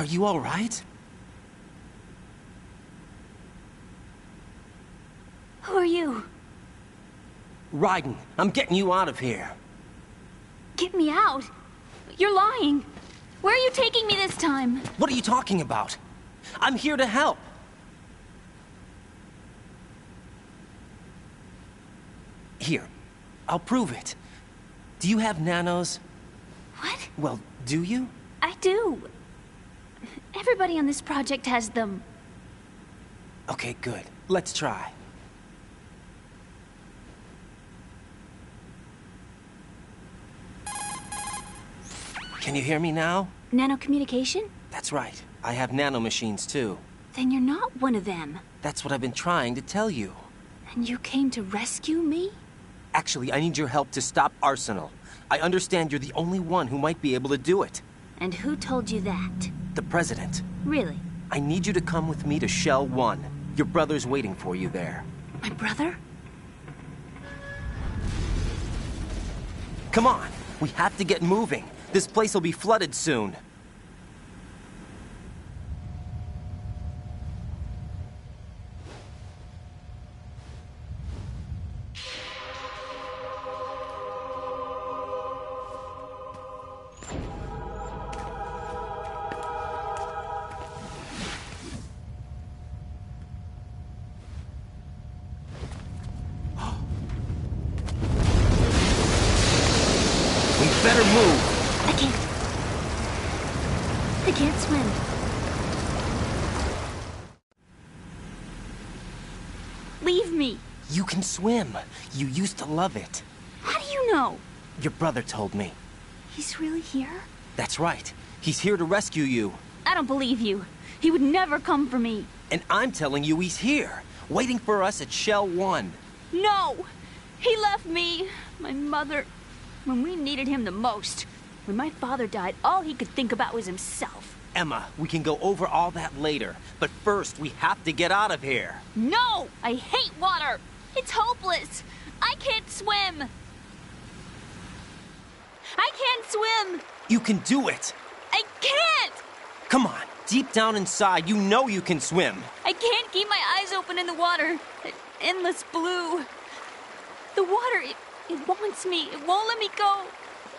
Are you all right? Who are you? Raiden, I'm getting you out of here. Get me out? You're lying. Where are you taking me this time? What are you talking about? I'm here to help. Here, I'll prove it. Do you have nanos? What? Well, do you? I do. Everybody on this project has them. Okay, good. Let's try. Can you hear me now? Nanocommunication? That's right. I have nanomachines too. Then you're not one of them. That's what I've been trying to tell you. And you came to rescue me? Actually, I need your help to stop Arsenal. I understand you're the only one who might be able to do it. And who told you that? The President. Really? I need you to come with me to Shell 1. Your brother's waiting for you there. My brother? Come on! We have to get moving. This place will be flooded soon. We better move! I can't swim. Leave me. You can swim. You used to love it. How do you know? Your brother told me. He's really here? That's right. He's here to rescue you. I don't believe you. He would never come for me. And I'm telling you he's here, waiting for us at Shell 1. No! He left me, my mother, when we needed him the most. When my father died, all he could think about was himself. Emma, we can go over all that later, but first we have to get out of here. No! I hate water! It's hopeless! I can't swim! I can't swim! You can do it! I can't! Come on, deep down inside, you know you can swim. I can't keep my eyes open in the water. Endless blue. The water, it wants me. It won't let me go.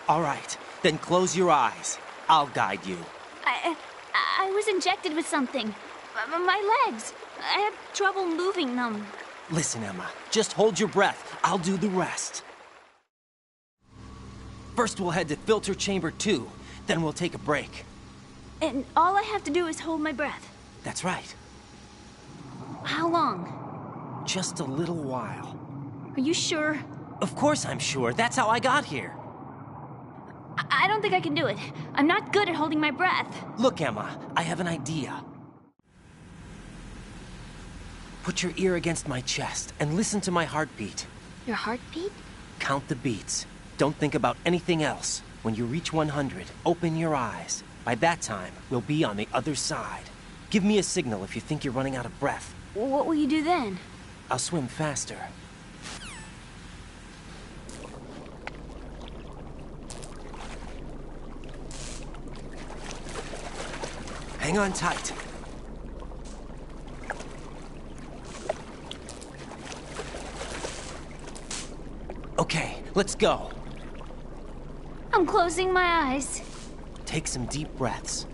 All right, then close your eyes. I'll guide you. I was injected with something. My legs. I had trouble moving them. Listen, Emma, just hold your breath. I'll do the rest. First we'll head to filter chamber 2, then we'll take a break. And all I have to do is hold my breath. That's right. How long? Just a little while. Are you sure? Of course I'm sure. That's how I got here. I don't think I can do it. I'm not good at holding my breath. Look, Emma, I have an idea. Put your ear against my chest and listen to my heartbeat. Your heartbeat? Count the beats. Don't think about anything else. When you reach 100, open your eyes. By that time, we'll be on the other side. Give me a signal if you think you're running out of breath. What will you do then? I'll swim faster. Hang on tight. Okay, let's go. I'm closing my eyes. Take some deep breaths.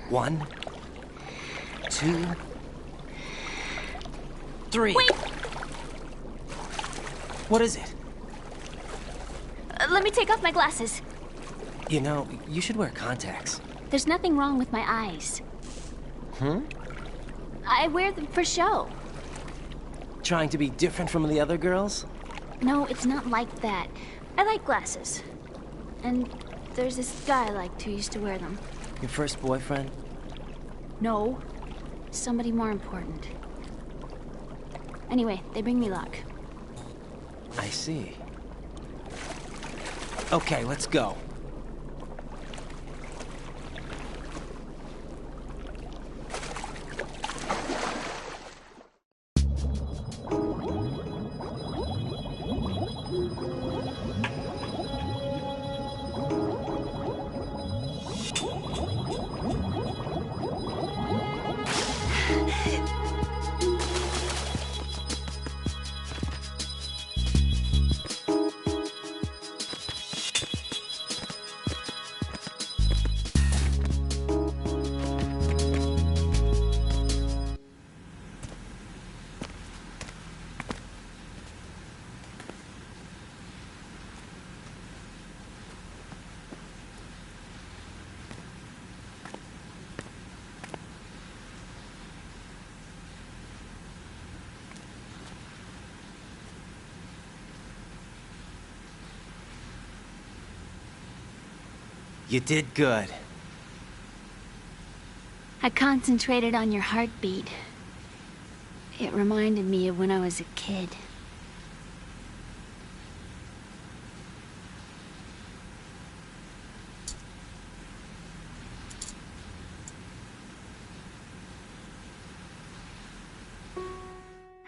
1, 2, 3. Wait! What is it? Let me take off my glasses. You know, you should wear contacts. There's nothing wrong with my eyes. I wear them for show. Trying to be different from the other girls? No, it's not like that. I like glasses. And there's this guy I liked who used to wear them. Your first boyfriend? No. Somebody more important. Anyway, they bring me luck. I see. Okay, let's go. You did good. I concentrated on your heartbeat. It reminded me of when I was a kid.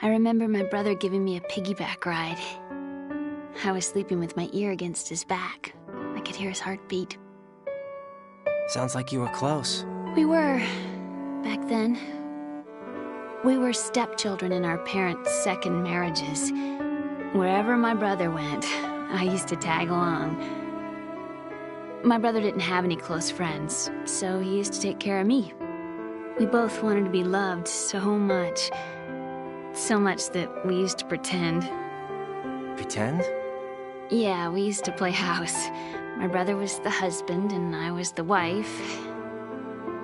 I remember my brother giving me a piggyback ride. I was sleeping with my ear against his back. I could hear his heartbeat. Sounds like you were close. We were, back then. We were stepchildren in our parents' second marriages. Wherever my brother went, I used to tag along. My brother didn't have any close friends, so he used to take care of me. We both wanted to be loved so much. So much that we used to pretend. Pretend? Yeah, we used to play house. My brother was the husband and I was the wife.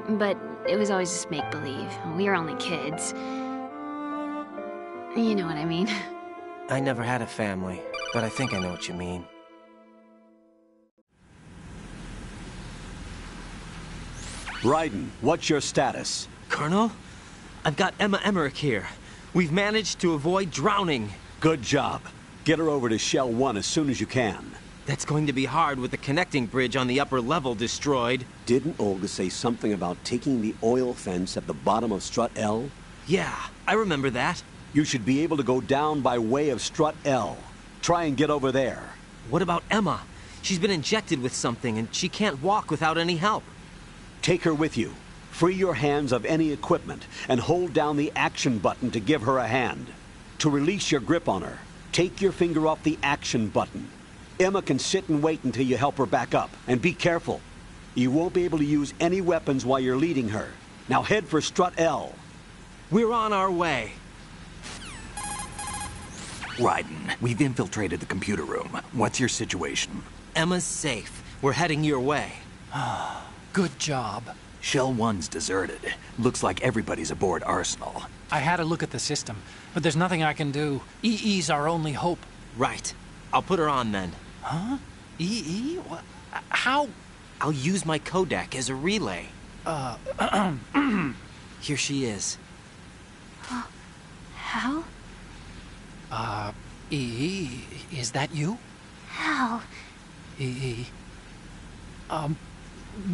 But it was always just make-believe. We were only kids. You know what I mean. I never had a family, but I think I know what you mean. Raiden, what's your status? Colonel, I've got Emma Emmerich here. We've managed to avoid drowning. Good job. Get her over to Shell 1 as soon as you can. That's going to be hard with the connecting bridge on the upper level destroyed. Didn't Olga say something about taking the oil fence at the bottom of Strut L? Yeah, I remember that. You should be able to go down by way of Strut L. Try and get over there. What about Emma? She's been injected with something and she can't walk without any help. Take her with you. Free your hands of any equipment and hold down the action button to give her a hand. To release your grip on her, take your finger off the action button. Emma can sit and wait until you help her back up. And be careful. You won't be able to use any weapons while you're leading her. Now head for Strut L. We're on our way. Raiden, we've infiltrated the computer room. What's your situation? Emma's safe. We're heading your way. Good job. Shell 1's deserted. Looks like everybody's aboard Arsenal. I had a look at the system, but there's nothing I can do. EE's our only hope. Right. I'll put her on then. Huh? EE? What? How? I'll use my Kodak as a relay. Here she is. Hal? EE, is that you? Hal? EE.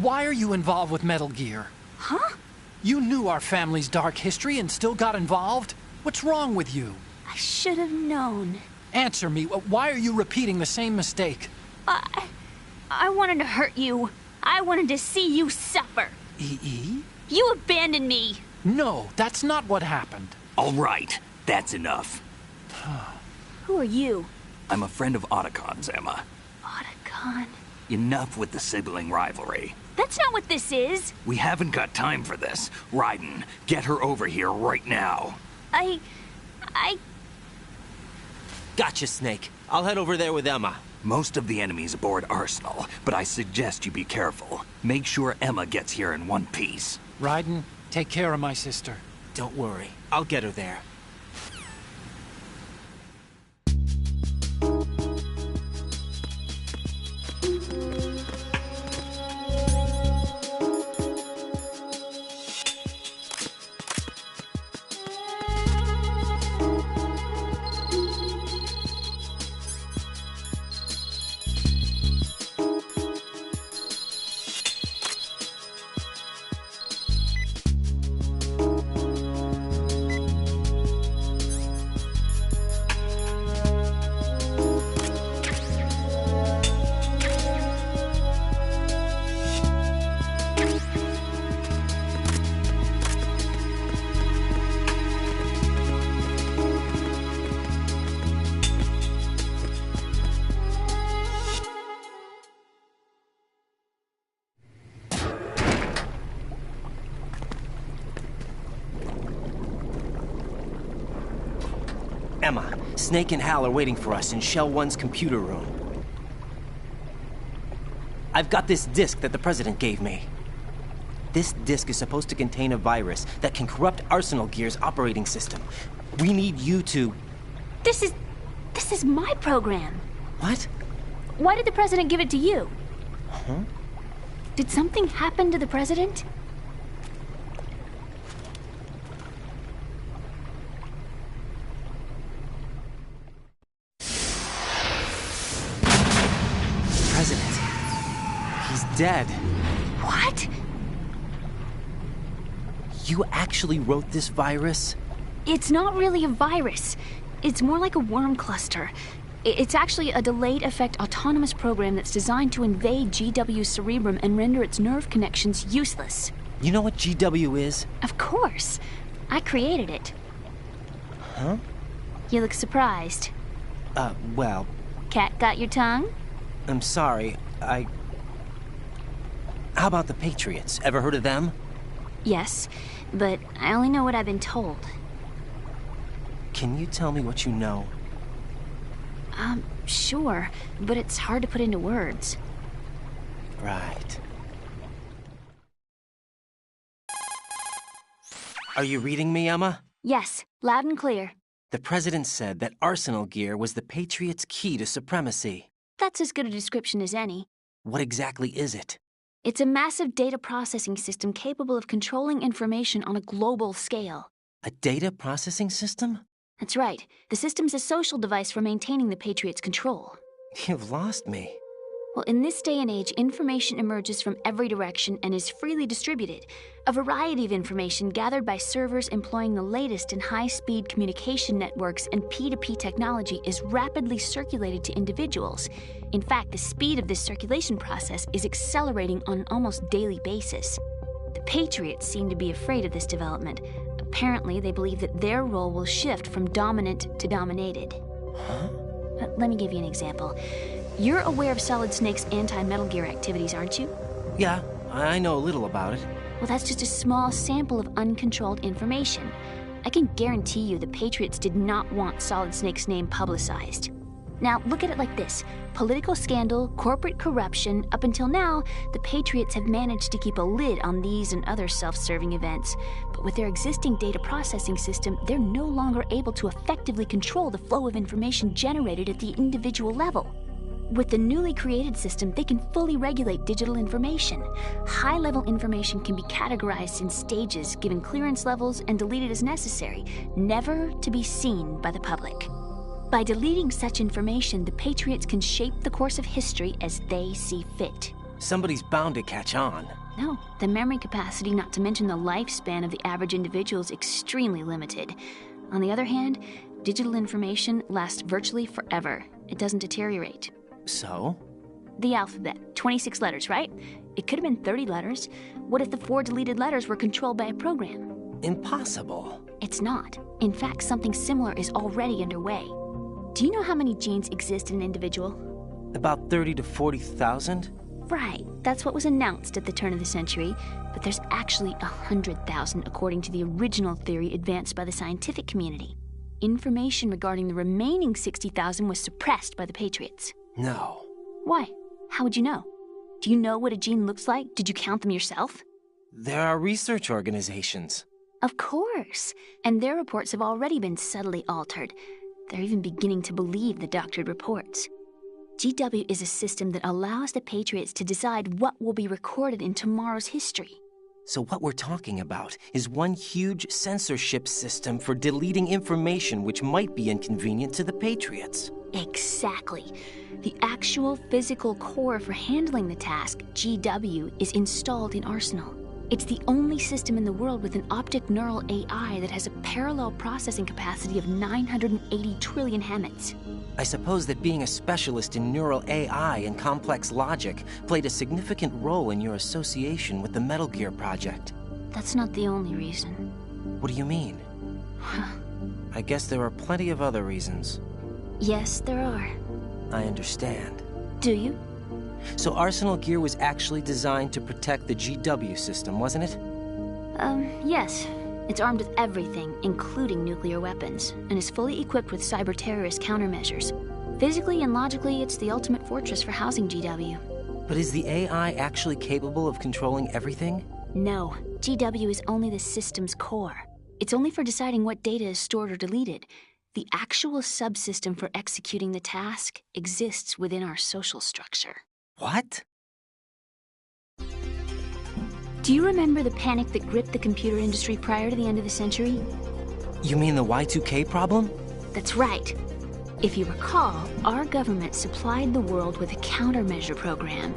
Why are you involved with Metal Gear? Huh? You knew our family's dark history and still got involved? What's wrong with you? I should have known. Answer me. Why are you repeating the same mistake? I wanted to hurt you. I wanted to see you suffer. EE? You abandoned me. No, that's not what happened. All right, that's enough. Who are you? I'm a friend of Otacon's, Emma. Otacon? Enough with the sibling rivalry. That's not what this is. We haven't got time for this. Raiden, get her over here right now. I... Gotcha, Snake. I'll head over there with Emma. Most of the enemy's aboard Arsenal, but I suggest you be careful. Make sure Emma gets here in one piece. Raiden, take care of my sister. Don't worry. I'll get her there. Emma, Snake and Hal are waiting for us in Shell 1's computer room. I've got this disk that the President gave me. This disk is supposed to contain a virus that can corrupt Arsenal Gear's operating system. We need you to... This is my program. What? Why did the President give it to you? Huh? Did something happen to the president? President. He's dead. What? You actually wrote this virus? It's not really a virus. It's more like a worm cluster. It's actually a delayed effect autonomous program that's designed to invade GW's cerebrum and render its nerve connections useless. You know what GW is? Of course. I created it. Huh? You look surprised. Well, Cat got your tongue? I'm sorry. How about the Patriots? Ever heard of them? Yes, but I only know what I've been told. Can you tell me what you know? Sure, but it's hard to put into words. Right. Are you reading me, Emma? Yes, loud and clear. The president said that Arsenal gear was the Patriots' key to supremacy. That's as good a description as any. What exactly is it? It's a massive data processing system capable of controlling information on a global scale. A data processing system? That's right. The system's a social device for maintaining the Patriots' control. You've lost me. Well, in this day and age, information emerges from every direction and is freely distributed. A variety of information gathered by servers employing the latest in high-speed communication networks and P2P technology is rapidly circulated to individuals. In fact, the speed of this circulation process is accelerating on an almost daily basis. The Patriots seem to be afraid of this development. Apparently, they believe that their role will shift from dominant to dominated. Huh? Let me give you an example. You're aware of Solid Snake's anti-Metal Gear activities, aren't you? Yeah, I know a little about it. Well, that's just a small sample of uncontrolled information. I can guarantee you the Patriots did not want Solid Snake's name publicized. Now, look at it like this. Political scandal, corporate corruption, up until now, the Patriots have managed to keep a lid on these and other self-serving events. But with their existing data processing system, they're no longer able to effectively control the flow of information generated at the individual level. With the newly created system, they can fully regulate digital information. High-level information can be categorized in stages, given clearance levels, and deleted as necessary, never to be seen by the public. By deleting such information, the Patriots can shape the course of history as they see fit. Somebody's bound to catch on. No, the memory capacity, not to mention the lifespan of the average individual, is extremely limited. On the other hand, digital information lasts virtually forever. It doesn't deteriorate. So? The alphabet, 26 letters, right? It could have been 30 letters. What if the 4 deleted letters were controlled by a program? Impossible. It's not. In fact, something similar is already underway. Do you know how many genes exist in an individual? About 30 to 40,000? Right, that's what was announced at the turn of the century, but there's actually 100,000 according to the original theory advanced by the scientific community. Information regarding the remaining 60,000 was suppressed by the Patriots. No. Why? How would you know? Do you know what a gene looks like? Did you count them yourself? There are research organizations. Of course, and their reports have already been subtly altered. They're even beginning to believe the doctored reports. GW is a system that allows the Patriots to decide what will be recorded in tomorrow's history. So what we're talking about is one huge censorship system for deleting information which might be inconvenient to the Patriots. Exactly. The actual physical core for handling the task, GW, is installed in Arsenal. It's the only system in the world with an optic neural AI that has a parallel processing capacity of 980 trillion Hammets. I suppose that being a specialist in neural AI and complex logic played a significant role in your association with the Metal Gear project. That's not the only reason. What do you mean? I guess there are plenty of other reasons. Yes, there are. I understand. Do you? So Arsenal Gear was actually designed to protect the GW system, wasn't it? Yes. It's armed with everything, including nuclear weapons, and is fully equipped with cyber-terrorist countermeasures. Physically and logically, it's the ultimate fortress for housing GW. But is the AI actually capable of controlling everything? No. GW is only the system's core. It's only for deciding what data is stored or deleted. The actual subsystem for executing the task exists within our social structure. What? Do you remember the panic that gripped the computer industry prior to the end of the century? You mean the Y2K problem? That's right. If you recall, our government supplied the world with a countermeasure program,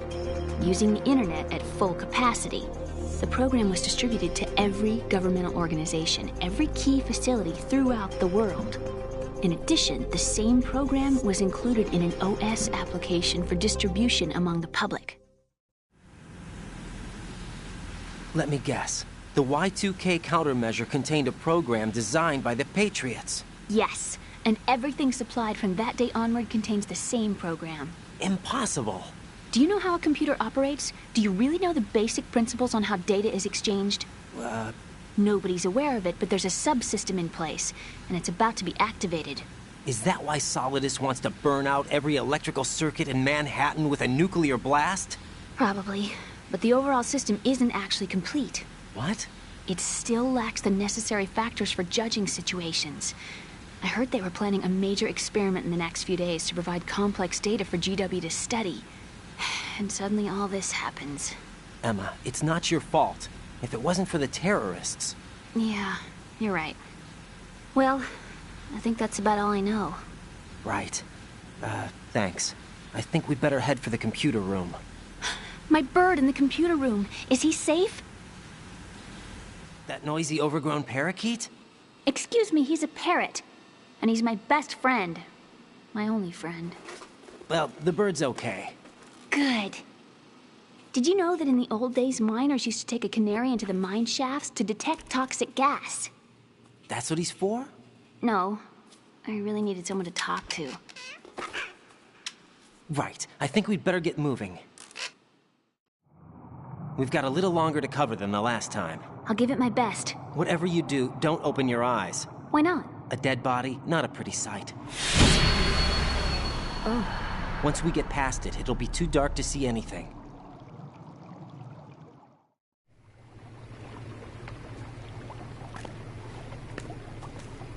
using the internet at full capacity. The program was distributed to every governmental organization, every key facility throughout the world. In addition, the same program was included in an OS application for distribution among the public. Let me guess. The Y2K countermeasure contained a program designed by the Patriots. Yes, and everything supplied from that day onward contains the same program. Impossible. Do you know how a computer operates? Do you really know the basic principles on how data is exchanged? Nobody's aware of it, but there's a subsystem in place, and it's about to be activated. Is that why Solidus wants to burn out every electrical circuit in Manhattan with a nuclear blast? Probably, but the overall system isn't actually complete. What? It still lacks the necessary factors for judging situations. I heard they were planning a major experiment in the next few days to provide complex data for GW to study. And suddenly all this happens. Emma, it's not your fault. If it wasn't for the terrorists... Yeah, you're right. Well, I think that's about all I know. Right. Thanks. I think we'd better head for the computer room. My bird in the computer room. Is he safe? That noisy, overgrown parakeet? Excuse me, he's a parrot. And he's my best friend. My only friend. Well, the bird's okay. Good. Did you know that in the old days, miners used to take a canary into the mine shafts to detect toxic gas? That's what he's for? No. I really needed someone to talk to. Right. I think we'd better get moving. We've got a little longer to cover than the last time. I'll give it my best. Whatever you do, don't open your eyes. Why not? A dead body, not a pretty sight. Oh. Once we get past it, it'll be too dark to see anything.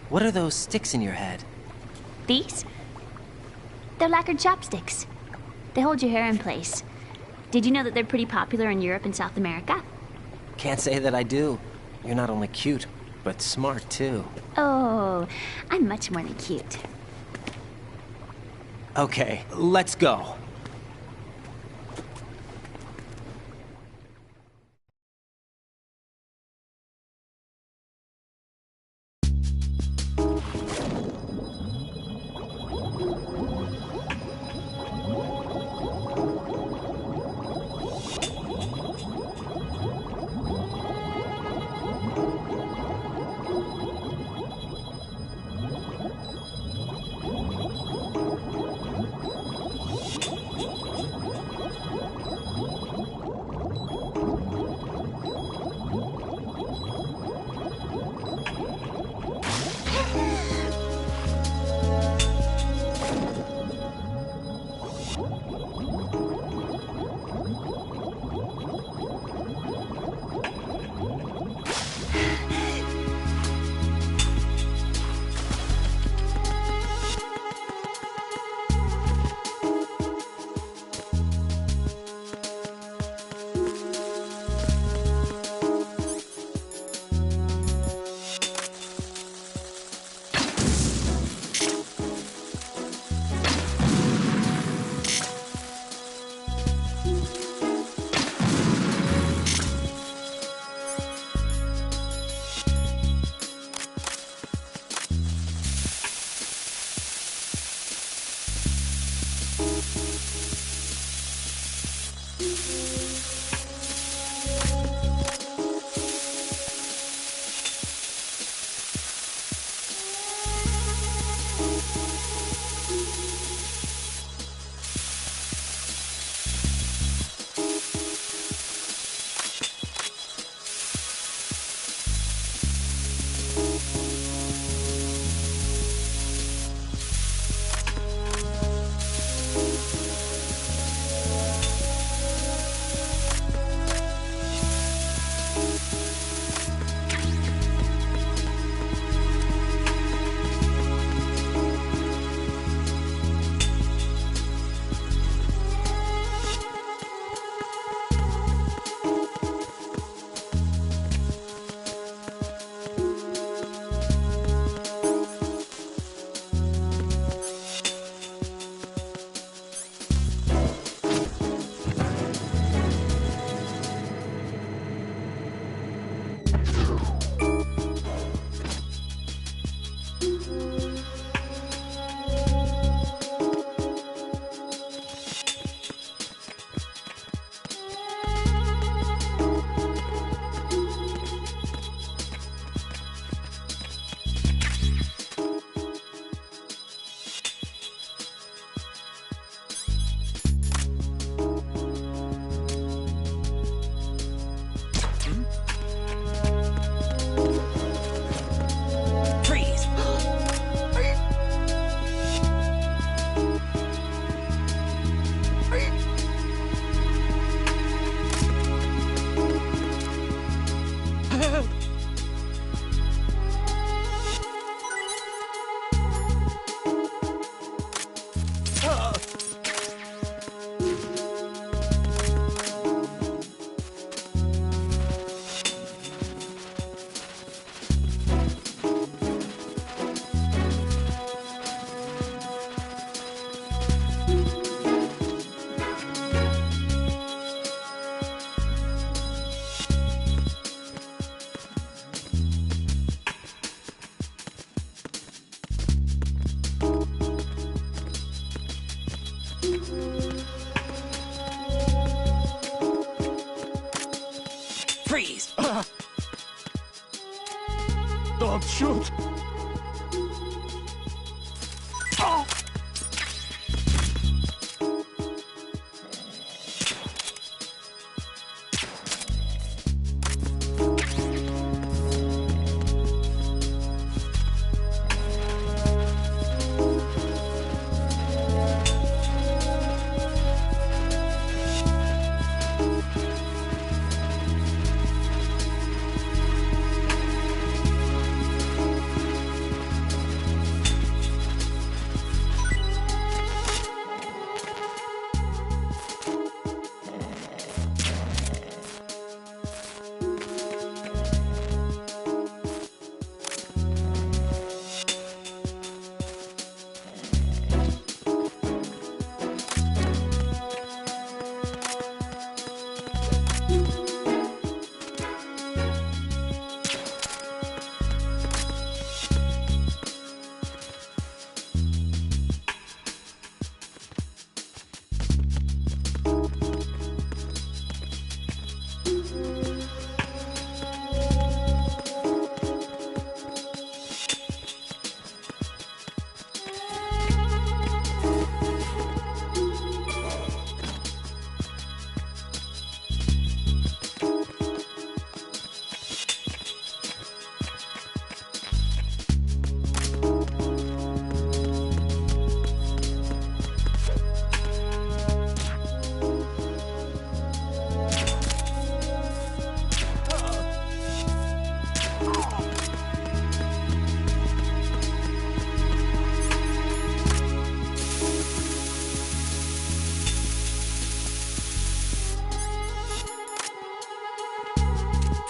What are those sticks in your head? These? They're lacquered chopsticks. They hold your hair in place. Did you know that they're pretty popular in Europe and South America? Can't say that I do. You're not only cute, but smart too. Oh, I'm much more than cute. Okay, let's go. shoot!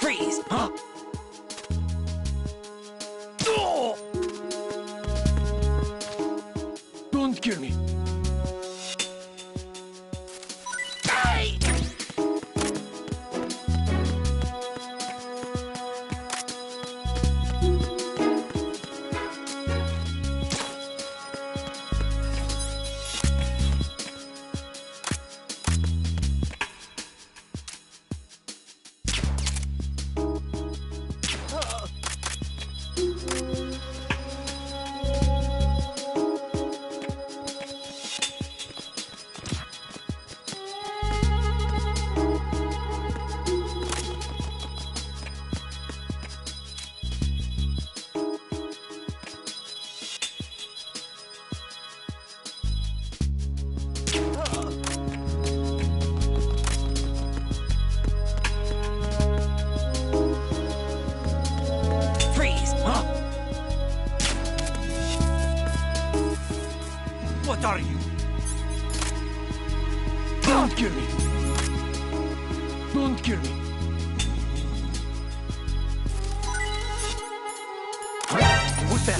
Freeze! Huh? Don't kill me. What are you? Don't kill me! Don't kill me! Who's that?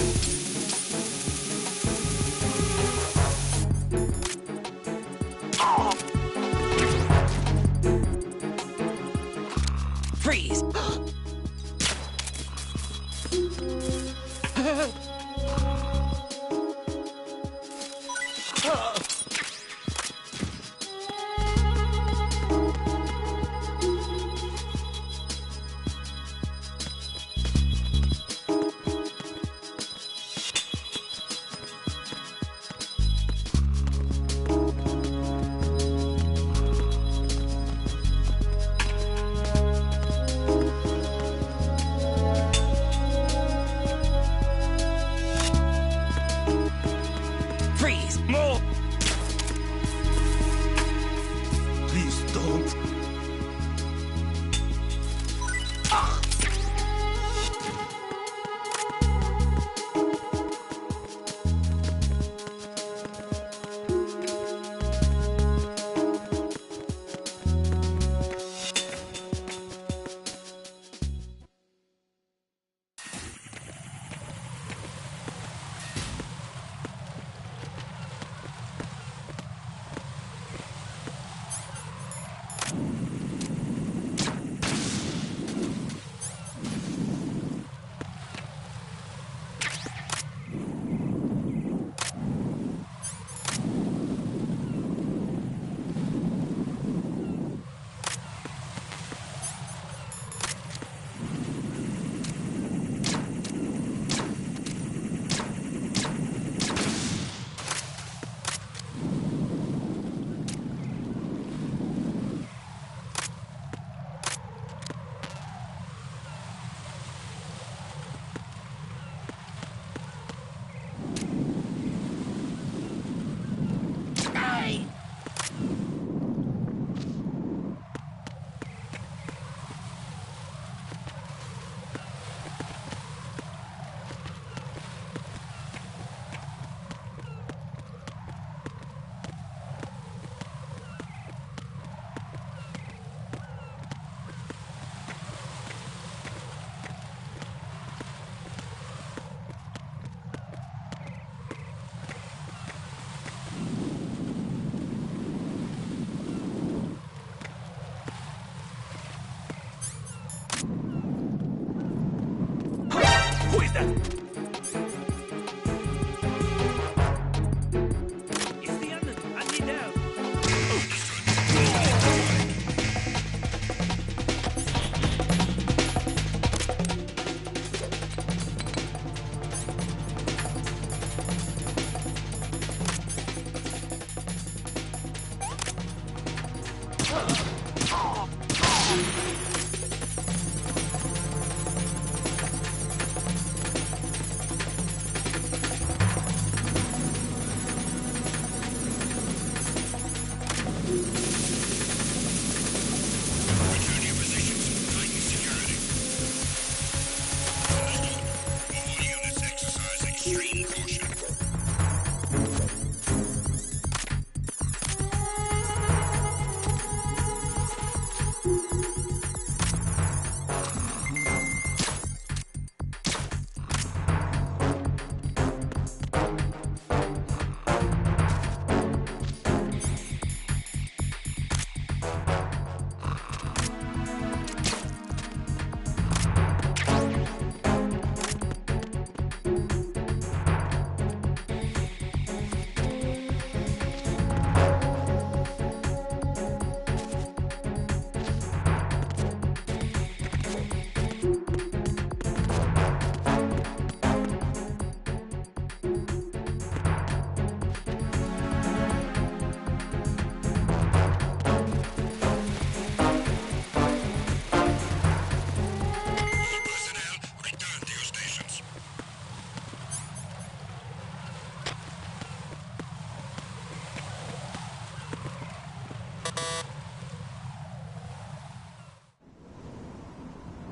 Freeze!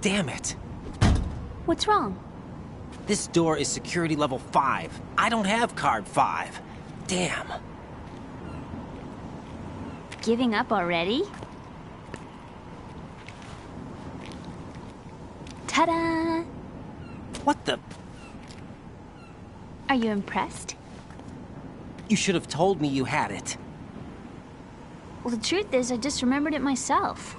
Damn it. What's wrong? This door is security level 5. I don't have card 5. Damn. Giving up already? Ta-da! What the... Are you impressed? You should have told me you had it. Well, the truth is, I just remembered it myself.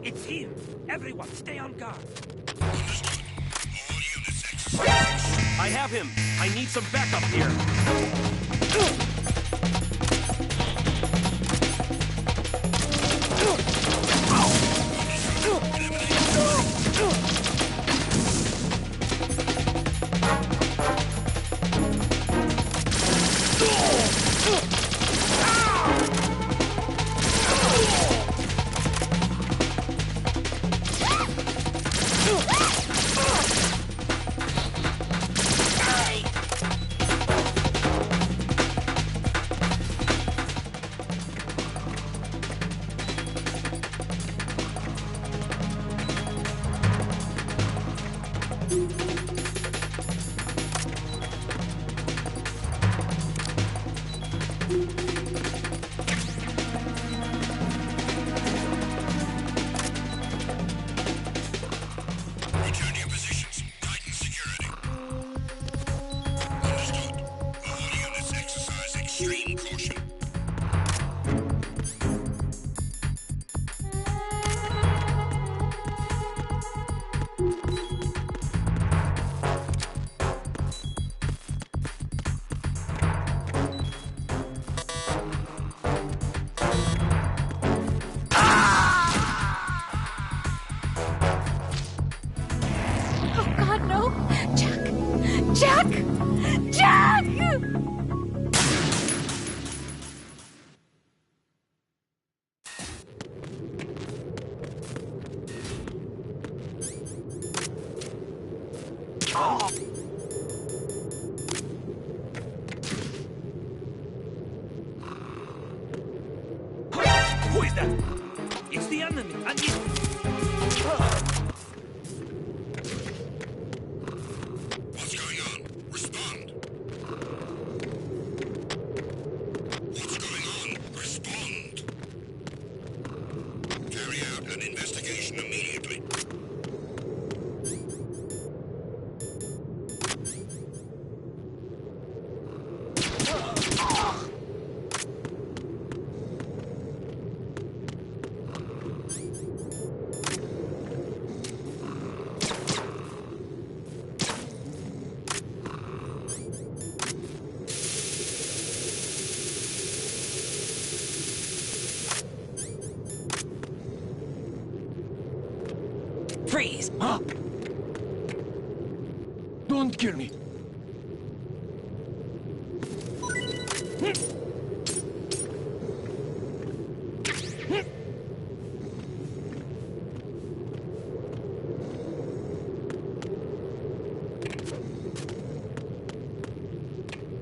It's here. Everyone, stay on guard. I have him. I need some backup here. Return to your positions. Tighten security. Understood. All units exercise extreme caution. Oh, God, no! Jack! Jack! Jack! Who is that? It's the enemy. And he... What's going on? Respond. What's going on? Respond. Carry out an investigation immediately. Freeze! Huh? Don't kill me.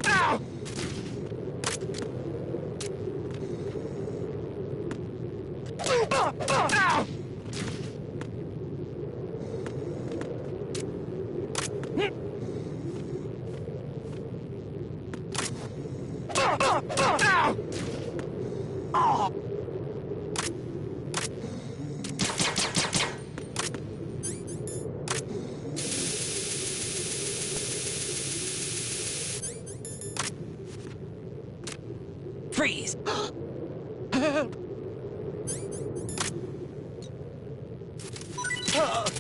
Ow! Ow! Ow! Oh! Freeze! Help!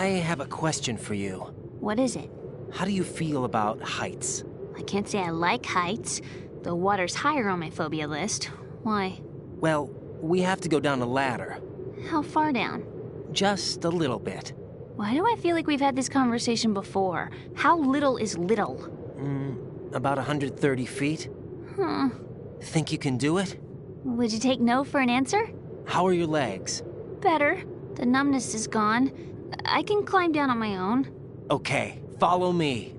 I have a question for you. What is it? How do you feel about heights? I can't say I like heights. The water's higher on my phobia list. Why? Well, we have to go down a ladder. How far down? Just a little bit. Why do I feel like we've had this conversation before? How little is little? About 130 feet. Think you can do it? Would you take no for an answer? How are your legs? Better. The numbness is gone. I can climb down on my own. Okay, follow me.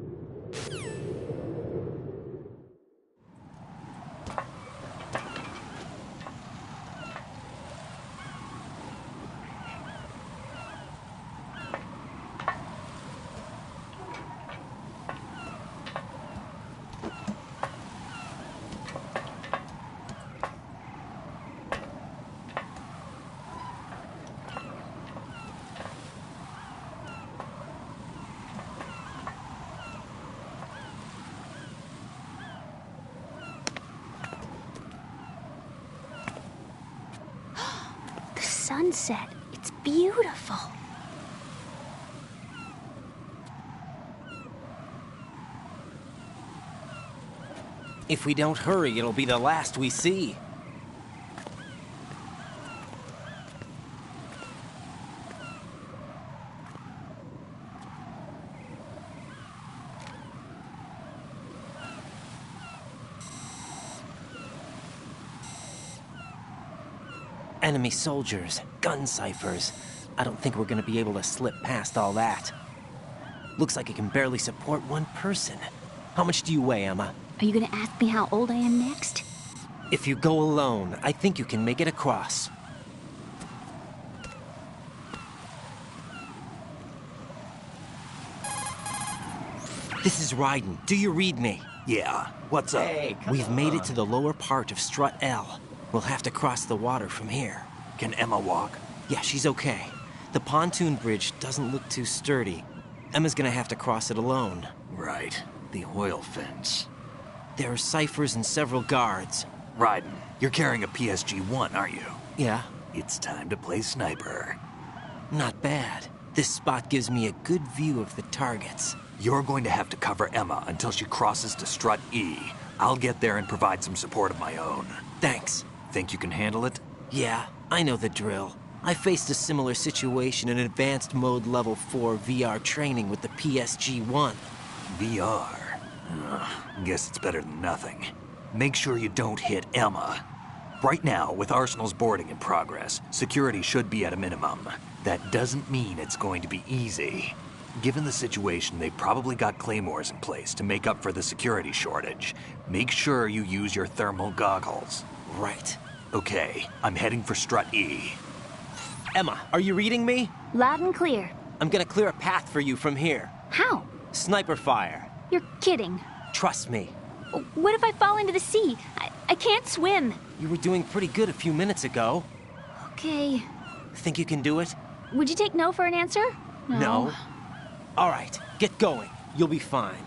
Sunset. It's beautiful. If we don't hurry, it'll be the last we see. Enemy soldiers, gun ciphers. I don't think we're gonna be able to slip past all that. Looks like it can barely support one person. How much do you weigh, Emma? Are you gonna ask me how old I am next? If you go alone, I think you can make it across. This is Ryden. Do you read me? Yeah, what's up? Hey, we've made it to the lower part of Strut L. We'll have to cross the water from here. Can Emma walk? Yeah, she's okay. The pontoon bridge doesn't look too sturdy. Emma's gonna have to cross it alone. Right, the oil fence. There are ciphers and several guards. Ryden, you're carrying a PSG-1, aren't you? Yeah, It's time to play sniper. not bad. This spot gives me a good view of the targets. You're going to have to cover Emma until she crosses to Strut E. I'll get there and provide some support of my own. Thanks. Think you can handle it? Yeah, I know the drill. I faced a similar situation in Advanced Mode Level 4 VR training with the PSG-1. VR? Guess it's better than nothing. Make sure you don't hit Emma. Right now, with Arsenal's boarding in progress, security should be at a minimum. That doesn't mean it's going to be easy. Given the situation, they've probably got claymores in place to make up for the security shortage. Make sure you use your thermal goggles. Right. Okay, I'm heading for Strut E. Emma, are you reading me? Loud and clear. I'm gonna clear a path for you from here. How? Sniper fire. You're kidding. Trust me. What if I fall into the sea? I can't swim. You were doing pretty good a few minutes ago. Okay. Think you can do it? Would you take no for an answer? No. All right, get going. You'll be fine.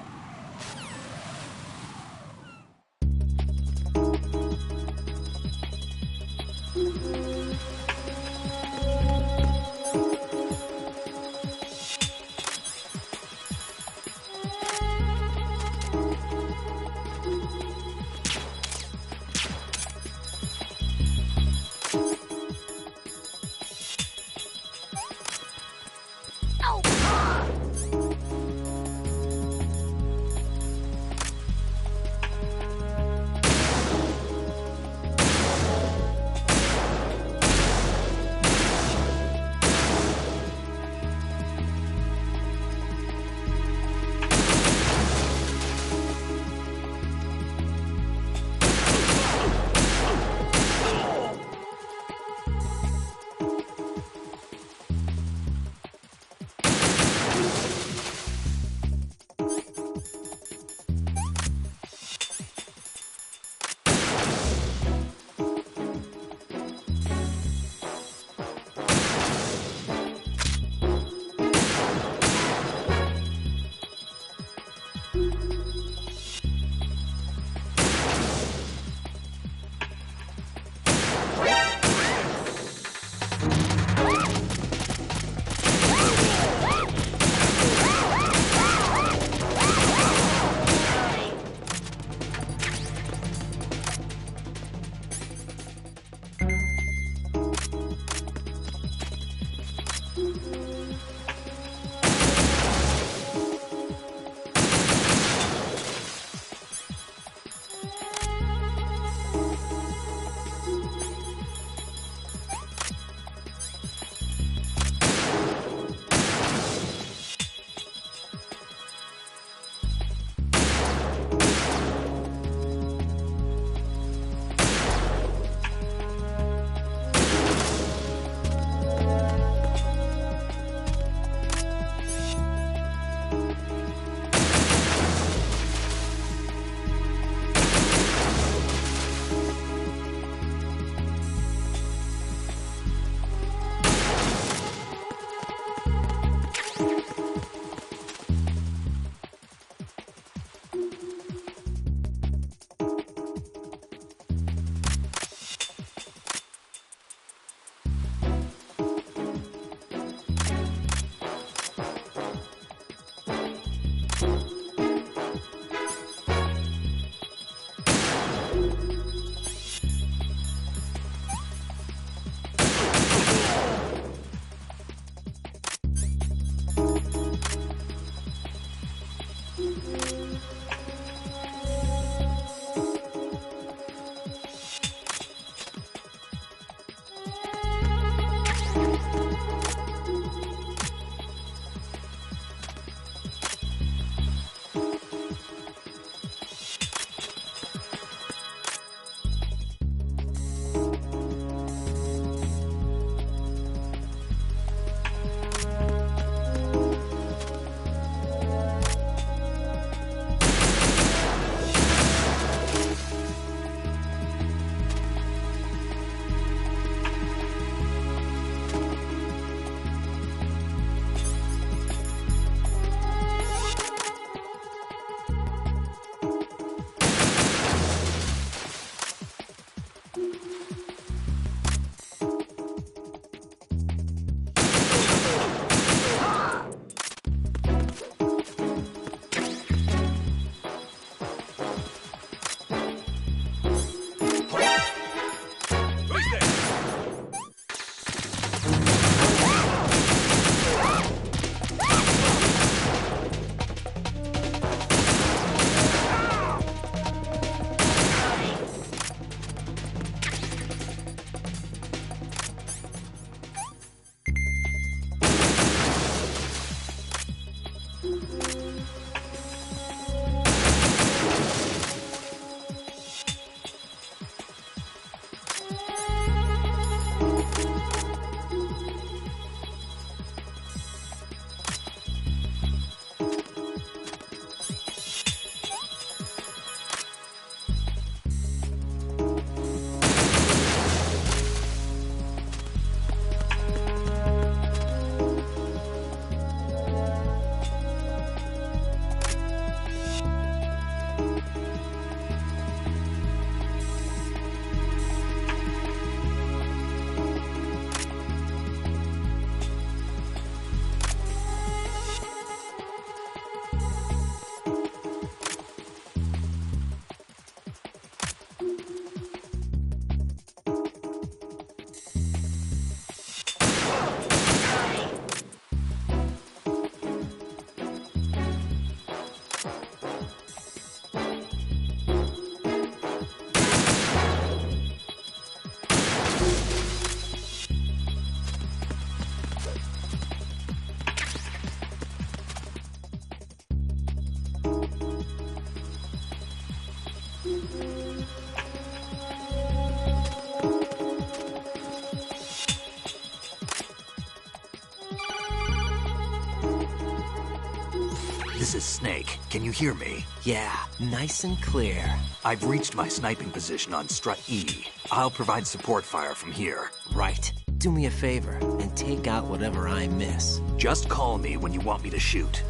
This is Snake. Can you hear me? Yeah, nice and clear. I've reached my sniping position on Strut E. I'll provide support fire from here. Right. Do me a favor and take out whatever I miss. Just call me when you want me to shoot.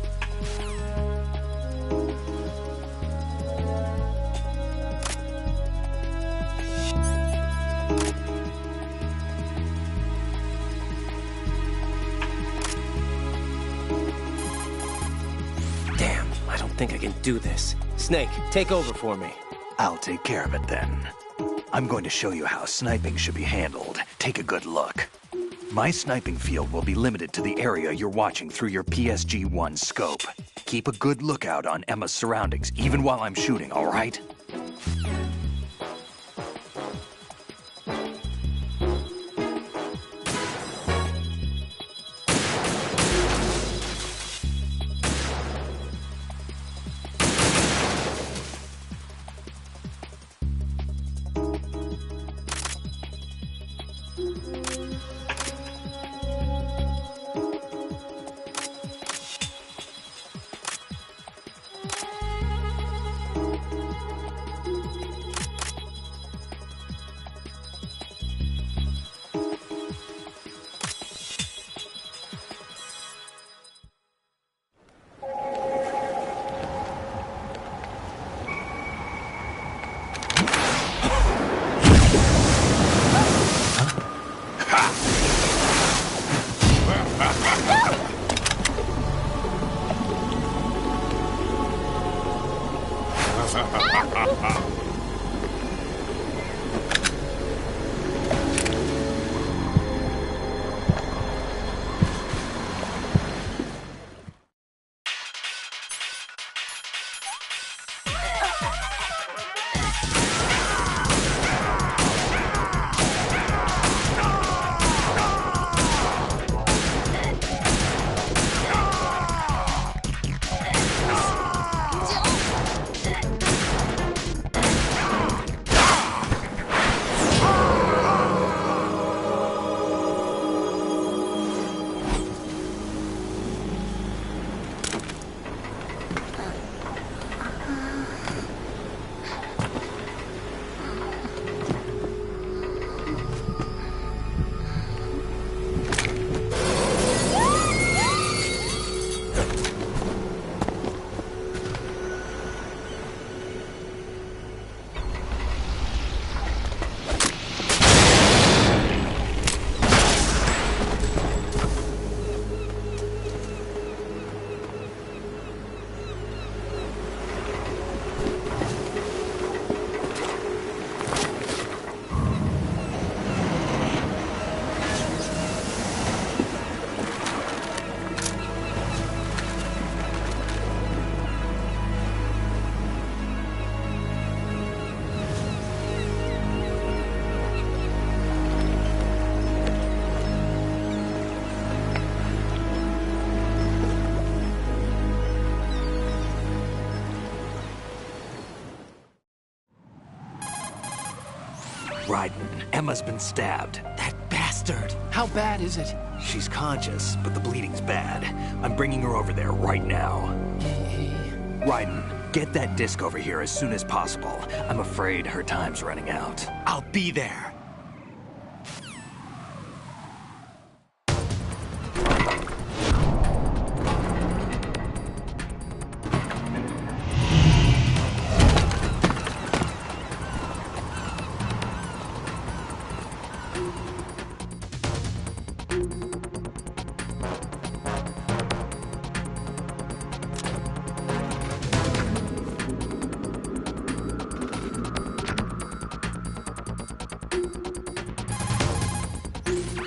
Damn, I don't think I can do this. Snake, take over for me. I'll take care of it then. I'm going to show you how sniping should be handled. Take a good look. My sniping field will be limited to the area you're watching through your PSG-1 scope. Keep a good lookout on Emma's surroundings, even while I'm shooting, all right? Raiden, Emma's been stabbed. That bastard! How bad is it? She's conscious, but the bleeding's bad. I'm bringing her over there right now. Raiden, get that disc over here as soon as possible. I'm afraid her time's running out. I'll be there.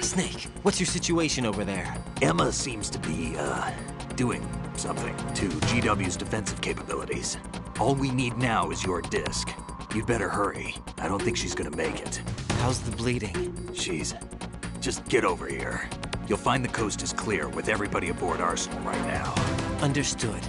Snake, what's your situation over there? Emma seems to be, doing something to GW's defensive capabilities. All we need now is your disc. You'd better hurry. I don't think she's gonna make it. How's the bleeding? Just get over here. You'll find the coast is clear with everybody aboard Arsenal right now. Understood.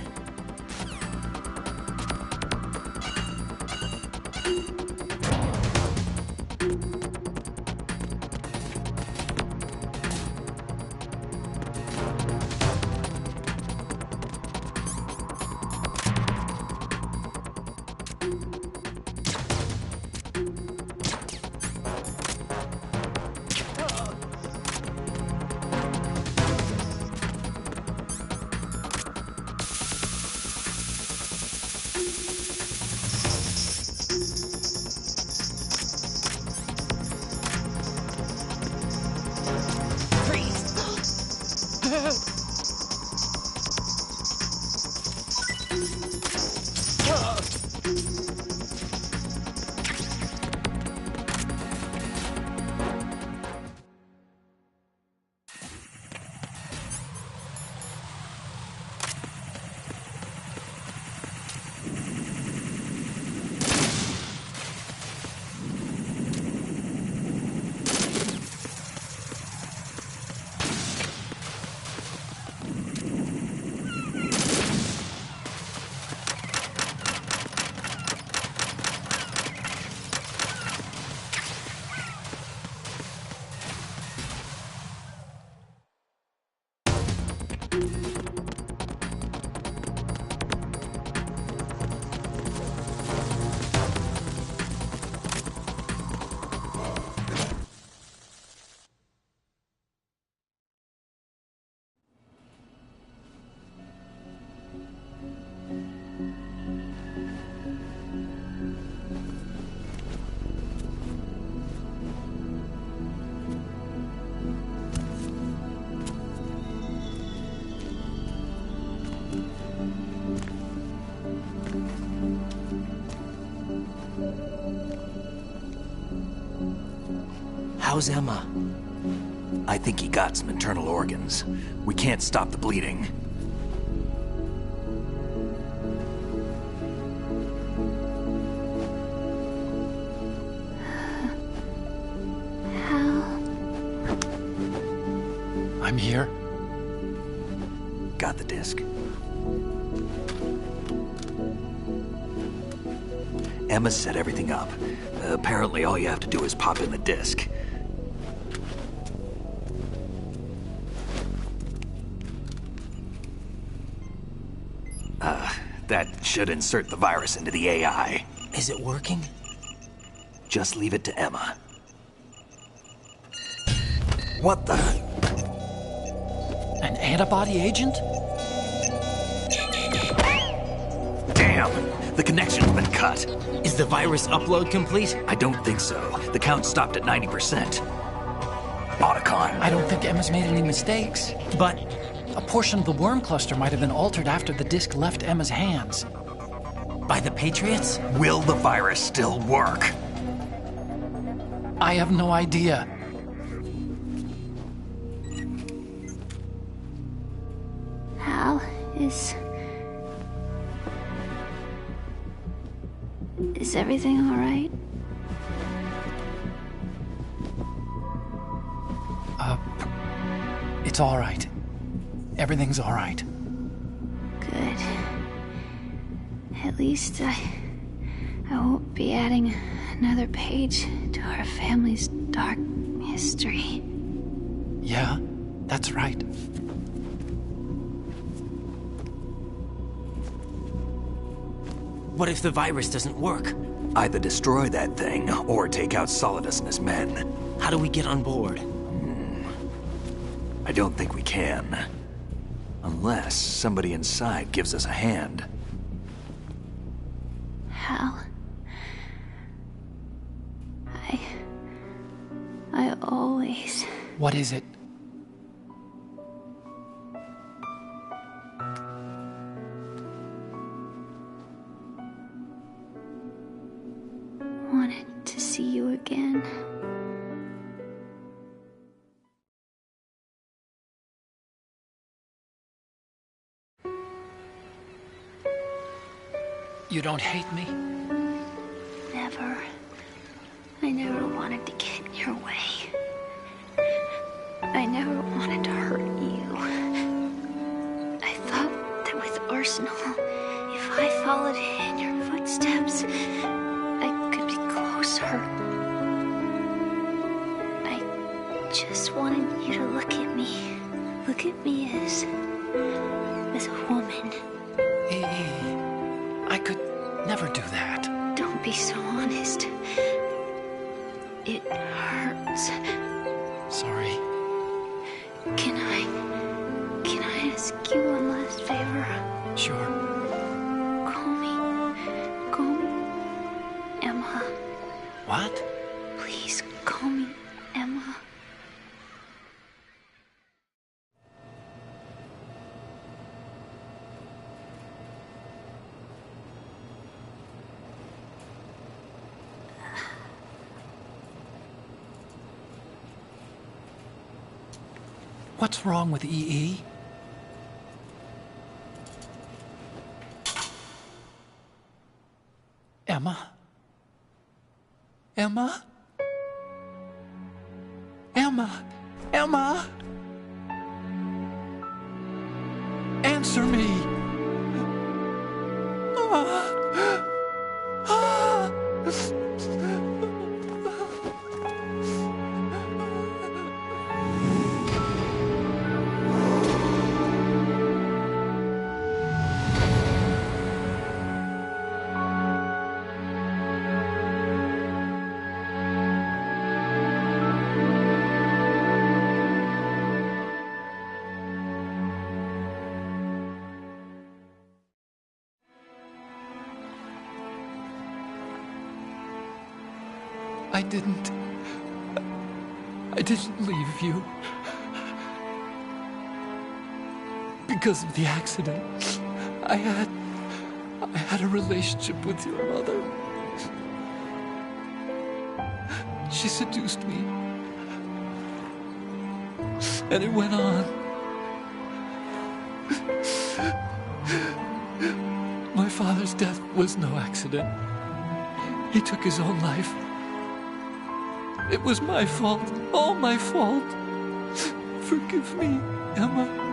How's Emma? I think he got some internal organs. We can't stop the bleeding. I'm here. Got the disc. Emma set everything up. Apparently all you have to do is pop in the disc. That should insert the virus into the AI. Is it working? Just leave it to Emma. What the? An antibody agent? Damn! The connection's been cut. Is the virus upload complete? I don't think so. The count stopped at 90%. Otacon. I don't think Emma's made any mistakes. But A portion of the worm cluster might have been altered after the disc left Emma's hands. by the Patriots? Will the virus still work? I have no idea. Hal, is everything all right? It's all right. Everything's all right. Good. At least I won't be adding another page to our family's dark history. Yeah, that's right. What if the virus doesn't work? Either destroy that thing, or take out Solidus and his men. How do we get on board? I don't think we can. Unless somebody inside gives us a hand. Hal, I always... What is it? wanted to see you again. You don't hate me? Never. I never wanted to get in your way. I never wanted to hurt you. I thought that with Arsenal, if I followed in your footsteps, I could be closer. I just wanted you to look at me. Look at me as a woman. I could never do that. Don't be so honest. It hurts. Sorry. Can I ask you one last favor? Sure. Call me Emma. What? Please call me Emma. What's wrong with EE? Emma? Emma? Emma? Emma? Answer me! I didn't leave you. Because of the accident, I had a relationship with your mother. She seduced me. And it went on. My father's death was no accident. He took his own life. It was my fault, all my fault. Forgive me, Emma.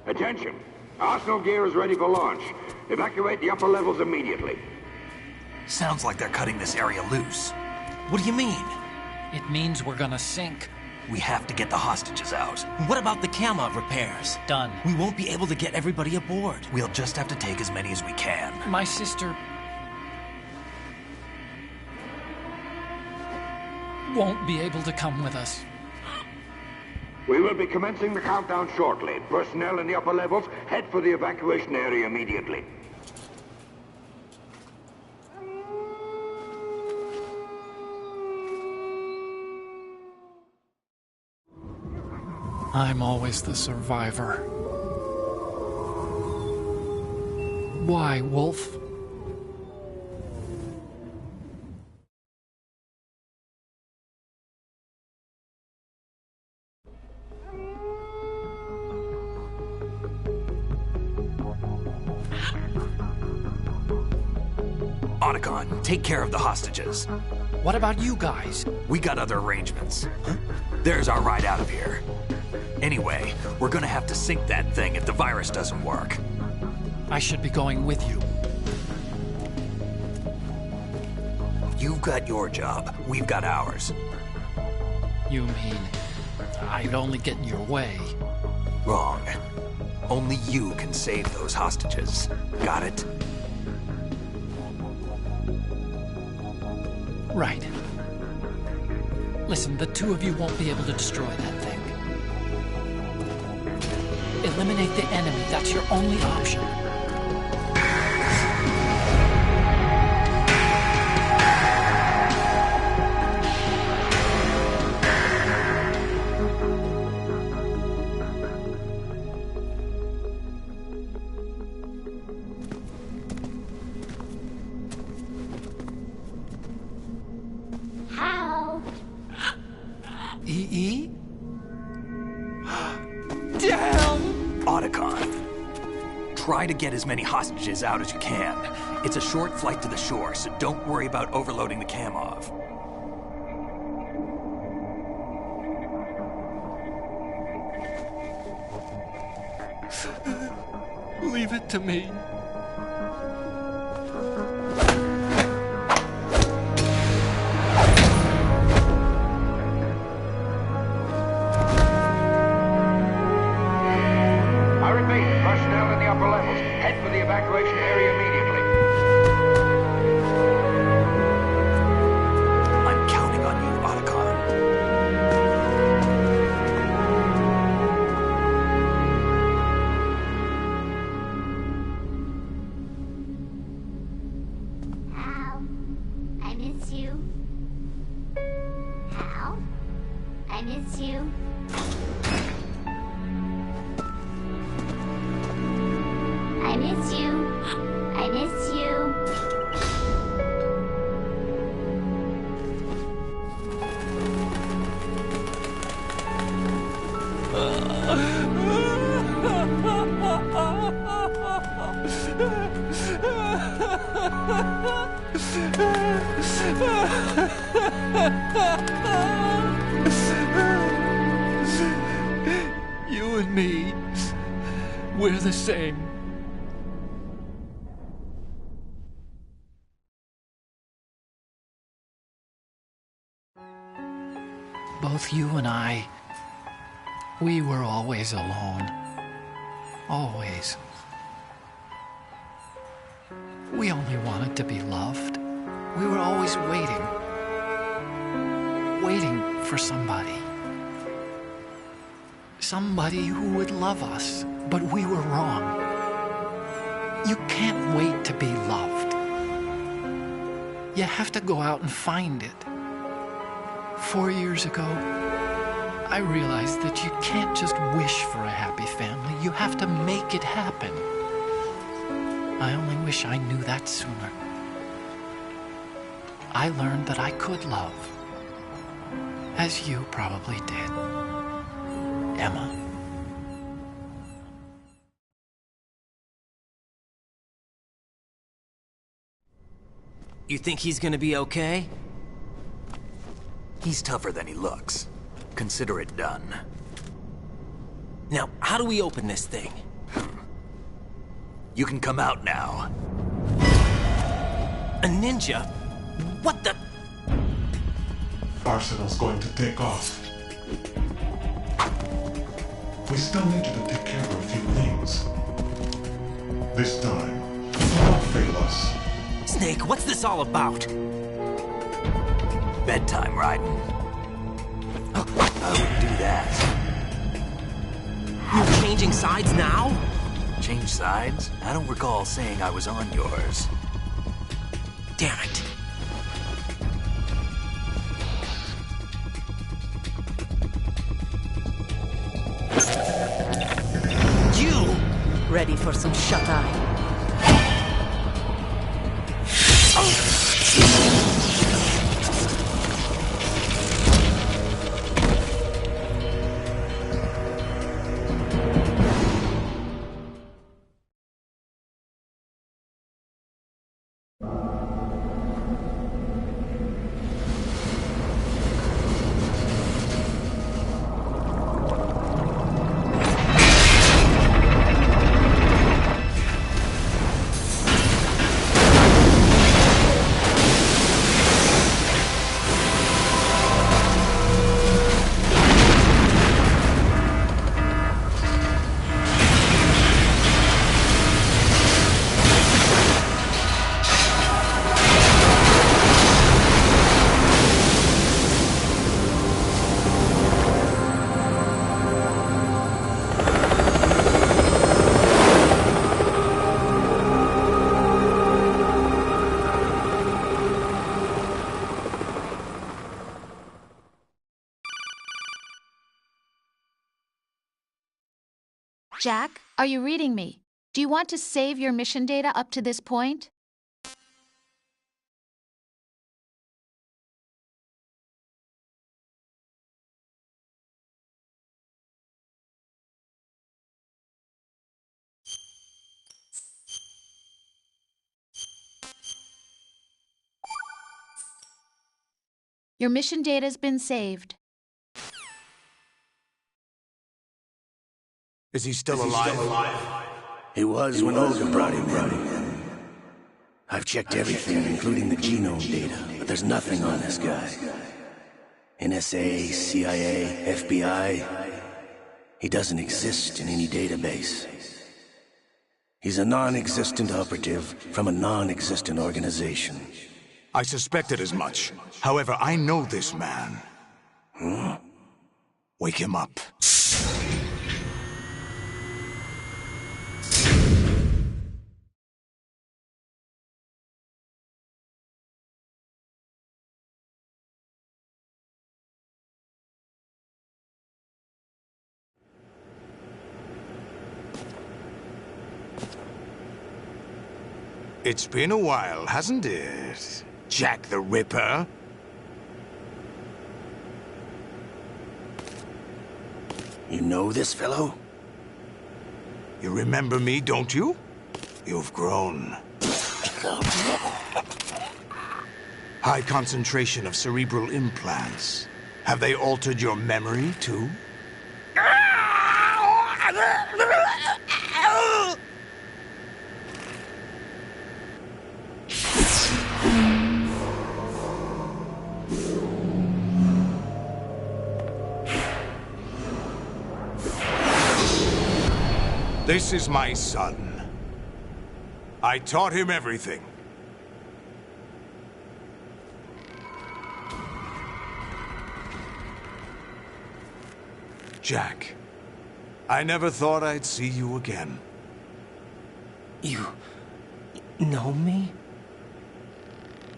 Attention! Arsenal gear is ready for launch. Evacuate the upper levels immediately. Sounds like they're cutting this area loose. What do you mean? It means we're gonna sink. We have to get the hostages out. What about the camo repairs? Done. We won't be able to get everybody aboard. We'll just have to take as many as we can. My sister won't be able to come with us. We will be commencing the countdown shortly. Personnel in the upper levels, head for the evacuation area immediately. I'm always the survivor. Why, Wolf? Otacon, take care of the hostages. What about you guys? We got other arrangements. Huh? There's our ride out of here. Anyway, we're gonna have to sink that thing if the virus doesn't work. I should be going with you. You've got your job, we've got ours. You mean I'd only get in your way? Wrong. Only you can save those hostages. Got it? Right. Listen, the two of you won't be able to destroy that thing. Eliminate the enemy. That's your only option. E.E.? Damn! Otacon, try to get as many hostages out as you can. It's a short flight to the shore, so don't worry about overloading the Kamov. Leave it to me. Evacuation area immediately. I'm counting on you, Otacon. Hal, I miss you. Hal, I miss you. I miss you. I miss you. You and me, we're the same. Both you and I, we were always alone. Always. We only wanted to be loved. We were always waiting. Waiting for somebody. Somebody who would love us, but we were wrong. You can't wait to be loved. You have to go out and find it. 4 years ago, I realized that you can't just wish for a happy family. You have to make it happen. I only wish I knew that sooner. I learned that I could love, as you probably did, Emma. You think he's gonna be okay? He's tougher than he looks. Consider it done. Now, how do we open this thing? You can come out now. A ninja? What the? Arsenal's going to take off. We still need you to take care of a few things. This time, do not fail us. Snake, what's this all about? Bedtime, Raiden. I wouldn't do that. You're changing sides now? Change sides? I don't recall saying I was on yours. Damn it. You! Ready for some shut-eye? Jack, are you reading me? Do you want to save your mission data up to this point? Your mission data's been saved. Is he still alive? He was when Olga brought him in. I've checked everything, including the genome data, but there's nothing on this guy. NSA, CIA, FBI. He doesn't exist in any database. He's a non-existent operative from a non-existent organization. I suspected as much. However, I know this man. Huh? Wake him up. It's been a while, hasn't it? Jack the Ripper? You know this fellow? You remember me, don't you? You've grown. High concentration of cerebral implants. Have they altered your memory, too? This is my son. I taught him everything. Jack, I never thought I'd see you again. You know me?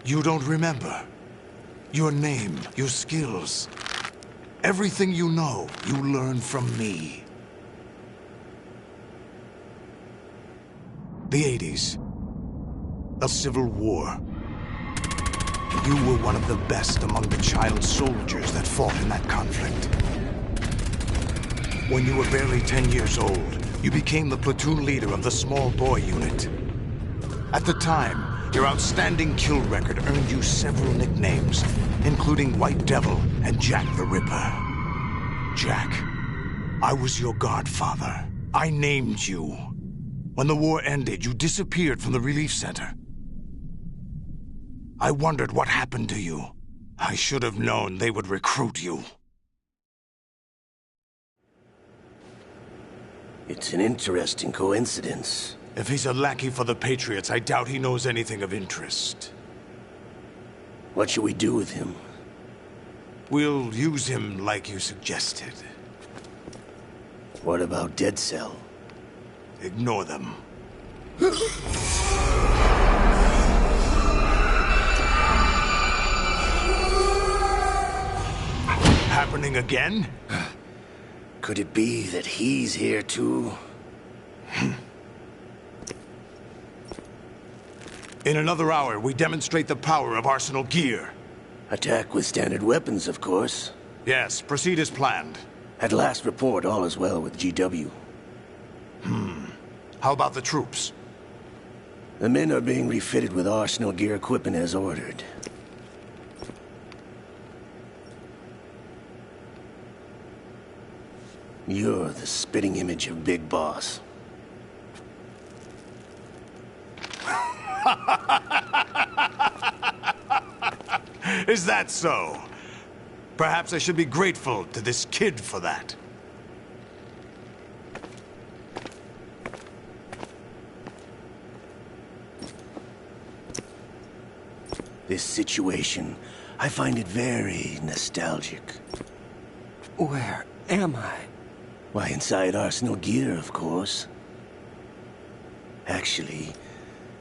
You don't remember. Your name, your skills. Everything you know, you learned from me. The 80s. A civil war. You were one of the best among the child soldiers that fought in that conflict. When you were barely 10 years old, you became the platoon leader of the small boy unit. At the time, your outstanding kill record earned you several nicknames, including White Devil and Jack the Ripper. Jack, I was your godfather. I named you. When the war ended, you disappeared from the relief center. I wondered what happened to you. I should have known they would recruit you. It's an interesting coincidence. If he's a lackey for the Patriots, I doubt he knows anything of interest. What should we do with him? We'll use him like you suggested. What about Dead Cell? Ignore them. Happening again? Could it be that he's here too? In another hour, we demonstrate the power of Arsenal gear. Attack with standard weapons, of course. Yes, proceed as planned. At last report, all is well with GW. How about the troops? The men are being refitted with Arsenal gear equipment as ordered. You're the spitting image of Big Boss. Is that so? Perhaps I should be grateful to this kid for that. This situation, I find it very nostalgic. Where am I? Why, inside Arsenal gear, of course. Actually,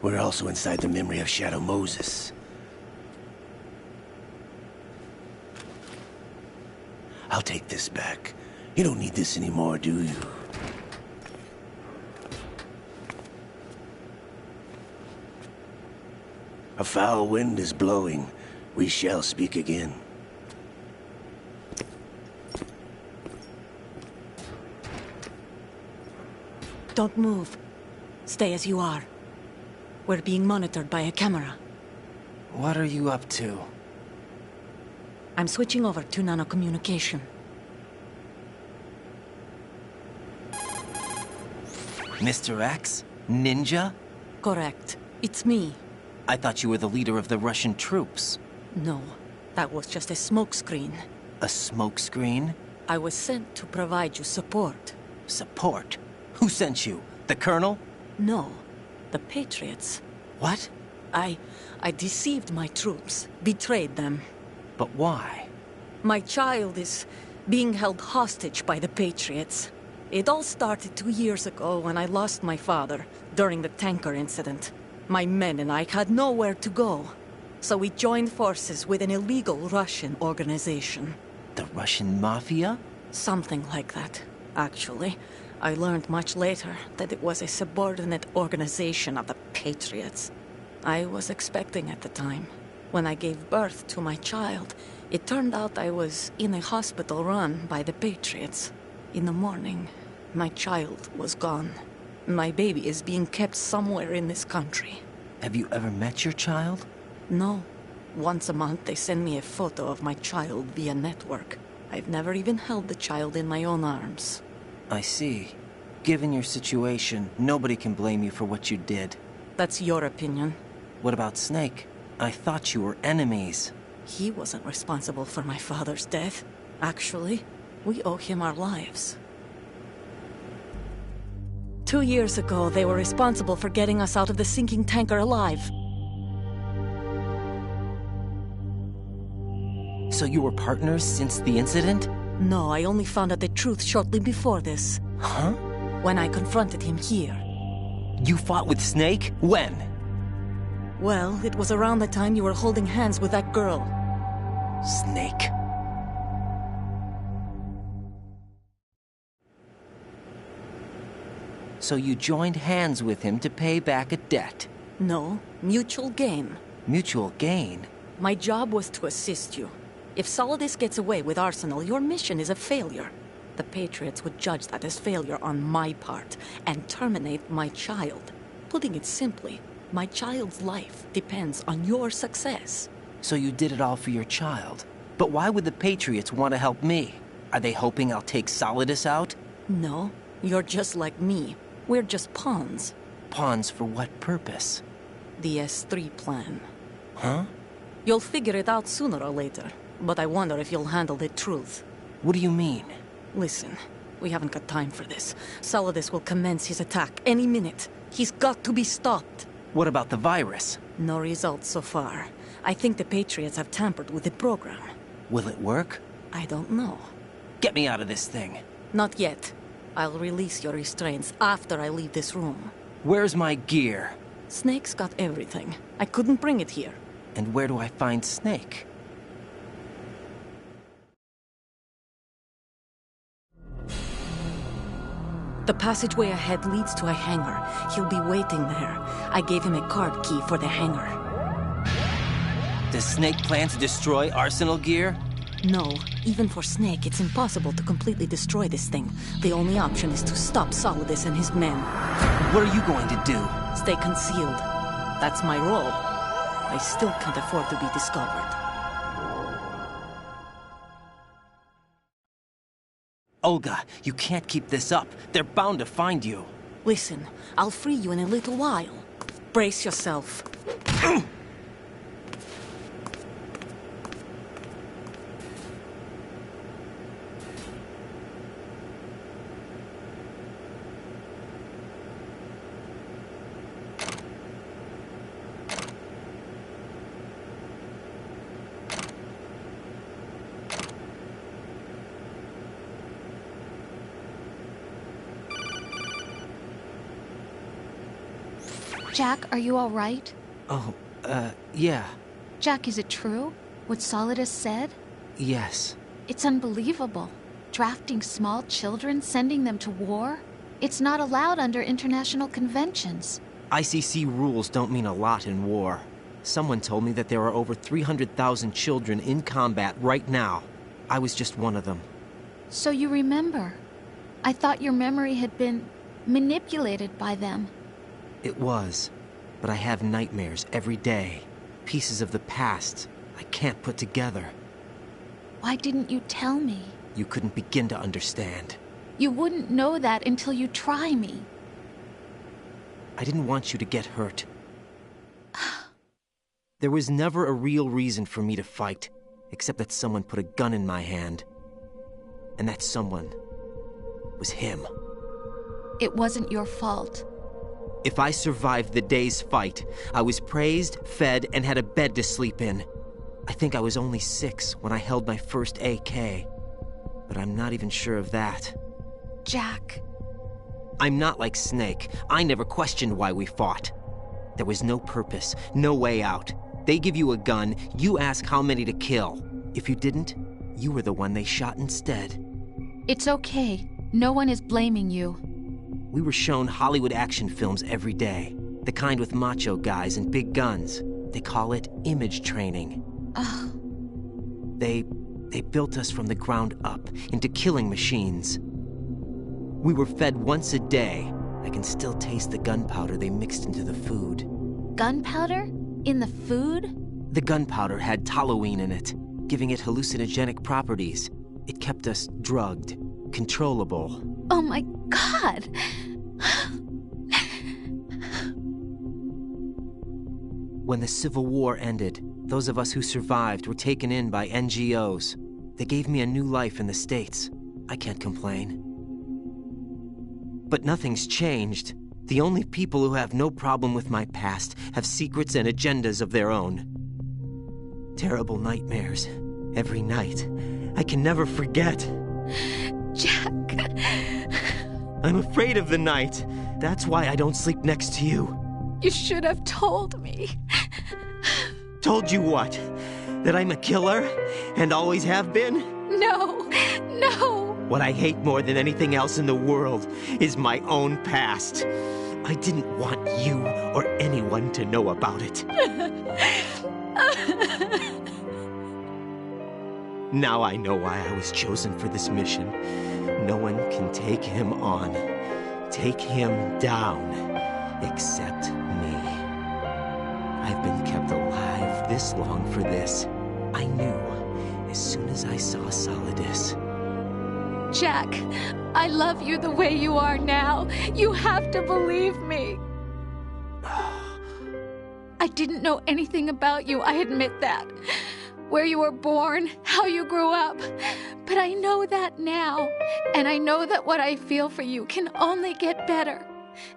we're also inside the memory of Shadow Moses. I'll take this back. You don't need this anymore, do you? A foul wind is blowing. We shall speak again. Don't move. Stay as you are. We're being monitored by a camera. What are you up to? I'm switching over to nanocommunication. Mr. X? Ninja? Correct. It's me. I thought you were the leader of the Russian troops. No, that was just a smokescreen. A smokescreen? I was sent to provide you support. Support? Who sent you? The Colonel? No, the Patriots. What? I deceived my troops, betrayed them. But why? My child is being held hostage by the Patriots. It all started 2 years ago when I lost my father during the tanker incident. My men and I had nowhere to go, so we joined forces with an illegal Russian organization. The Russian Mafia? Something like that, actually. I learned much later that it was a subordinate organization of the Patriots. I was expecting at the time. When I gave birth to my child, it turned out I was in a hospital run by the Patriots. In the morning, my child was gone. My baby is being kept somewhere in this country. Have you ever met your child? No. Once a month, they send me a photo of my child via network. I've never even held the child in my own arms. I see. Given your situation, nobody can blame you for what you did. That's your opinion. What about Snake? I thought you were enemies. He wasn't responsible for my father's death. Actually, we owe him our lives. 2 years ago, they were responsible for getting us out of the sinking tanker alive. So you were partners since the incident? No, I only found out the truth shortly before this. Huh? When I confronted him here. You fought with Snake? When? Well, it was around the time you were holding hands with that girl. Snake. So you joined hands with him to pay back a debt? No, mutual gain. Mutual gain? My job was to assist you. If Solidus gets away with Arsenal, your mission is a failure. The Patriots would judge that as failure on my part, and terminate my child. Putting it simply, my child's life depends on your success. So you did it all for your child. But why would the Patriots want to help me? Are they hoping I'll take Solidus out? No, you're just like me. We're just pawns. Pawns for what purpose? The S3 plan. Huh? You'll figure it out sooner or later, but I wonder if you'll handle the truth. What do you mean? Listen, we haven't got time for this. Solidus will commence his attack any minute. He's got to be stopped. What about the virus? No results so far. I think the Patriots have tampered with the program. Will it work? I don't know. Get me out of this thing. Not yet. I'll release your restraints after I leave this room. Where's my gear? Snake's got everything. I couldn't bring it here. And where do I find Snake? The passageway ahead leads to a hangar. He'll be waiting there. I gave him a card key for the hangar. Does Snake plan to destroy Arsenal gear? No. Even for Snake, it's impossible to completely destroy this thing. The only option is to stop Solidus and his men. What are you going to do? Stay concealed. That's my role. I still can't afford to be discovered. Olga, you can't keep this up. They're bound to find you. Listen, I'll free you in a little while. Brace yourself. Jack, are you all right? Oh, yeah. Jack, is it true? What Solidus said? Yes. It's unbelievable. Drafting small children, sending them to war? It's not allowed under international conventions. ICC rules don't mean a lot in war. Someone told me that there are over 300,000 children in combat right now. I was just one of them. So you remember. I thought your memory had been manipulated by them. It was, but I have nightmares every day. Pieces of the past I can't put together. Why didn't you tell me? You couldn't begin to understand. You wouldn't know that until you try me. I didn't want you to get hurt. There was never a real reason for me to fight, except that someone put a gun in my hand. And that someone was him. It wasn't your fault. If I survived the day's fight, I was praised, fed, and had a bed to sleep in. I think I was only 6 when I held my first AK. But I'm not even sure of that. Jack. I'm not like Snake. I never questioned why we fought. There was no purpose, no way out. They give you a gun, you ask how many to kill. If you didn't, you were the one they shot instead. It's okay. No one is blaming you. We were shown Hollywood action films every day. The kind with macho guys and big guns. They call it image training. They built us from the ground up into killing machines. We were fed once a day. I can still taste the gunpowder they mixed into the food. Gunpowder? In the food? The gunpowder had toluene in it, giving it hallucinogenic properties. It kept us drugged, controllable. Oh my God! When the Civil War ended, those of us who survived were taken in by NGOs. They gave me a new life in the States. I can't complain. But nothing's changed. The only people who have no problem with my past have secrets and agendas of their own. Terrible nightmares. Every night. I can never forget. Jack. I'm afraid of the night. That's why I don't sleep next to you. You should have told me. Told you what? That I'm a killer? And always have been? No. What I hate more than anything else in the world is my own past. I didn't want you or anyone to know about it. Now I know why I was chosen for this mission. No one can take him on, take him down, except me. I've been kept alive this long for this. I knew as soon as I saw Solidus. Jack, I love you the way you are now. You have to believe me. I didn't know anything about you, I admit that. Where you were born, how you grew up. But I know that now. And I know that what I feel for you can only get better.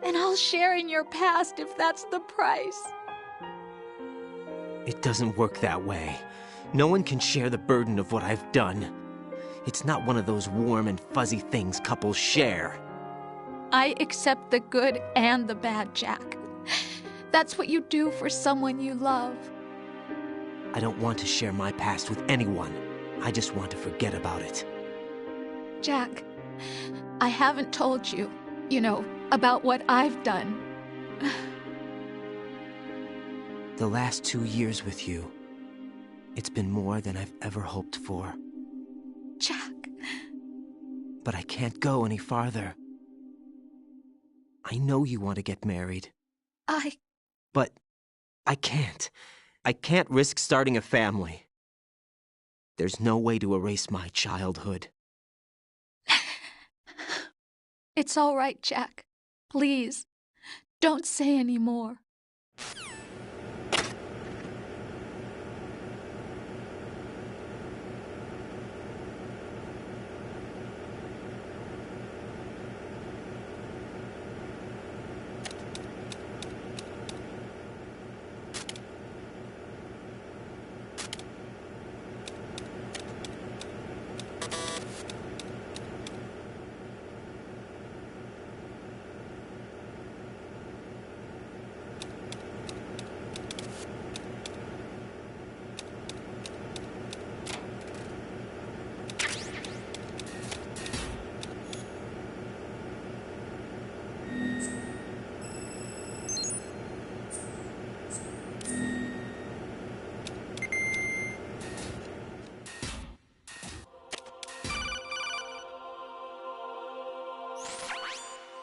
And I'll share in your past if that's the price. It doesn't work that way. No one can share the burden of what I've done. It's not one of those warm and fuzzy things couples share. I accept the good and the bad, Jack. That's what you do for someone you love. I don't want to share my past with anyone. I just want to forget about it. Jack, I haven't told you, about what I've done. The last 2 years with you, it's been more than I've ever hoped for. Jack. But I can't go any farther. I know you want to get married. But I can't. I can't risk starting a family. There's no way to erase my childhood. It's all right, Jack. Please, don't say any more.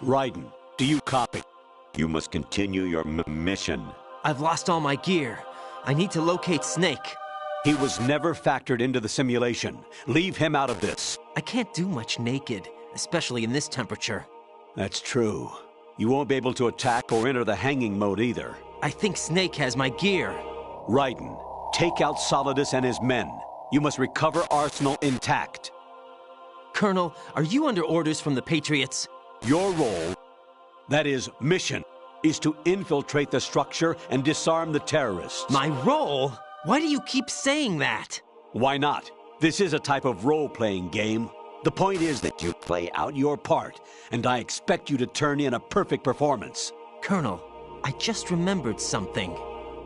Raiden, do you copy? You must continue your mission. I've lost all my gear. I need to locate Snake. He was never factored into the simulation. Leave him out of this. I can't do much naked, especially in this temperature. That's true. You won't be able to attack or enter the hanging mode either. I think Snake has my gear. Raiden, take out Solidus and his men. You must recover Arsenal intact. Colonel, are you under orders from the Patriots? Your role, that is, mission, is to infiltrate the structure and disarm the terrorists. My role? Why do you keep saying that? Why not? This is a type of role-playing game. The point is that you play out your part, and I expect you to turn in a perfect performance. Colonel, I just remembered something.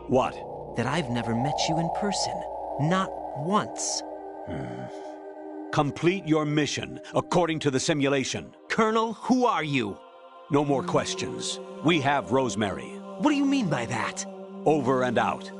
What? That I've never met you in person. Not once. Complete your mission, according to the simulation. Colonel, who are you? No more questions. We have Rosemary. What do you mean by that? Over and out.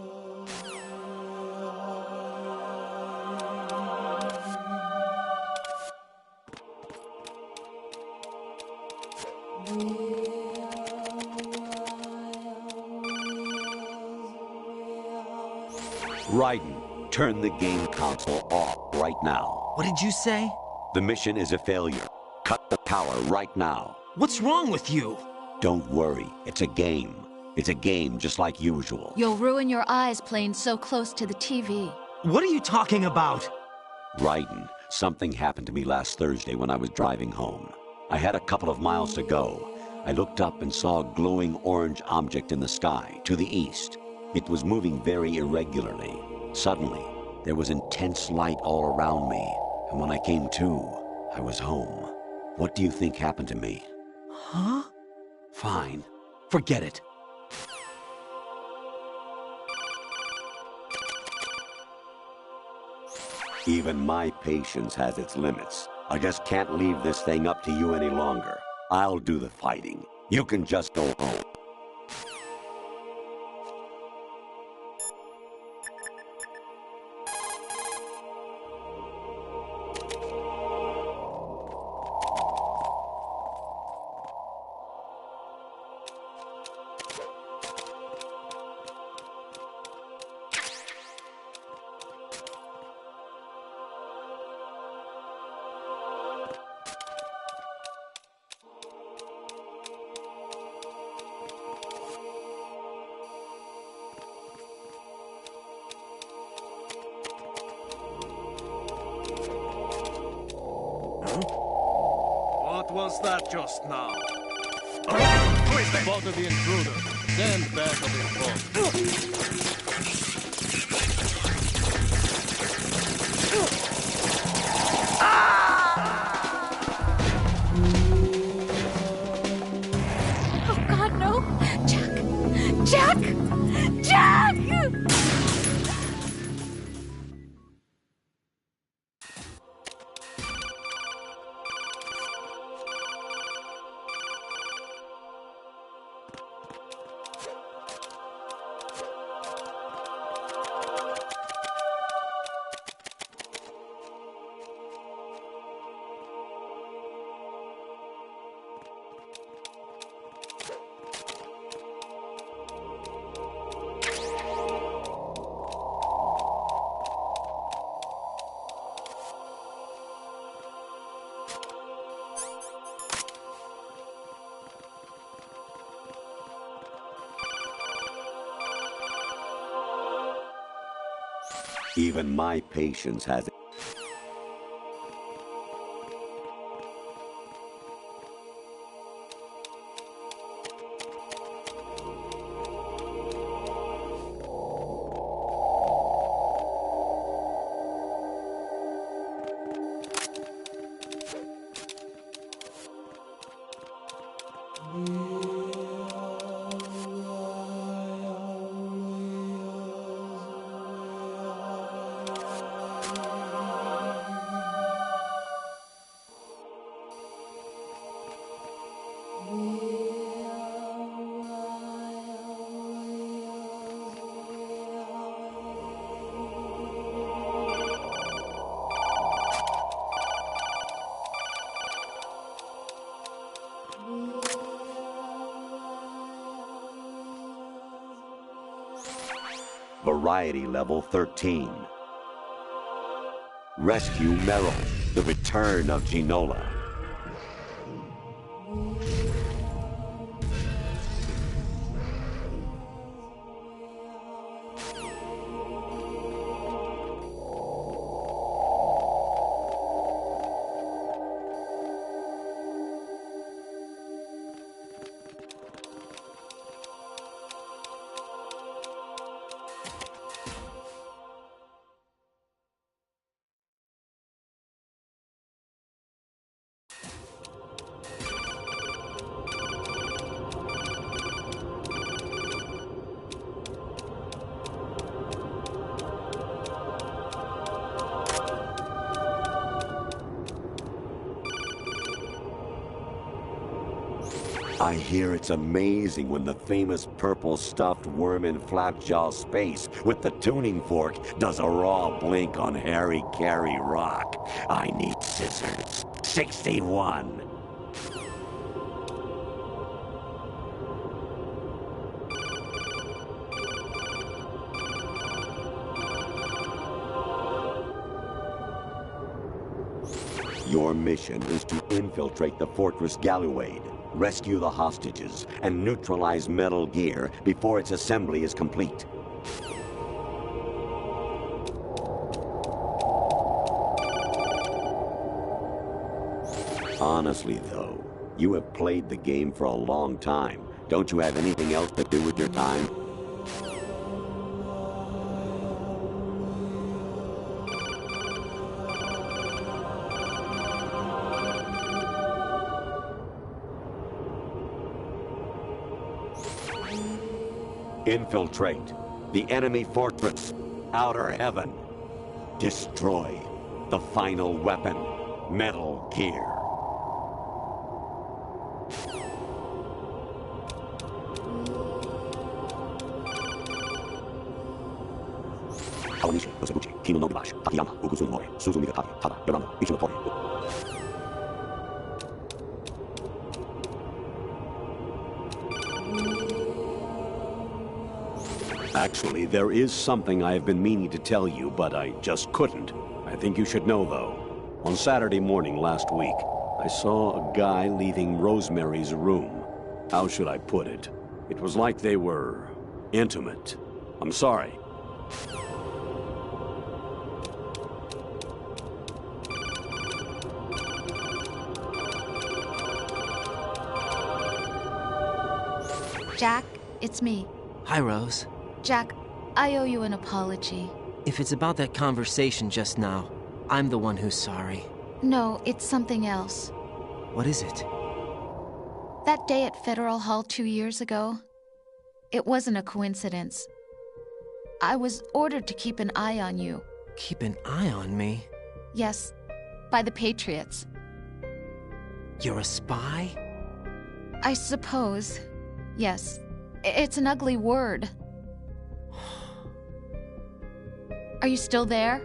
Raiden, turn the game console off right now. What did you say? The mission is a failure. Cut the power right now. What's wrong with you? Don't worry, it's a game. It's a game just like usual. You'll ruin your eyes playing so close to the TV. What are you talking about? Raiden, something happened to me last Thursday when I was driving home. I had a couple of miles to go. I looked up and saw a glowing orange object in the sky, to the east. It was moving very irregularly. Suddenly, there was intense light all around me, and when I came to, I was home. What do you think happened to me? Huh? Fine. Forget it. Even my patience has its limits. I just can't leave this thing up to you any longer. I'll do the fighting. You can just go home. What was that just now? Spotted the intruder. Stand back a Oh God, no! Jack! Jack! Jack! Even my patience has it. Variety level 13. Rescue Meryl, the return of Ginola. I hear it's amazing when the famous purple stuffed worm in Flapjaw space with the tuning fork does a raw blink on Harry Carey rock. I need scissors. 61. Your mission is to infiltrate the Fortress Galluade, rescue the hostages, and neutralize Metal Gear before its assembly is complete. Honestly, though, you have played the game for a long time. Don't you have anything else to do with your time? Infiltrate the enemy fortress, Outer Heaven. Destroy the final weapon, Metal Gear. Actually, there is something I have been meaning to tell you, but I just couldn't. I think you should know, though. On Saturday morning last week, I saw a guy leaving Rosemary's room. How should I put it? It was like they were intimate. I'm sorry. Jack, it's me. Hi, Rose. Jack, I owe you an apology. If it's about that conversation just now, I'm the one who's sorry. No, it's something else. What is it? That day at Federal Hall 2 years ago, it wasn't a coincidence. I was ordered to keep an eye on you. Keep an eye on me? Yes, by the Patriots. You're a spy? I suppose. Yes. It's an ugly word. Are you still there?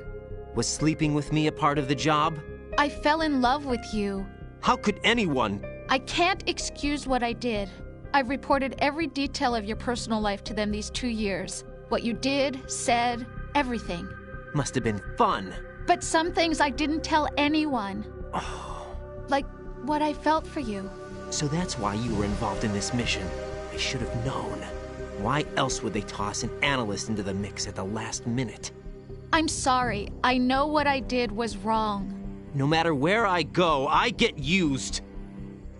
Was sleeping with me a part of the job? I fell in love with you. How could anyone? I can't excuse what I did. I've reported every detail of your personal life to them these 2 years. What you did, said, everything. Must have been fun. But some things I didn't tell anyone. Like what I felt for you. So that's why you were involved in this mission. I should have known. Why else would they toss an analyst into the mix at the last minute? I'm sorry. I know what I did was wrong. No matter where I go, I get used.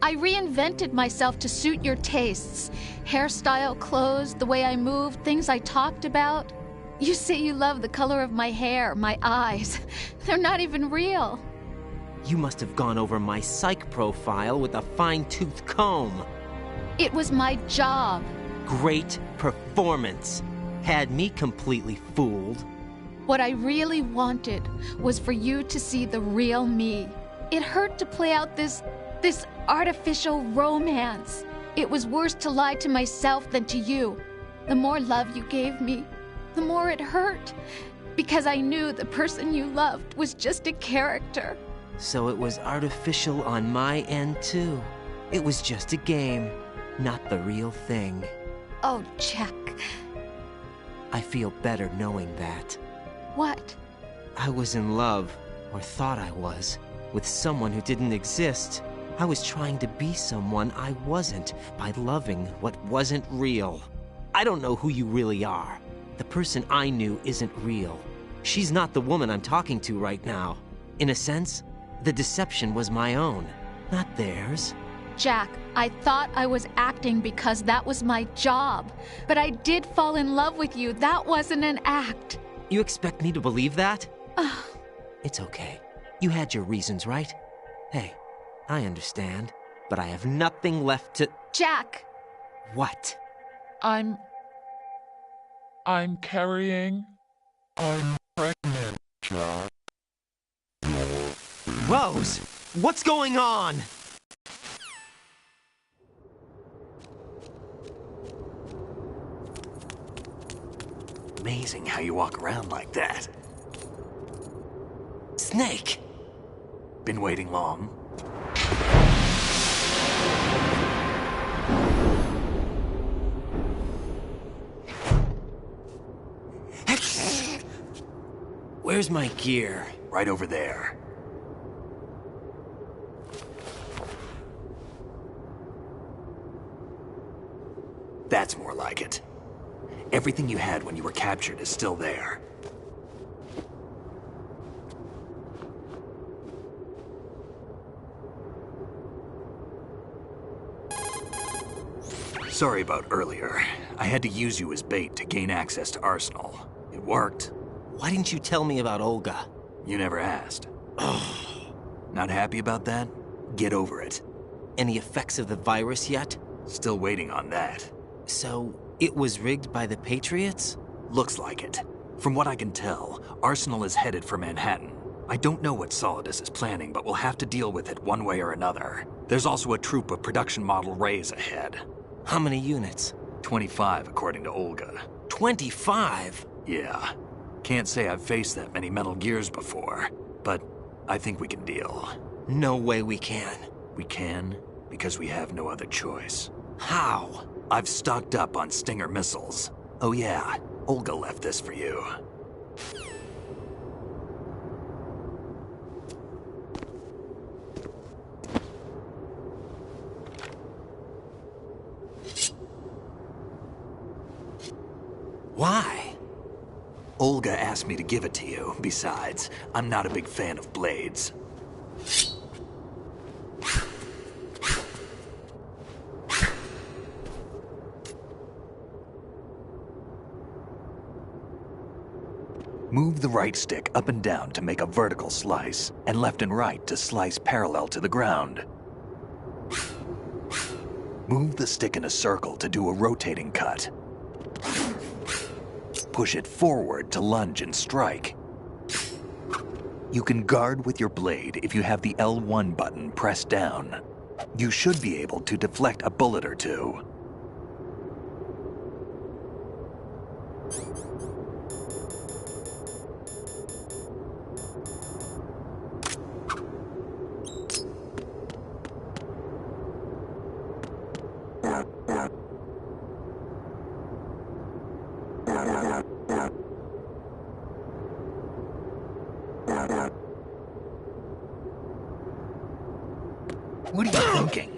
I reinvented myself to suit your tastes. Hairstyle, clothes, the way I moved, things I talked about. You say you love the color of my hair, my eyes. They're not even real. You must have gone over my psych profile with a fine-tooth comb. It was my job. Great performance. Had me completely fooled. What I really wanted was for you to see the real me. It hurt to play out this artificial romance. It was worse to lie to myself than to you. The more love you gave me, the more it hurt. Because I knew the person you loved was just a character. So it was artificial on my end, too. It was just a game, not the real thing. Oh, Jack. I feel better knowing that. What? I was in love, or thought I was, with someone who didn't exist. I was trying to be someone I wasn't by loving what wasn't real. I don't know who you really are. The person I knew isn't real. She's not the woman I'm talking to right now. In a sense, the deception was my own, not theirs. Jack, I thought I was acting because that was my job. But I did fall in love with you. That wasn't an act. You expect me to believe that? It's okay. You had your reasons, right? Hey, I understand. But I have nothing left to... Jack! What? I'm carrying... I'm pregnant, Jack. Rose! What's going on? Amazing how you walk around like that. Snake! Been waiting long? Where's my gear? Right over there. That's more like it. Everything you had when you were captured is still there. Sorry about earlier. I had to use you as bait to gain access to Arsenal. It worked. Why didn't you tell me about Olga? You never asked. Not happy about that? Get over it. Any effects of the virus yet? Still waiting on that. So, it was rigged by the Patriots? Looks like it. From what I can tell, Arsenal is headed for Manhattan. I don't know what Solidus is planning, but we'll have to deal with it one way or another. There's also a troop of production model Rays ahead. How many units? 25, according to Olga. 25? Yeah. Can't say I've faced that many Metal Gears before, but I think we can deal. No way we can. We can, because we have no other choice. How? I've stocked up on Stinger missiles. Oh yeah, Olga left this for you. Why? Olga asked me to give it to you. Besides, I'm not a big fan of blades. Move the right stick up and down to make a vertical slice, and left and right to slice parallel to the ground. Move the stick in a circle to do a rotating cut. Push it forward to lunge and strike. You can guard with your blade if you have the L1 button pressed down. You should be able to deflect a bullet or two. What are you thinking?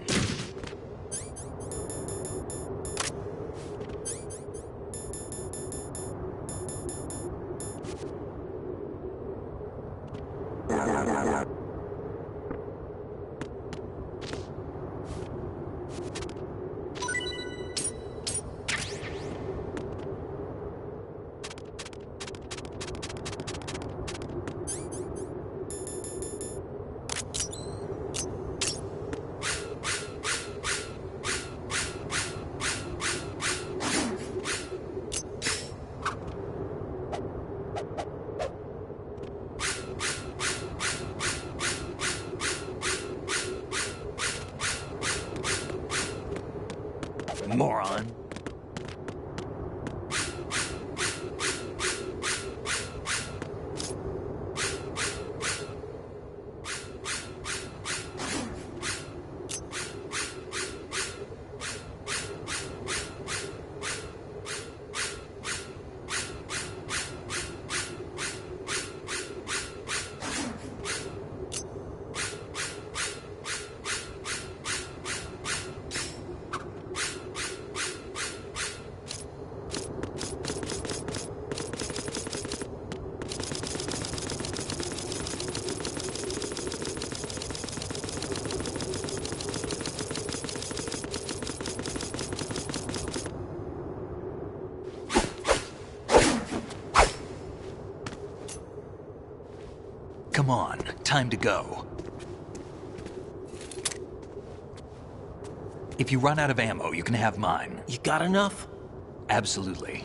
Moron. Come on, time to go. If you run out of ammo, you can have mine. You got enough? Absolutely.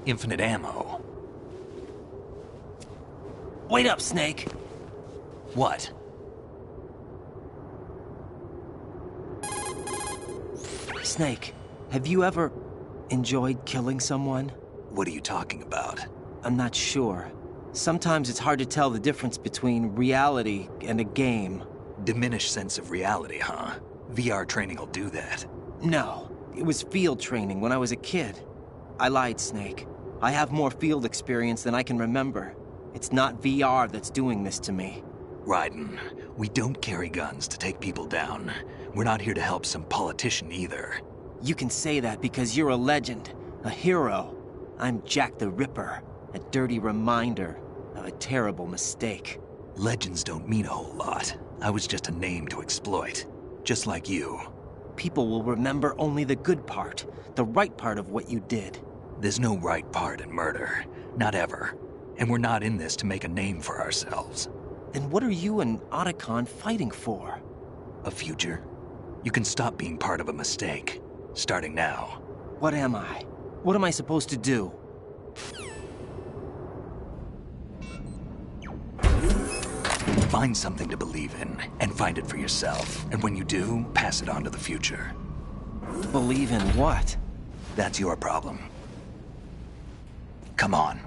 Infinite ammo. Wait up, Snake. What? Snake, have you ever enjoyed killing someone? What are you talking about? I'm not sure. Sometimes it's hard to tell the difference between reality and a game. Diminished sense of reality, huh? VR training will do that. No, it was field training when I was a kid. I lied, Snake. I have more field experience than I can remember. It's not VR that's doing this to me. Raiden, we don't carry guns to take people down. We're not here to help some politician either. You can say that because you're a legend, a hero. I'm Jack the Ripper, a dirty reminder of a terrible mistake. Legends don't mean a whole lot. I was just a name to exploit, just like you. People will remember only the good part, the right part of what you did. There's no right part in murder, not ever. And we're not in this to make a name for ourselves. Then what are you and Otacon fighting for? A future. You can stop being part of a mistake, starting now. What am I? What am I supposed to do? Find something to believe in, and find it for yourself. And when you do, pass it on to the future. Believe in what? That's your problem. Come on.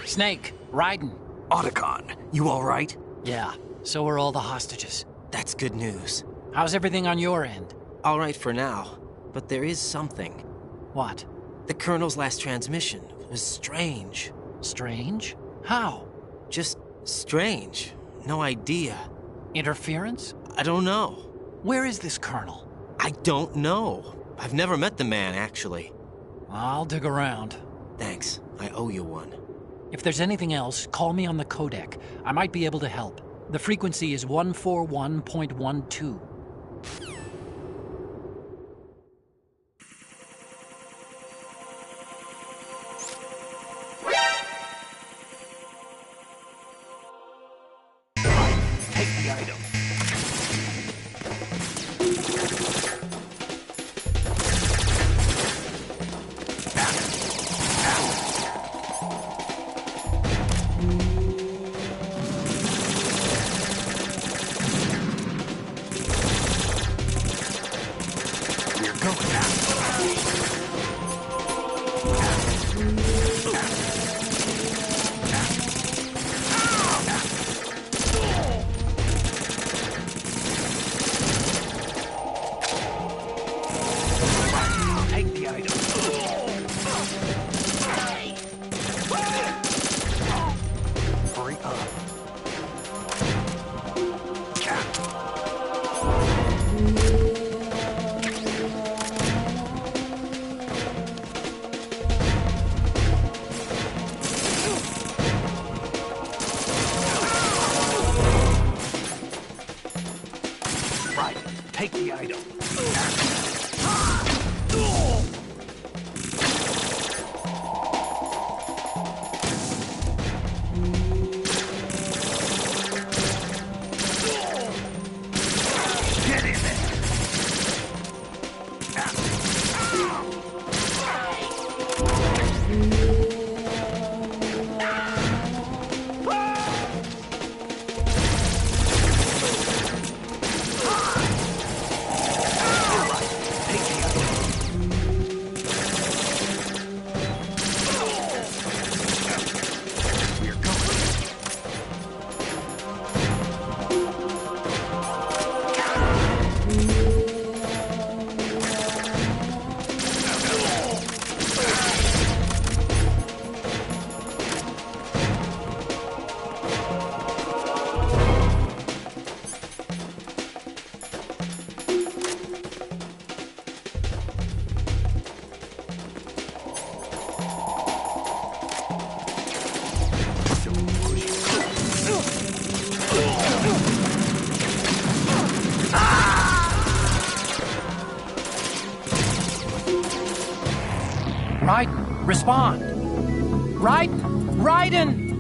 Snake, Raiden. Otacon, you all right? Yeah, so are all the hostages. That's good news. How's everything on your end? All right for now, but there is something. What? The Colonel's last transmission was strange. Strange? How? Just strange. No idea. Interference? I don't know. Where is this Colonel? I don't know. I've never met the man, actually. I'll dig around. Thanks. I owe you one. If there's anything else, call me on the codec. I might be able to help. The frequency is 141.12. Take the item. Take the item. Get in there. Raiden, respond! Raiden! Raiden!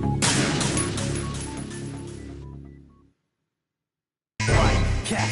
Catch!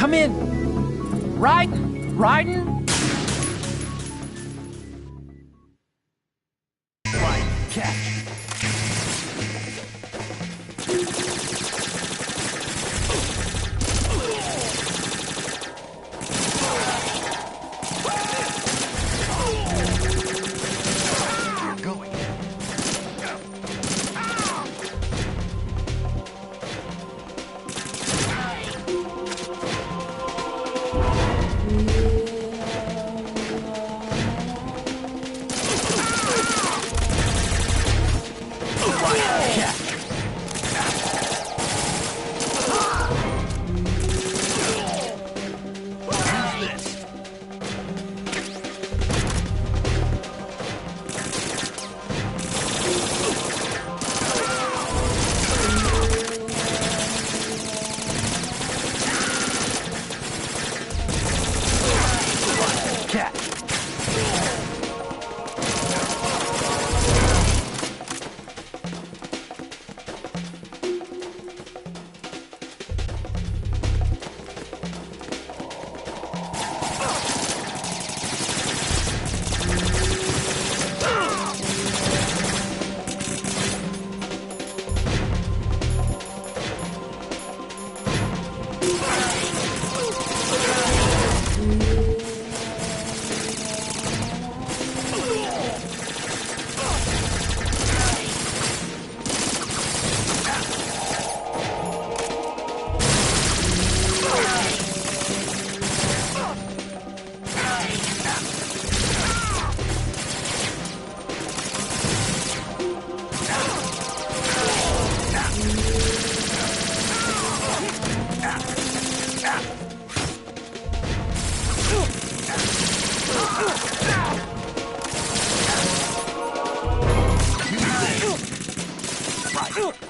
come in. Riding? Right, catch.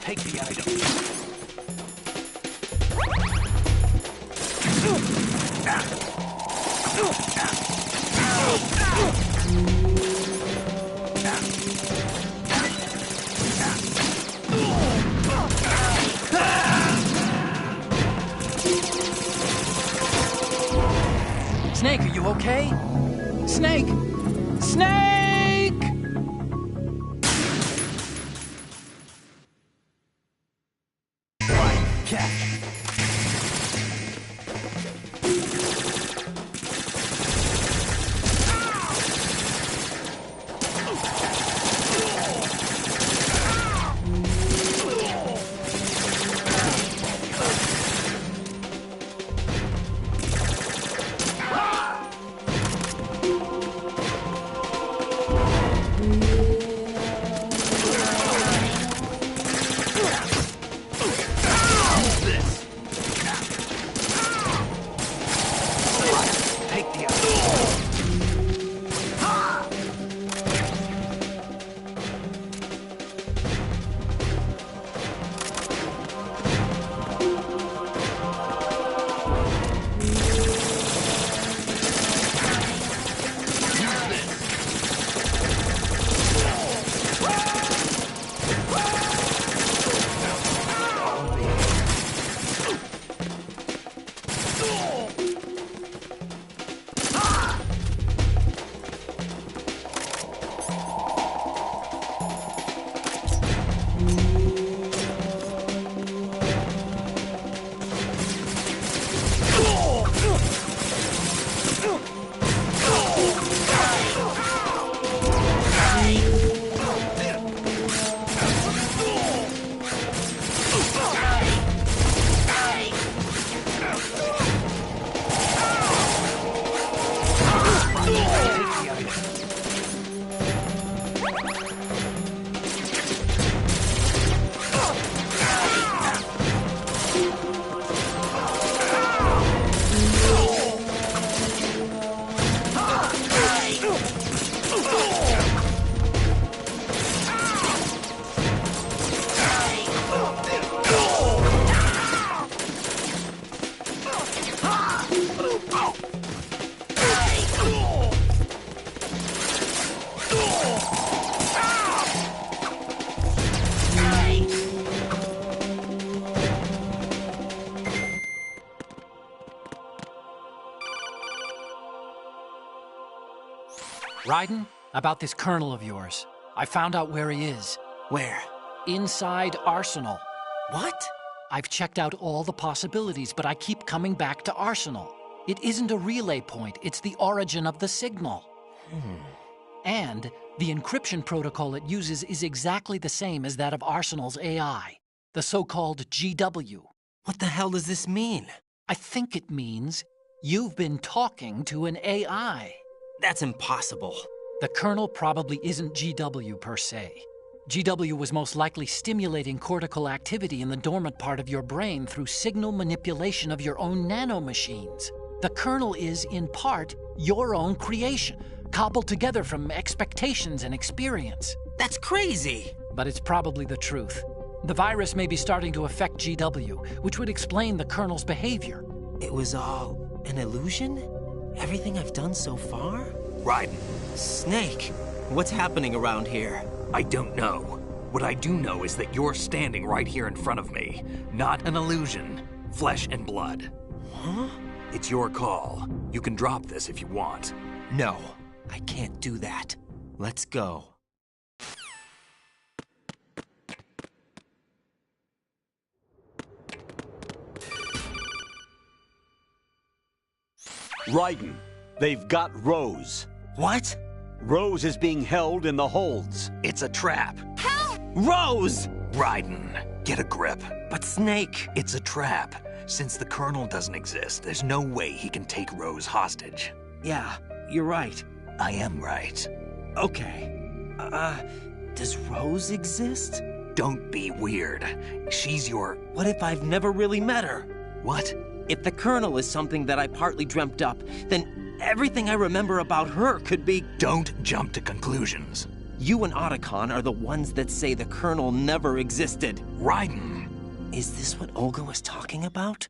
Take the item. Snake, are you okay? Snake! Snake! Right, catch. Raiden, about this colonel of yours. I found out where he is. Where? Inside Arsenal. What? I've checked out all the possibilities, but I keep coming back to Arsenal. It isn't a relay point, it's the origin of the signal. And the encryption protocol it uses is exactly the same as that of Arsenal's AI, the so-called GW. What the hell does this mean? I think it means you've been talking to an AI. That's impossible. The kernel probably isn't GW per se. GW was most likely stimulating cortical activity in the dormant part of your brain through signal manipulation of your own nanomachines. The kernel is, in part, your own creation, cobbled together from expectations and experience. That's crazy! But it's probably the truth. The virus may be starting to affect GW, which would explain the kernel's behavior. It was all an illusion? Everything I've done so far? Raiden. Snake, what's happening around here? I don't know. What I do know is that you're standing right here in front of me. Not an illusion. Flesh and blood. Huh? It's your call. You can drop this if you want. No, I can't do that. Let's go. Raiden, they've got Rose. What? Rose is being held in the holds. It's a trap. Help! Rose! Raiden, get a grip. But Snake... It's a trap. Since the Colonel doesn't exist, there's no way he can take Rose hostage. Yeah, you're right. I am right. Okay. Does Rose exist? Don't be weird. She's your... What if I've never really met her? What? If the Colonel is something that I partly dreamt up, then everything I remember about her could be... Don't jump to conclusions. You and Otacon are the ones that say the Colonel never existed. Raiden! Is this what Olga was talking about?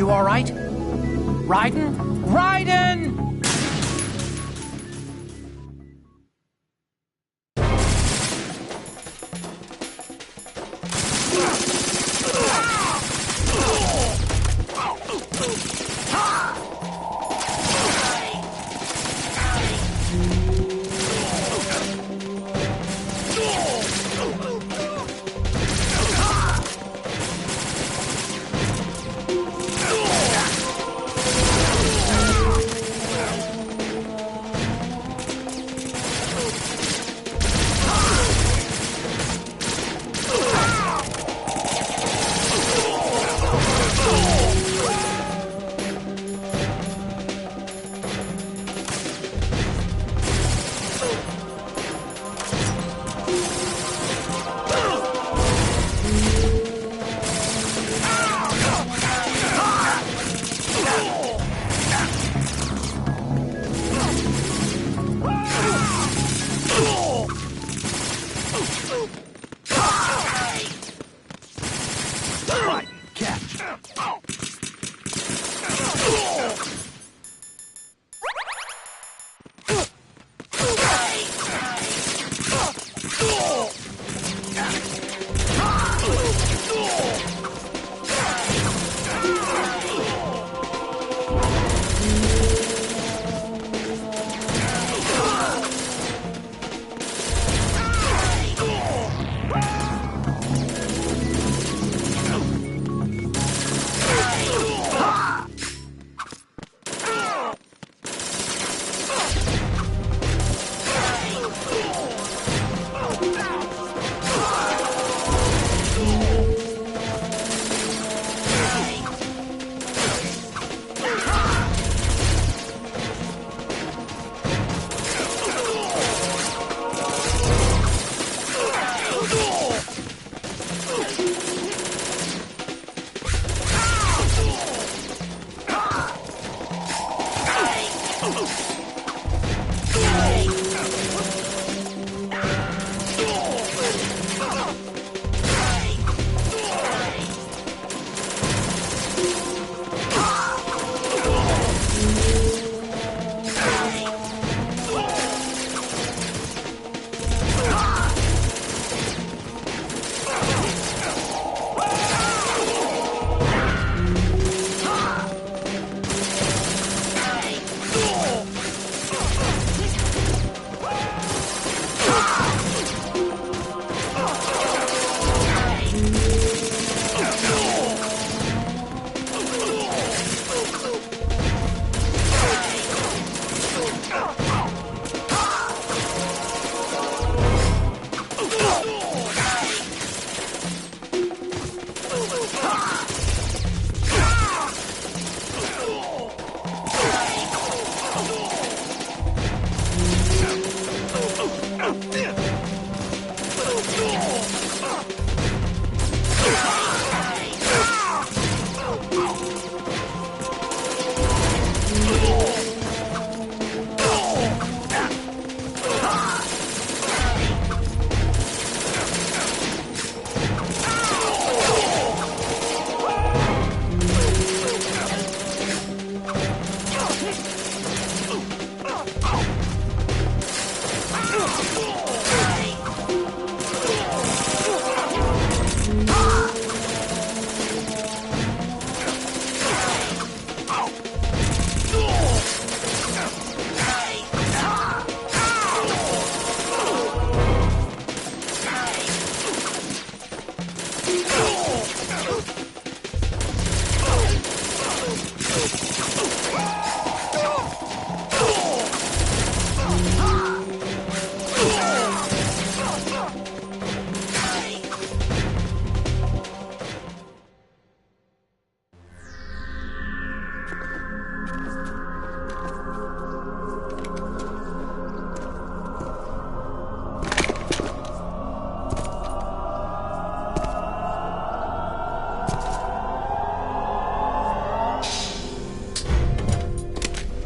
You all right? Raiden? Raiden!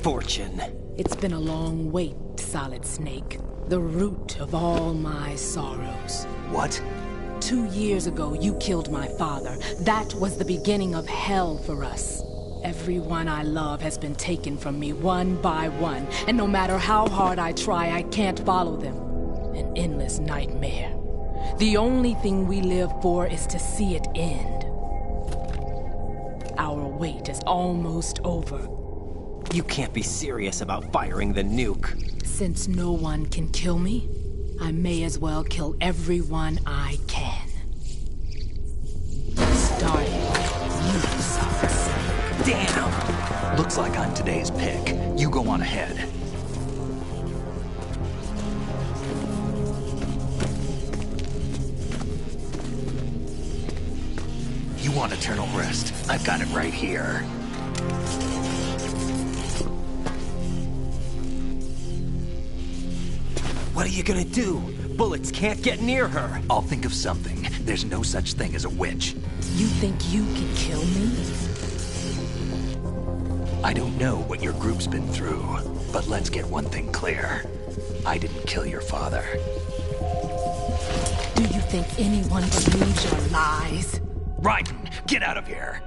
Fortune. It's been a long wait, Solid Snake. The root of all my sorrows. What? 2 years ago, you killed my father. That was the beginning of hell for us. Everyone I love has been taken from me one by one, and no matter how hard I try, I can't follow them. An endless nightmare. The only thing we live for is to see it end. Our wait is almost over. You can't be serious about firing the nuke. Since no one can kill me, I may as well kill everyone I can. Starting with you, Solid Snake. Damn! Looks like I'm today's pick. You go on ahead. You want eternal rest? I've got it right here. What are you gonna do? Bullets can't get near her. I'll think of something. There's no such thing as a witch. You think you can kill me? I don't know what your group's been through, but let's get one thing clear. I didn't kill your father. Do you think anyone believes your lies? Raiden, get out of here!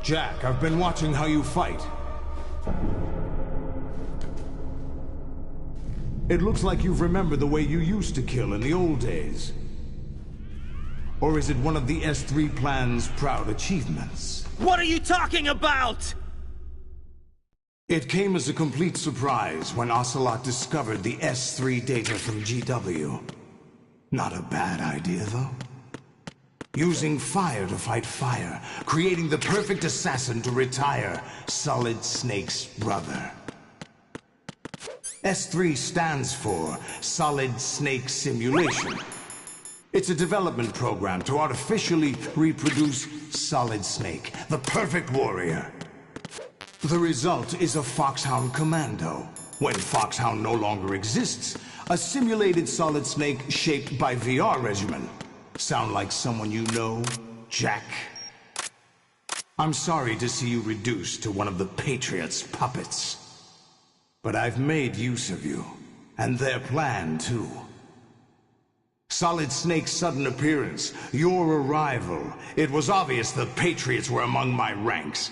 Jack, I've been watching how you fight. It looks like you've remembered the way you used to kill in the old days. Or is it one of the S3 plan's proud achievements? What are you talking about? It came as a complete surprise when Ocelot discovered the S3 data from GW. Not a bad idea, though. Using fire to fight fire, creating the perfect assassin to retire Solid Snake's brother. S3 stands for Solid Snake Simulation. It's a development program to artificially reproduce Solid Snake, the perfect warrior. The result is a Foxhound Commando. When Foxhound no longer exists, a simulated Solid Snake shaped by VR regimen. Sound like someone you know, Jack? I'm sorry to see you reduced to one of the Patriots' puppets. But I've made use of you, and their plan, too. Solid Snake's sudden appearance, your arrival, it was obvious the Patriots were among my ranks.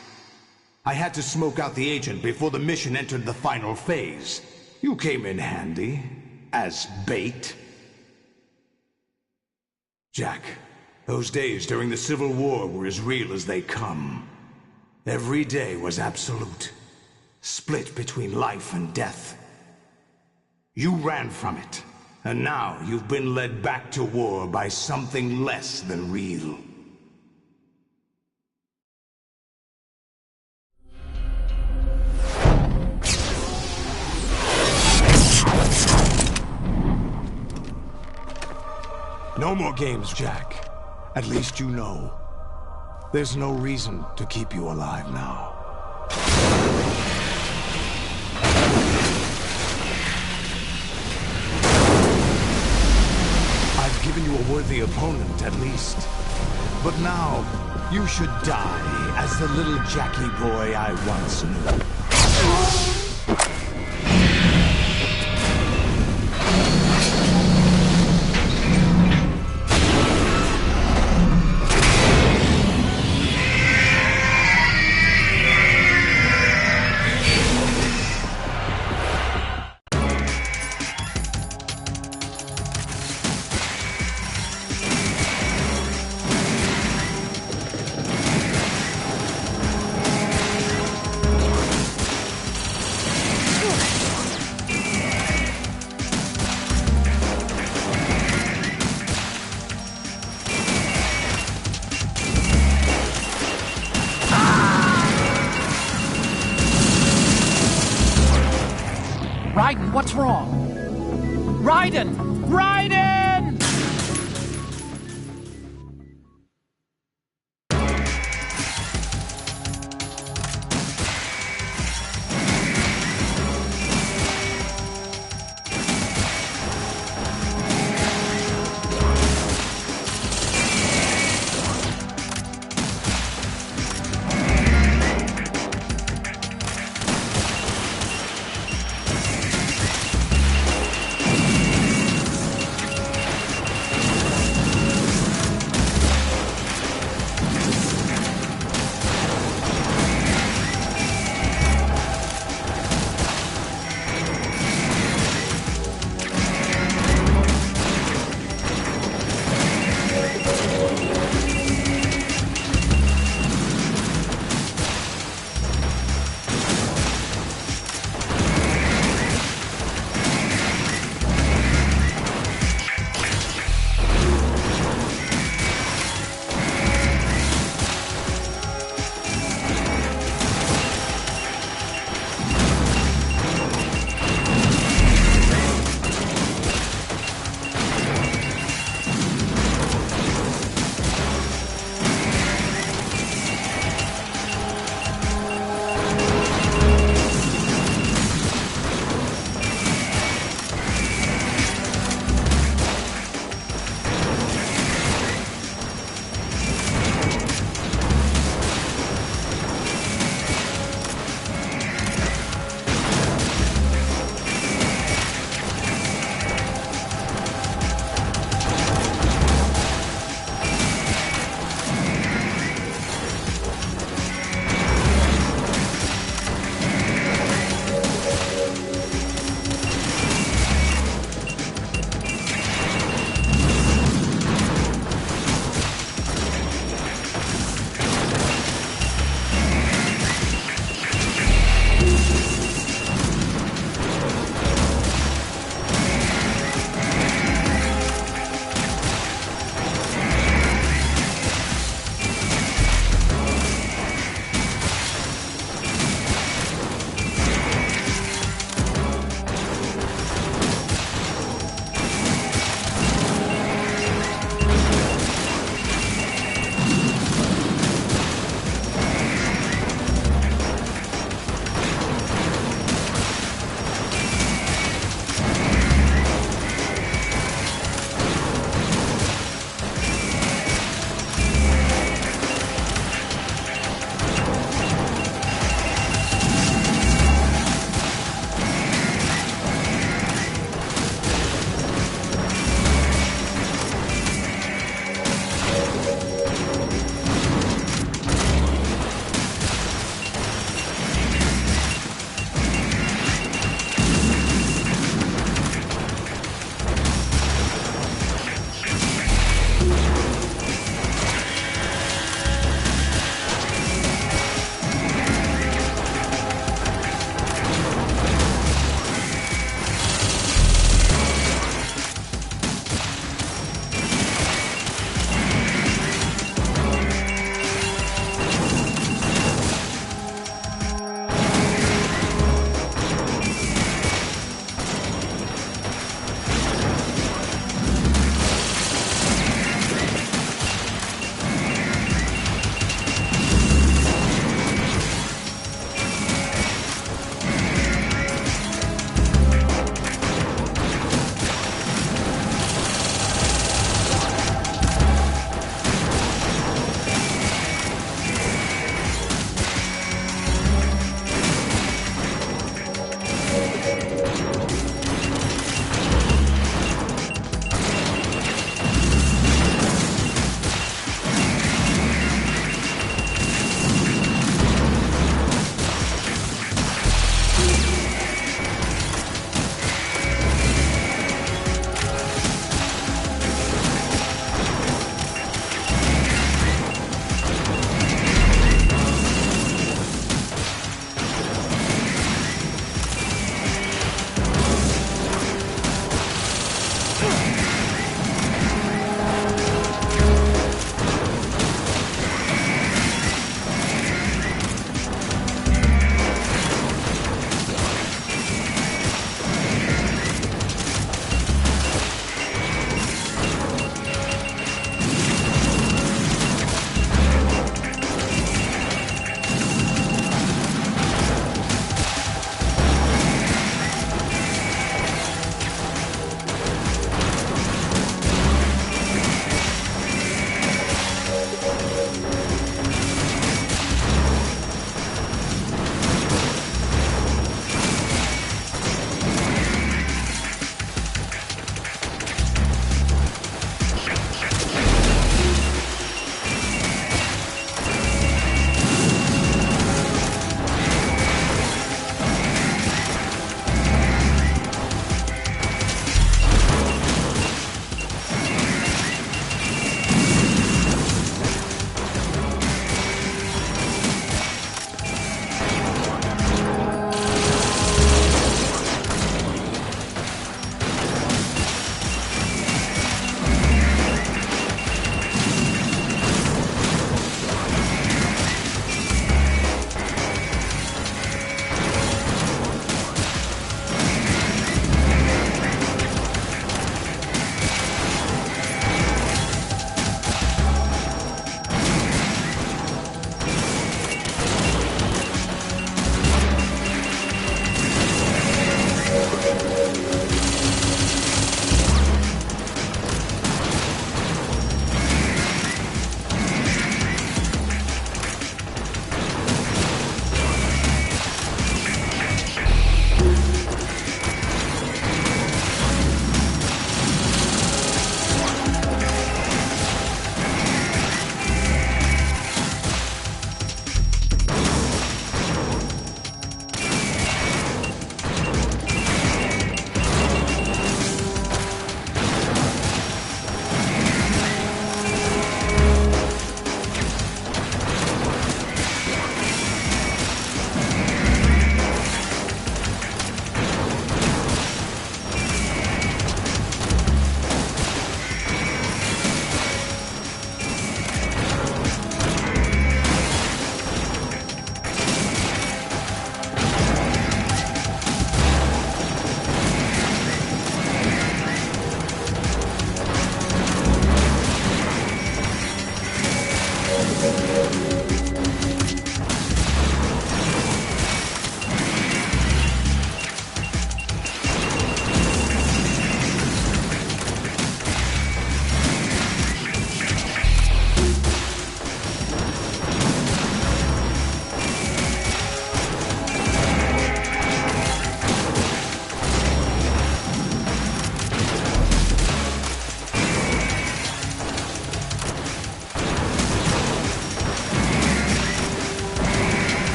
I had to smoke out the agent before the mission entered the final phase. You came in handy, as bait. Jack, those days during the Civil War were as real as they come. Every day was absolute, split between life and death. You ran from it, and now you've been led back to war by something less than real. No more games, Jack. At least you know. There's no reason to keep you alive now. I've given you a worthy opponent, at least. But now, you should die as the little Jackie boy I once knew. Raiden, what's wrong? Raiden! Raiden!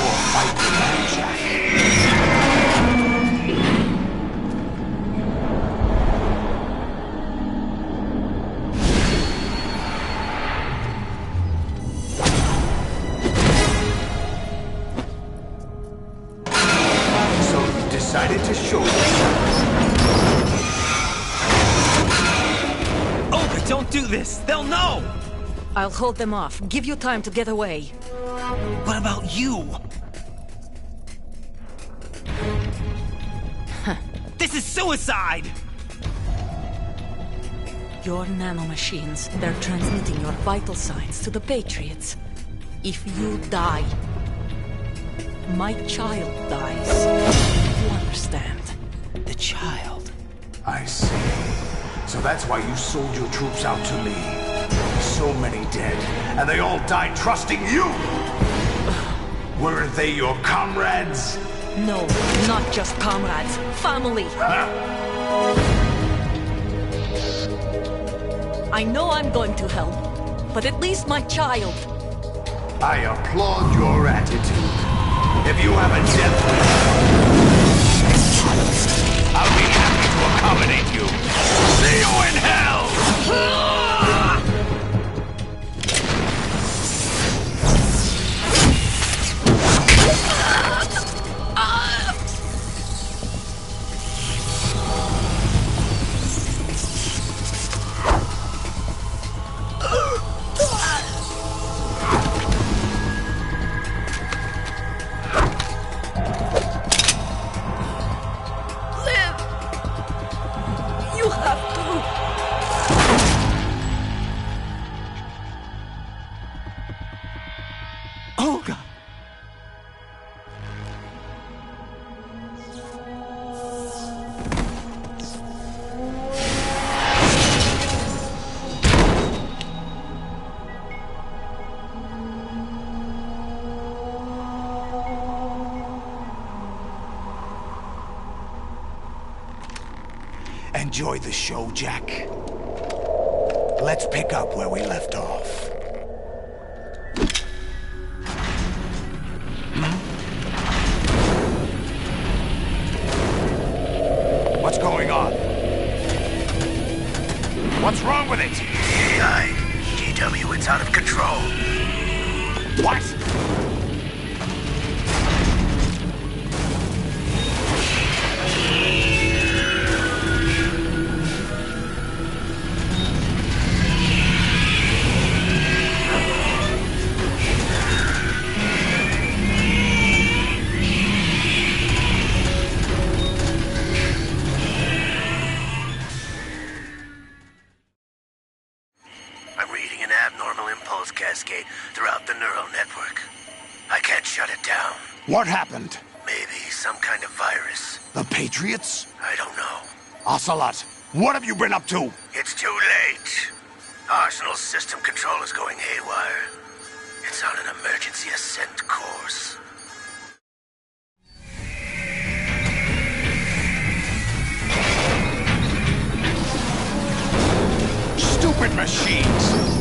more fight than that, Jack. So you decided to show yourself. Oh, but don't do this! They'll know! I'll hold them off. Give you time to get away. What about you? This is suicide! Your nanomachines, they're transmitting your vital signs to the Patriots. If you die, my child dies. You understand? The child. I see. So that's why you sold your troops out to me. So many dead, and they all died trusting you! Weren't they your comrades? No, not just comrades. Family. I know I'm going to hell, but at least my child. I applaud your attitude. If you have a death wish, I'll be happy to accommodate you. See you in hell! Enjoy the show, Jack. Let's pick up where we left off. What's going on? What's wrong with it? AI, GW, it's out of control. What? Cascade throughout the neural network. I can't shut it down. What happened? Maybe some kind of virus. The Patriots? I don't know. Ocelot, what have you been up to? It's too late. Arsenal's system control is going haywire. It's on an emergency ascent course. Stupid machines!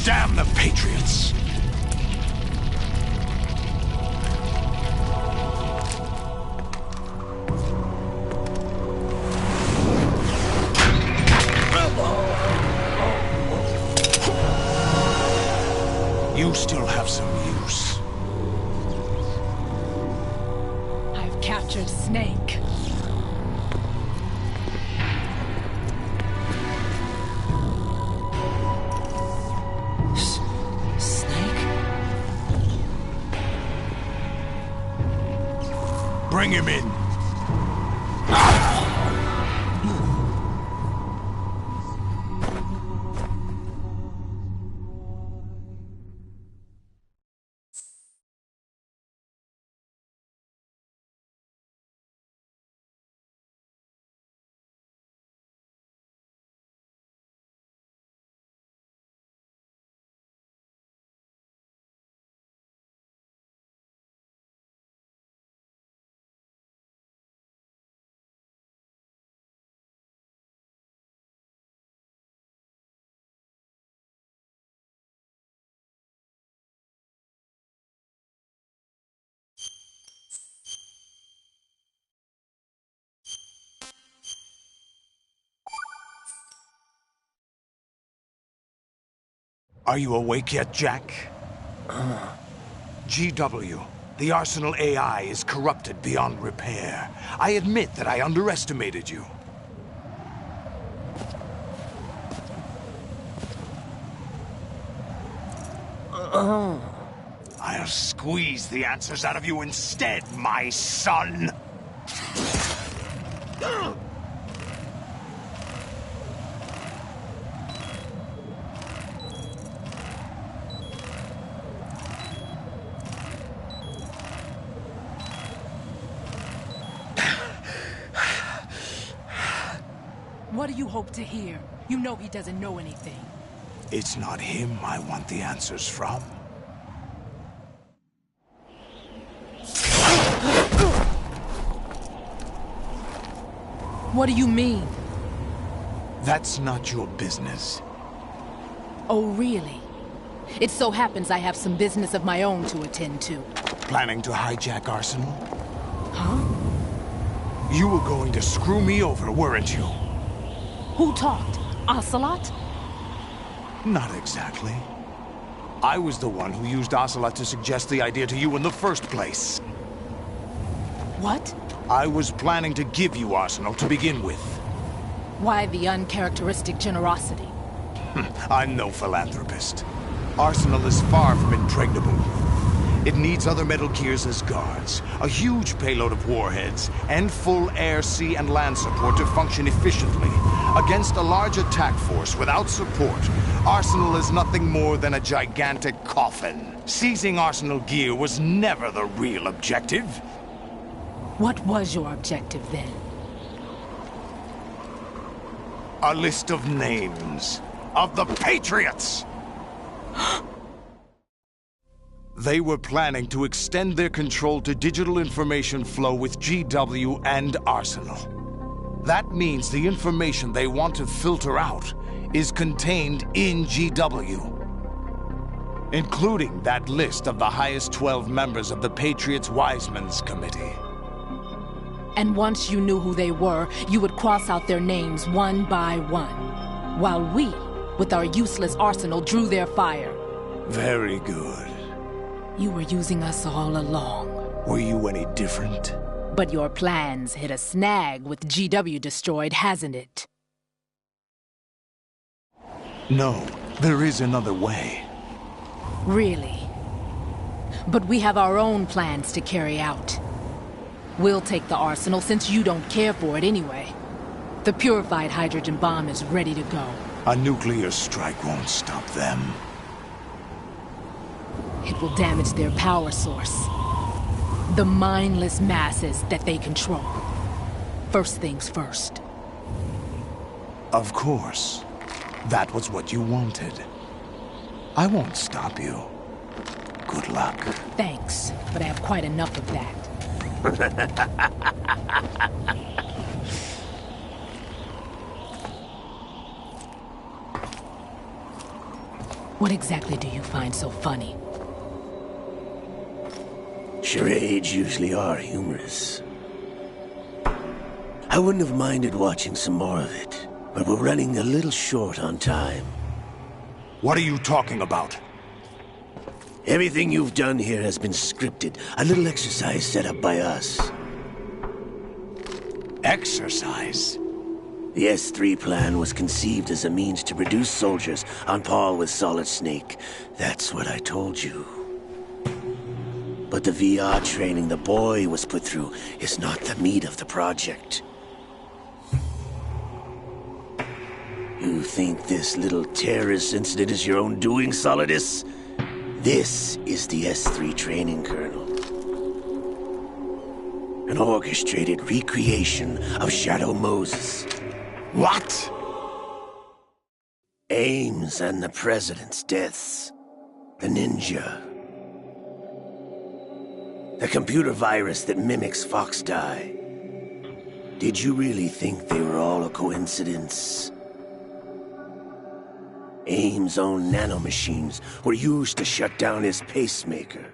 Damn the Patriots! You still have some use. I've captured Snake. Bring him in. Are you awake yet, Jack? GW, the Arsenal AI is corrupted beyond repair. I admit that I underestimated you. I'll squeeze the answers out of you instead, my son! What do you hope to hear? You know he doesn't know anything. It's not him I want the answers from. What do you mean? That's not your business. Oh, really? It so happens I have some business of my own to attend to. Planning to hijack Arsenal? Huh? You were going to screw me over, weren't you? Who talked? Ocelot? Not exactly. I was the one who used Ocelot to suggest the idea to you in the first place. What? I was planning to give you Arsenal to begin with. Why the uncharacteristic generosity? I'm no philanthropist. Arsenal is far from impregnable. It needs other Metal Gears as guards, a huge payload of warheads, and full air, sea, and land support to function efficiently. Against a large attack force without support, Arsenal is nothing more than a gigantic coffin. Seizing Arsenal gear was never the real objective. What was your objective then? A list of names of the Patriots! They were planning to extend their control to digital information flow with GW and Arsenal. That means the information they want to filter out is contained in GW, including that list of the highest 12 members of the Patriots Wiseman's Committee. And once you knew who they were, you would cross out their names one by one, while we, with our useless arsenal, drew their fire. Very good. You were using us all along. Were you any different? But your plans hit a snag with GW destroyed, hasn't it? No, there is another way. Really? But we have our own plans to carry out. We'll take the arsenal since you don't care for it anyway. The purified hydrogen bomb is ready to go. A nuclear strike won't stop them. It will damage their power source. The mindless masses that they control. First things first. Of course. That was what you wanted. I won't stop you. Good luck. Thanks, but I have quite enough of that. What exactly do you find so funny? Charades usually are humorous. I wouldn't have minded watching some more of it, but we're running a little short on time. What are you talking about? Everything you've done here has been scripted. A little exercise set up by us. Exercise? The S3 plan was conceived as a means to reduce soldiers on par with Solid Snake. That's what I told you. But the VR training the boy was put through is not the meat of the project. You think this little terrorist incident is your own doing, Solidus? This is the S3 training kernel. An orchestrated recreation of Shadow Moses. What? Ames and the President's deaths. The ninja. The computer virus that mimics Foxdie. Did you really think they were all a coincidence? Ames' own nanomachines were used to shut down his pacemaker.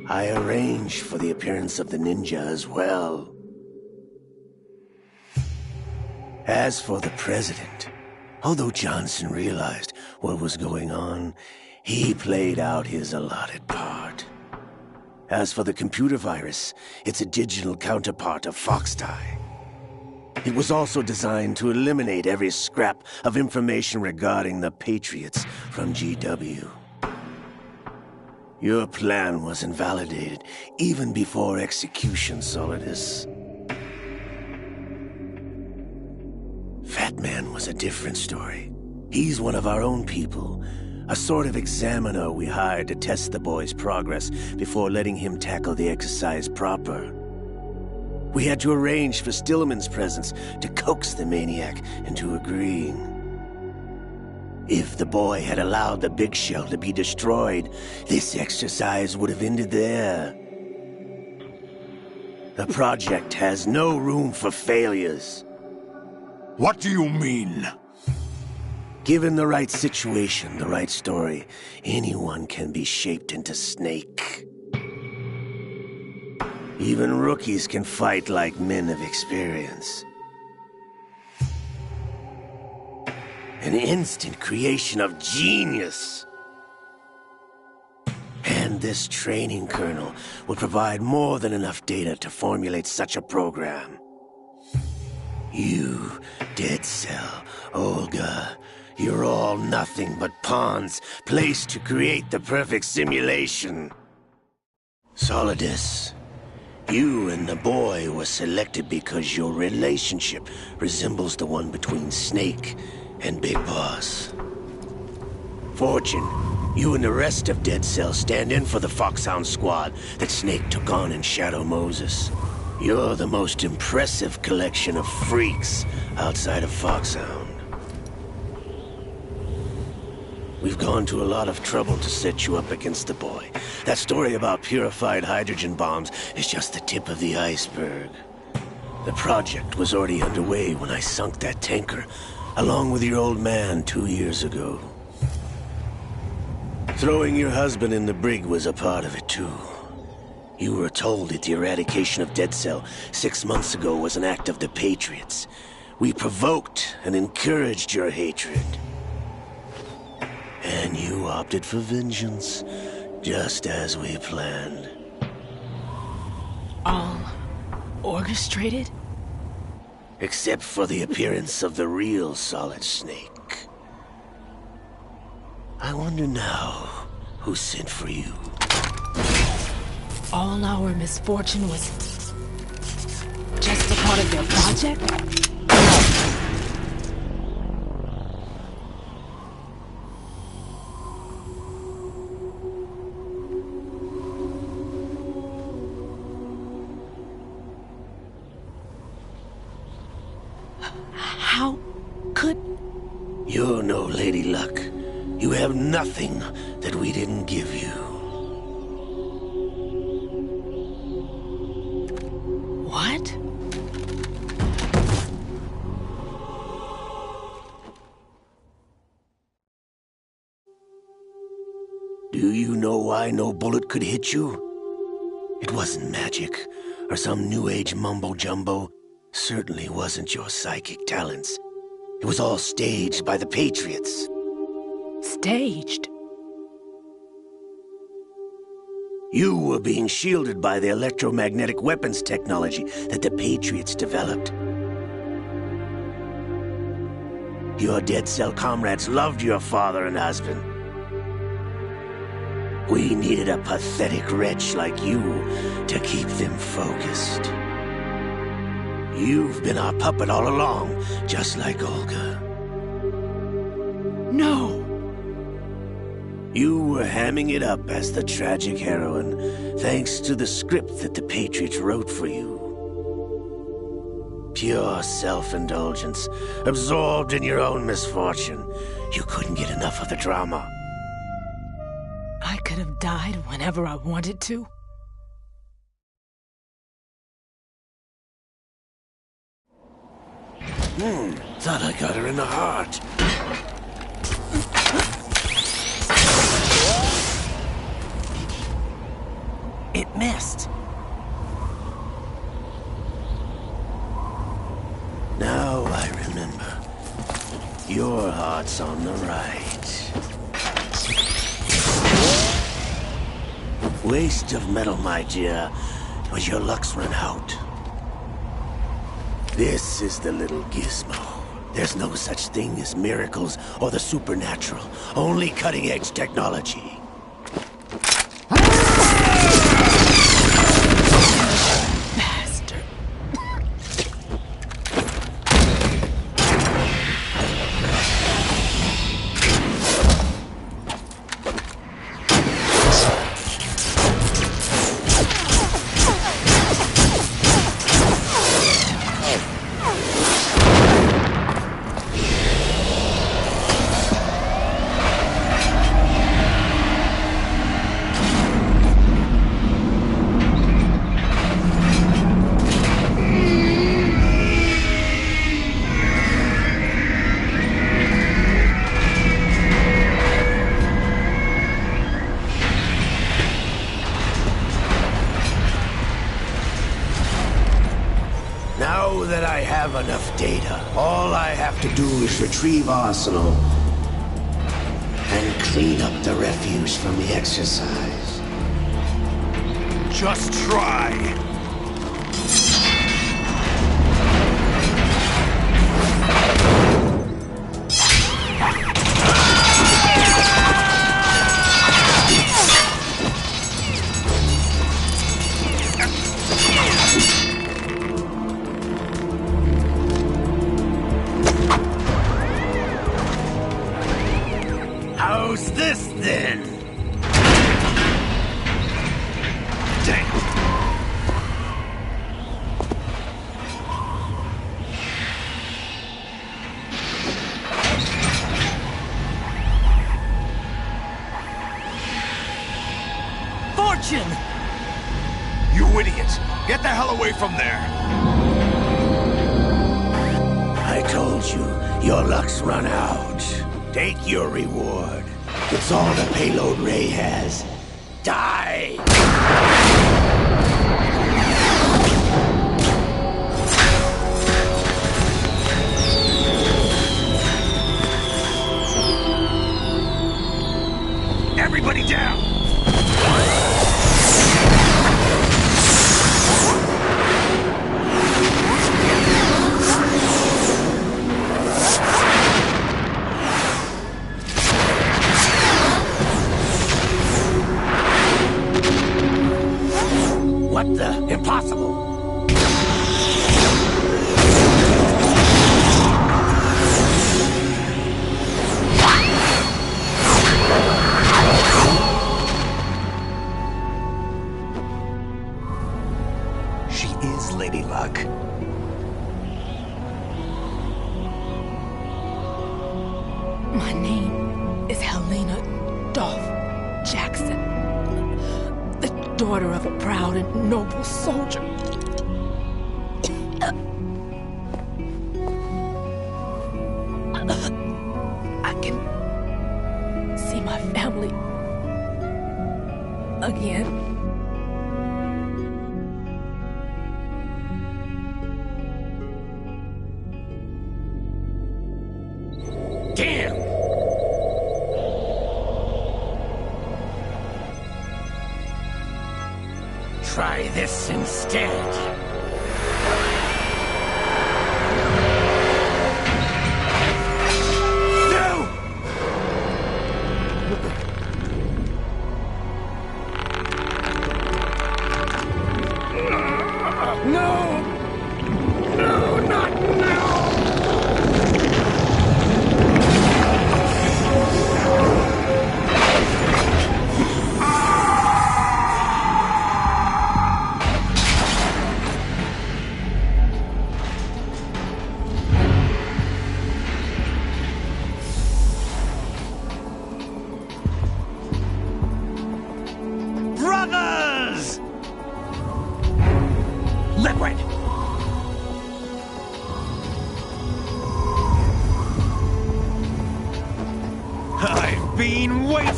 I arranged for the appearance of the ninja as well. As for the President, although Johnson realized what was going on, he played out his allotted part. As for the computer virus, it's a digital counterpart of Foxdie. It was also designed to eliminate every scrap of information regarding the Patriots from GW. Your plan was invalidated even before execution, Solidus. Fat Man was a different story. He's one of our own people, a sort of examiner we hired to test the boy's progress before letting him tackle the exercise proper. We had to arrange for Stillman's presence to coax the maniac into agreeing. If the boy had allowed the big shell to be destroyed, this exercise would have ended there. The project has no room for failures. What do you mean? Given the right situation, the right story, anyone can be shaped into Snake. Even rookies can fight like men of experience. An instant creation of genius. And this training kernel would provide more than enough data to formulate such a program. You, Dead Cell, Olga, you're all nothing but pawns placed to create the perfect simulation. Solidus, you and the boy were selected because your relationship resembles the one between Snake and Big Boss. Fortune, you and the rest of Dead Cell stand in for the Foxhound squad that Snake took on in Shadow Moses. You're the most impressive collection of freaks outside of Foxhound. We've gone to a lot of trouble to set you up against the boy. That story about purified hydrogen bombs is just the tip of the iceberg. The project was already underway when I sunk that tanker, along with your old man 2 years ago. Throwing your husband in the brig was a part of it too. You were told that the eradication of Dead Cell 6 months ago was an act of the Patriots. We provoked and encouraged your hatred. And you opted for vengeance, just as we planned. All orchestrated? Except for the appearance of the real Solid Snake. I wonder now who sent for you. All our misfortune was just a part of their project? How could... You're no Lady Luck. You have nothing that we didn't give you. What? Do you know why no bullet could hit you? It wasn't magic, or some new age mumbo-jumbo. Certainly wasn't your psychic talents. It was all staged by the Patriots. Staged? You were being shielded by the electromagnetic weapons technology that the Patriots developed. Your Dead Cell comrades loved your father and husband. We needed a pathetic wretch like you to keep them focused. You've been our puppet all along, just like Olga. No! You were hamming it up as the tragic heroine, thanks to the script that the Patriots wrote for you. Pure self-indulgence, absorbed in your own misfortune. You couldn't get enough of the drama. I could have died whenever I wanted to. Thought I got her in the heart. It missed. Now I remember. Your heart's on the right. Waste of metal, my dear, but your luck's run out. This is the little gizmo. There's no such thing as miracles or the supernatural, only cutting-edge technology. Now that I have enough data, all I have to do is retrieve Arsenal and clean up the refuse from the exercise. Just try. How's this, then? Damn. Fortune! You idiot! Get the hell away from there! I told you, your luck's run out. Take your reward. It's all the payload Ray has. Die! Everybody down! What the? Impossible! She is Lady Luck. My name is Helena Dolph Jackson, the daughter of a proud and noble soldier. I can see my family again. Damn! Try this instead.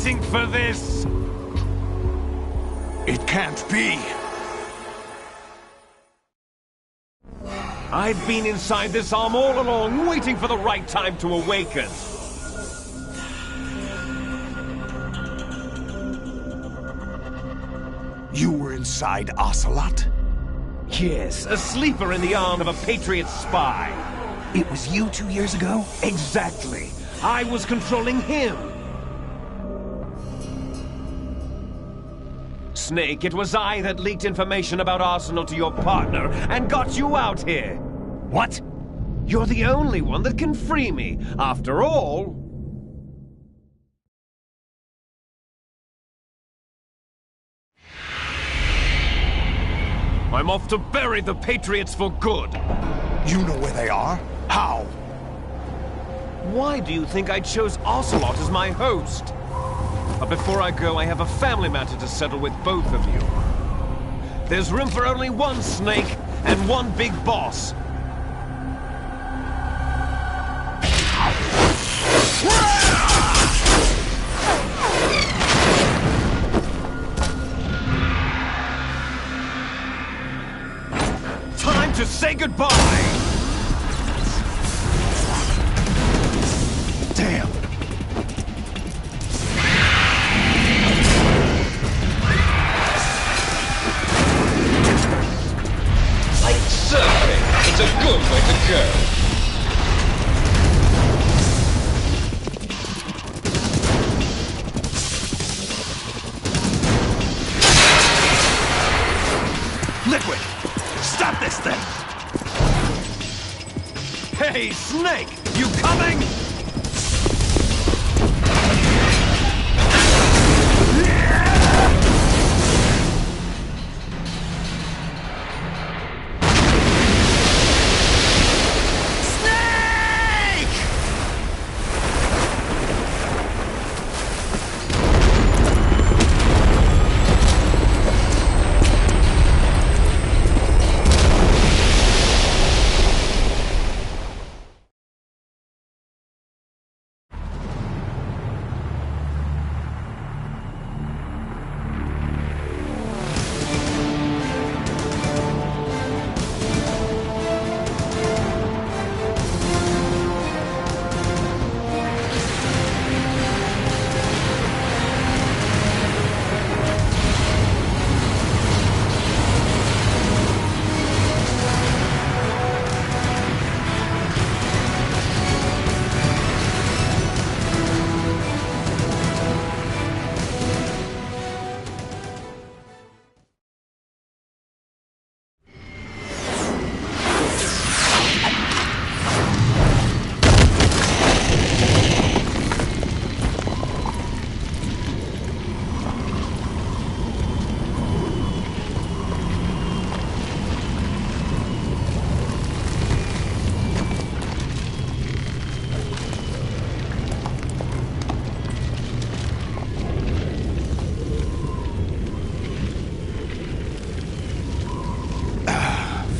waiting for this! It can't be. I've been inside this arm all along, waiting for the right time to awaken. You were inside Ocelot? Yes, a sleeper in the arm of a Patriot spy. It was you 2 years ago? Exactly. I was controlling him. Snake, it was I that leaked information about Arsenal to your partner and got you out here. What? You're the only one that can free me. After all... I'm off to bury the Patriots for good. You know where they are? How? Why do you think I chose Ocelot as my host? But before I go, I have a family matter to settle with both of you. There's room for only one Snake and one big boss. Time to say goodbye! Damn! Like surfing, it's a good way to go. Liquid! Stop this thing! Hey, Snake! You coming?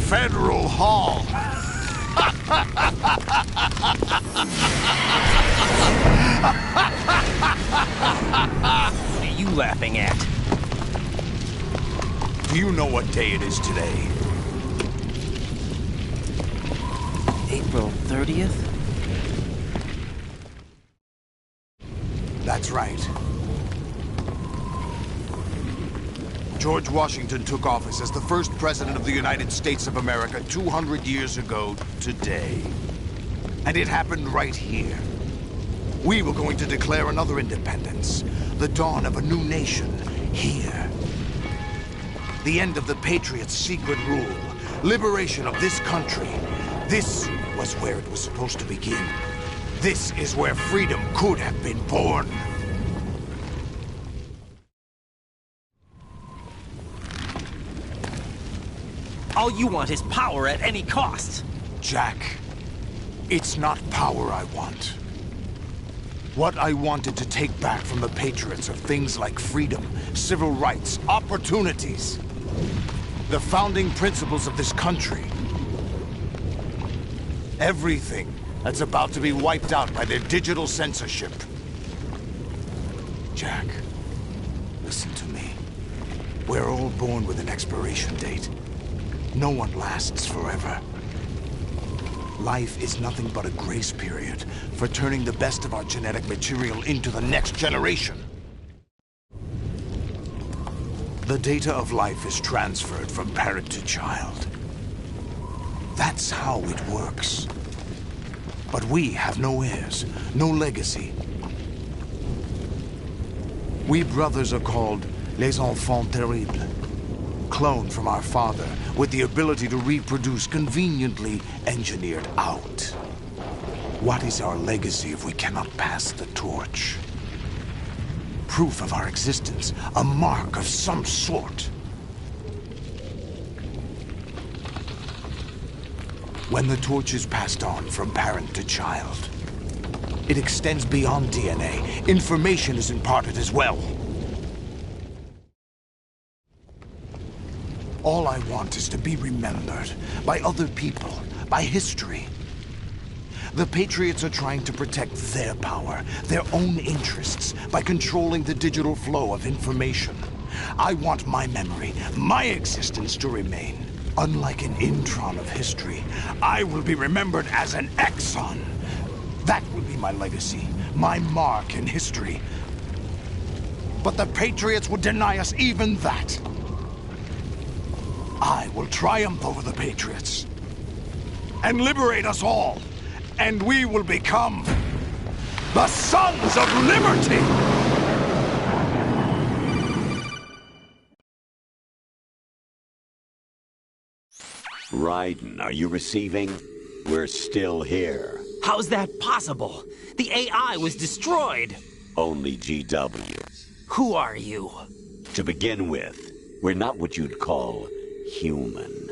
Federal Hall. What are you laughing at? Do you know what day it is today? April 30th? That's right. George Washington took office as the first president of the United States of America 200 years ago today. And it happened right here. We were going to declare another independence, the dawn of a new nation, here. The end of the Patriots' secret rule, liberation of this country. This was where it was supposed to begin. This is where freedom could have been born. All you want is power at any cost. Jack, it's not power I want. What I wanted to take back from the Patriots are things like freedom, civil rights, opportunities. The founding principles of this country. Everything that's about to be wiped out by their digital censorship. Jack. Listen to me. We're all born with an expiration date. No one lasts forever. Life is nothing but a grace period for turning the best of our genetic material into the next generation. The data of life is transferred from parent to child. That's how it works. But we have no heirs, no legacy. We brothers are called les enfants terribles. Cloned from our father, with the ability to reproduce conveniently engineered out. What is our legacy if we cannot pass the torch? Proof of our existence, a mark of some sort. When the torch is passed on from parent to child, it extends beyond DNA. Information is imparted as well. All I want is to be remembered by other people, by history. The Patriots are trying to protect their power, their own interests, by controlling the digital flow of information. I want my memory, my existence to remain. Unlike an intron of history, I will be remembered as an exon. That will be my legacy, my mark in history. But the Patriots would deny us even that. I will triumph over the Patriots and liberate us all, and we will become the Sons of Liberty! Raiden, are you receiving? We're still here. How's that possible? The AI was destroyed. Only GW. Who are you? To begin with, we're not what you'd call human.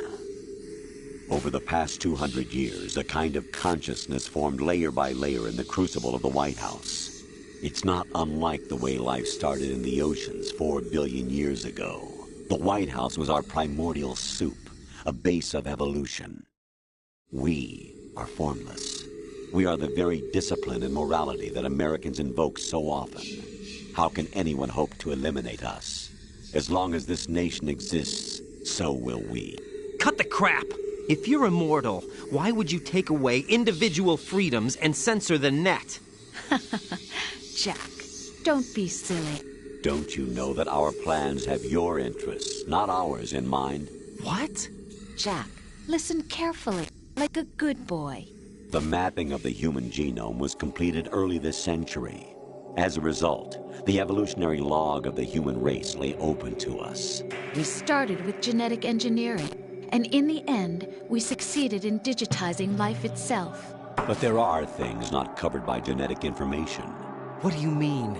Over the past 200 years, a kind of consciousness formed layer by layer in the crucible of the White House. It's not unlike the way life started in the oceans 4 billion years ago. The White House was our primordial soup, a base of evolution. We are formless. We are the very discipline and morality that Americans invoke so often. How can anyone hope to eliminate us? As long as this nation exists, so will we. Cut the crap! If you're immortal, why would you take away individual freedoms and censor the net? Jack, don't be silly. Don't you know that our plans have your interests, not ours, in mind? What? Jack, listen carefully, like a good boy. The mapping of the human genome was completed early this century. As a result, the evolutionary log of the human race lay open to us. We started with genetic engineering, and in the end, we succeeded in digitizing life itself. But there are things not covered by genetic information. What do you mean?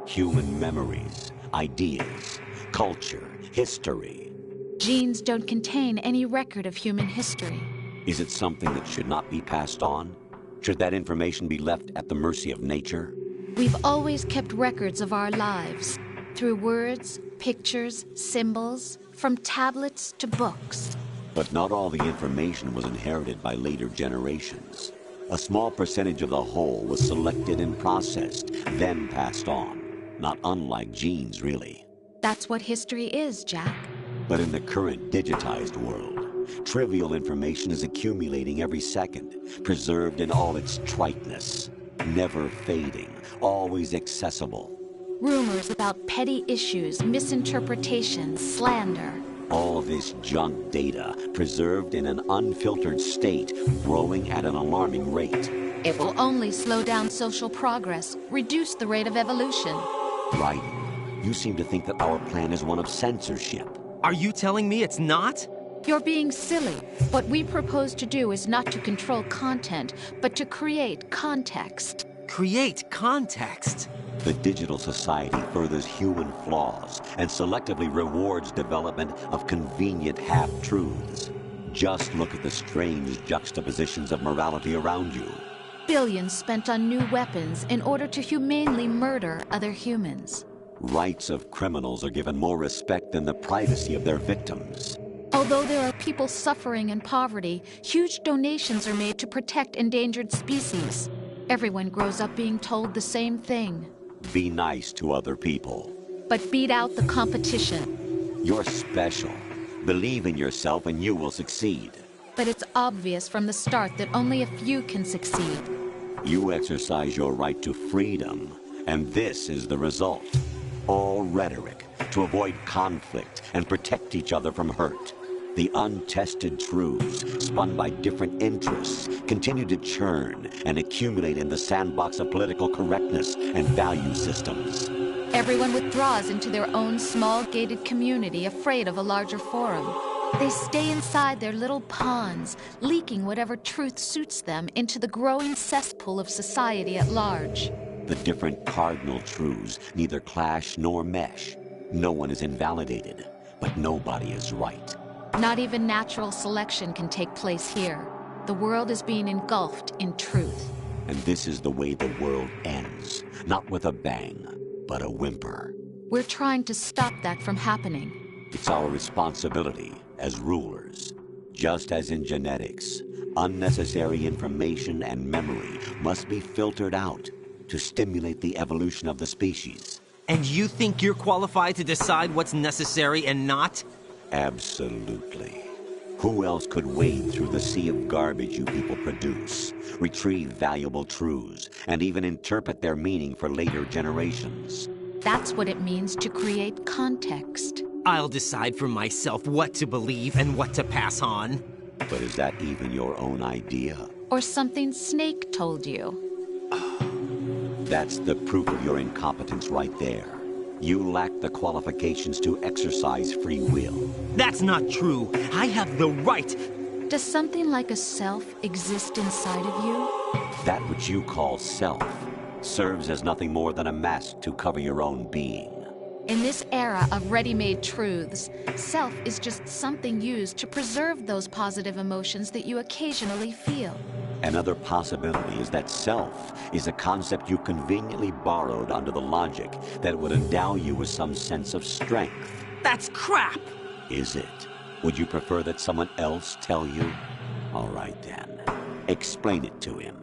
Human memories, ideas, culture, history. Genes don't contain any record of human history. Is it something that should not be passed on? Should that information be left at the mercy of nature? We've always kept records of our lives, through words, pictures, symbols, from tablets to books. But not all the information was inherited by later generations. A small percentage of the whole was selected and processed, then passed on. Not unlike genes, really. That's what history is, Jack. But in the current digitized world, trivial information is accumulating every second, preserved in all its triteness, never fading, always accessible. Rumors about petty issues, misinterpretations, slander. All this junk data, preserved in an unfiltered state, growing at an alarming rate. It will only slow down social progress, reduce the rate of evolution. Right. You seem to think that our plan is one of censorship. Are you telling me it's not? You're being silly. What we propose to do is not to control content, but to create context. Create context? The digital society furthers human flaws and selectively rewards development of convenient half-truths. Just look at the strange juxtapositions of morality around you. Billions spent on new weapons in order to humanely murder other humans. Rights of criminals are given more respect than the privacy of their victims. Although there are people suffering in poverty, huge donations are made to protect endangered species. Everyone grows up being told the same thing. Be nice to other people. But beat out the competition. You're special. Believe in yourself and you will succeed. But it's obvious from the start that only a few can succeed. You exercise your right to freedom, and this is the result. All rhetoric to avoid conflict and protect each other from hurt. The untested truths, spun by different interests, continue to churn and accumulate in the sandbox of political correctness and value systems. Everyone withdraws into their own small gated community, afraid of a larger forum. They stay inside their little ponds, leaking whatever truth suits them into the growing cesspool of society at large. The different cardinal truths neither clash nor mesh. No one is invalidated, but nobody is right. Not even natural selection can take place here. The world is being engulfed in truth. And this is the way the world ends, not with a bang, but a whimper. We're trying to stop that from happening. It's our responsibility as rulers. Just as in genetics, unnecessary information and memory must be filtered out to stimulate the evolution of the species. And you think you're qualified to decide what's necessary and not? Absolutely. Who else could wade through the sea of garbage you people produce, retrieve valuable truths, and even interpret their meaning for later generations? That's what it means to create context. I'll decide for myself what to believe and what to pass on. But is that even your own idea? Or something Snake told you? That's the proof of your incompetence right there. You lack the qualifications to exercise free will. That's not true. I have the right. Does something like a self exist inside of you? That which you call self serves as nothing more than a mask to cover your own being. In this era of ready-made truths, self is just something used to preserve those positive emotions that you occasionally feel. Another possibility is that self is a concept you conveniently borrowed under the logic that would endow you with some sense of strength. That's crap! Is it? Would you prefer that someone else tell you? All right then. Explain it to him.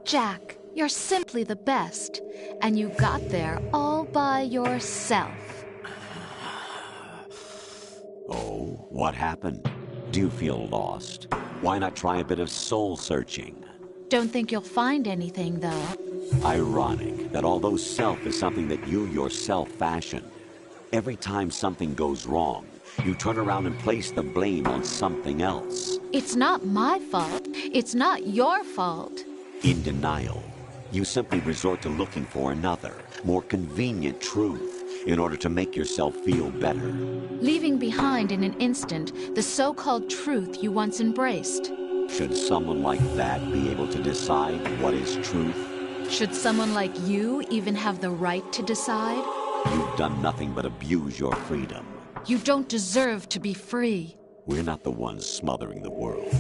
Jack, you're simply the best, and you got there all by yourself. Oh, what happened? Do you feel lost? Why not try a bit of soul-searching? Don't think you'll find anything, though. Ironic that although self is something that you yourself fashioned, every time something goes wrong, you turn around and place the blame on something else. It's not my fault. It's not your fault. In denial, you simply resort to looking for another, more convenient truth in order to make yourself feel better. Leaving behind in an instant the so-called truth you once embraced. Should someone like that be able to decide what is truth? Should someone like you even have the right to decide? You've done nothing but abuse your freedom. You don't deserve to be free. We're not the ones smothering the world.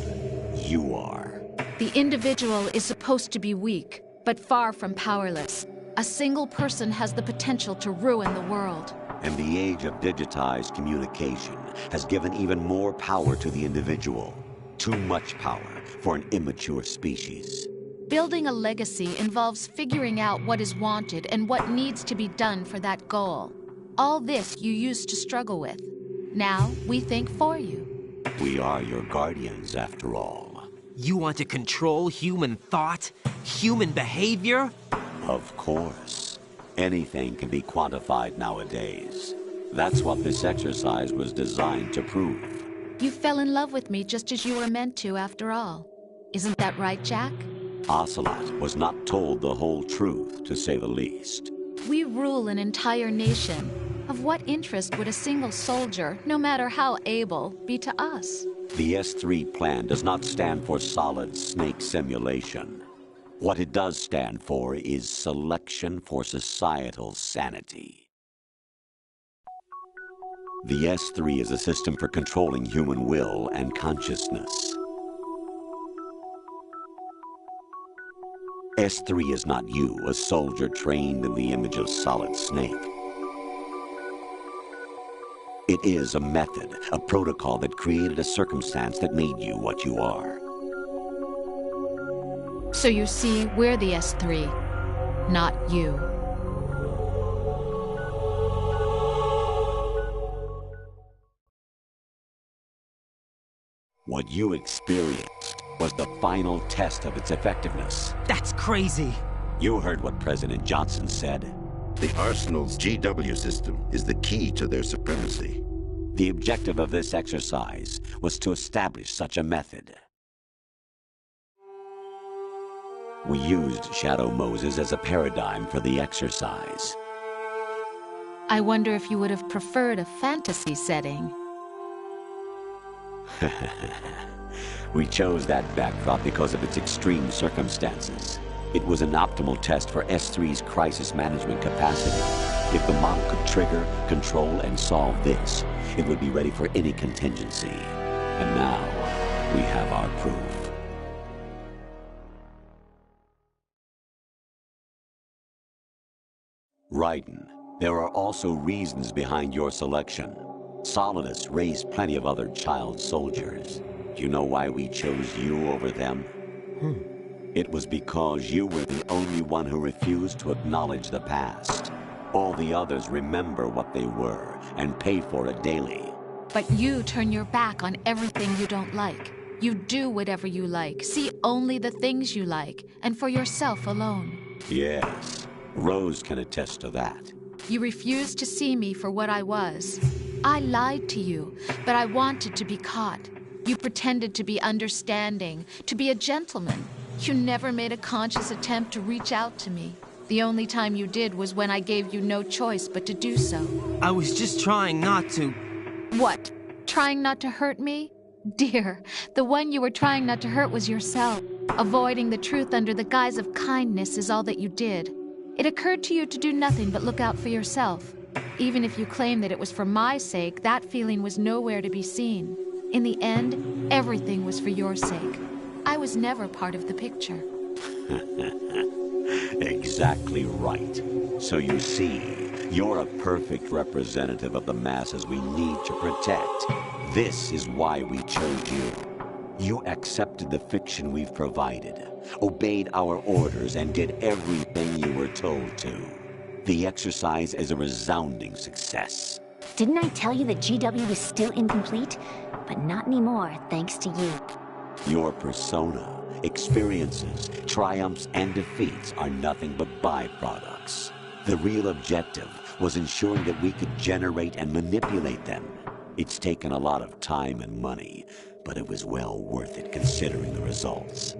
You are. The individual is supposed to be weak, but far from powerless. A single person has the potential to ruin the world. And the age of digitized communication has given even more power to the individual. Too much power for an immature species. Building a legacy involves figuring out what is wanted and what needs to be done for that goal. All this you used to struggle with. Now we think for you. We are your guardians, after all. You want to control human thought? Human behavior? Of course. Anything can be quantified nowadays. That's what this exercise was designed to prove. You fell in love with me just as you were meant to, after all. Isn't that right, Jack? Ocelot was not told the whole truth, to say the least. We rule an entire nation. Of what interest would a single soldier, no matter how able, be to us? The S3 plan does not stand for solid snake simulation. What it does stand for is selection for societal sanity. The S3 is a system for controlling human will and consciousness. S3 is not you, a soldier trained in the image of Solid Snake. It is a method, a protocol that created a circumstance that made you what you are. So you see, we're the S3, not you. What you experienced was the final test of its effectiveness. That's crazy. You heard what President Johnson said. The Arsenal's GW system is the key to their supremacy. The objective of this exercise was to establish such a method. We used Shadow Moses as a paradigm for the exercise. I wonder if you would have preferred a fantasy setting. We chose that backdrop because of its extreme circumstances. It was an optimal test for S3's crisis management capacity. If the model could trigger, control, and solve this, it would be ready for any contingency. And now, we have our proof. Raiden, there are also reasons behind your selection. Solidus raised plenty of other child soldiers. Do you know why we chose you over them? It was because you were the only one who refused to acknowledge the past. All the others remember what they were and pay for it daily. But you turn your back on everything you don't like. You do whatever you like, see only the things you like, and for yourself alone. Yes, Rose can attest to that. You refused to see me for what I was. I lied to you, but I wanted to be caught. You pretended to be understanding, to be a gentleman. You never made a conscious attempt to reach out to me. The only time you did was when I gave you no choice but to do so. I was just trying not to... What? Trying not to hurt me? Dear, the one you were trying not to hurt was yourself. Avoiding the truth under the guise of kindness is all that you did. It occurred to you to do nothing but look out for yourself. Even if you claim that it was for my sake, that feeling was nowhere to be seen. In the end, everything was for your sake. I was never part of the picture. Exactly right. So you see, you're a perfect representative of the masses we need to protect. This is why we chose you. You accepted the fiction we've provided, obeyed our orders, and did everything you were told to. The exercise is a resounding success. Didn't I tell you that GW is still incomplete? But not anymore, thanks to you. Your persona, experiences, triumphs, and defeats are nothing but byproducts. The real objective was ensuring that we could generate and manipulate them. It's taken a lot of time and money, but it was well worth it considering the results.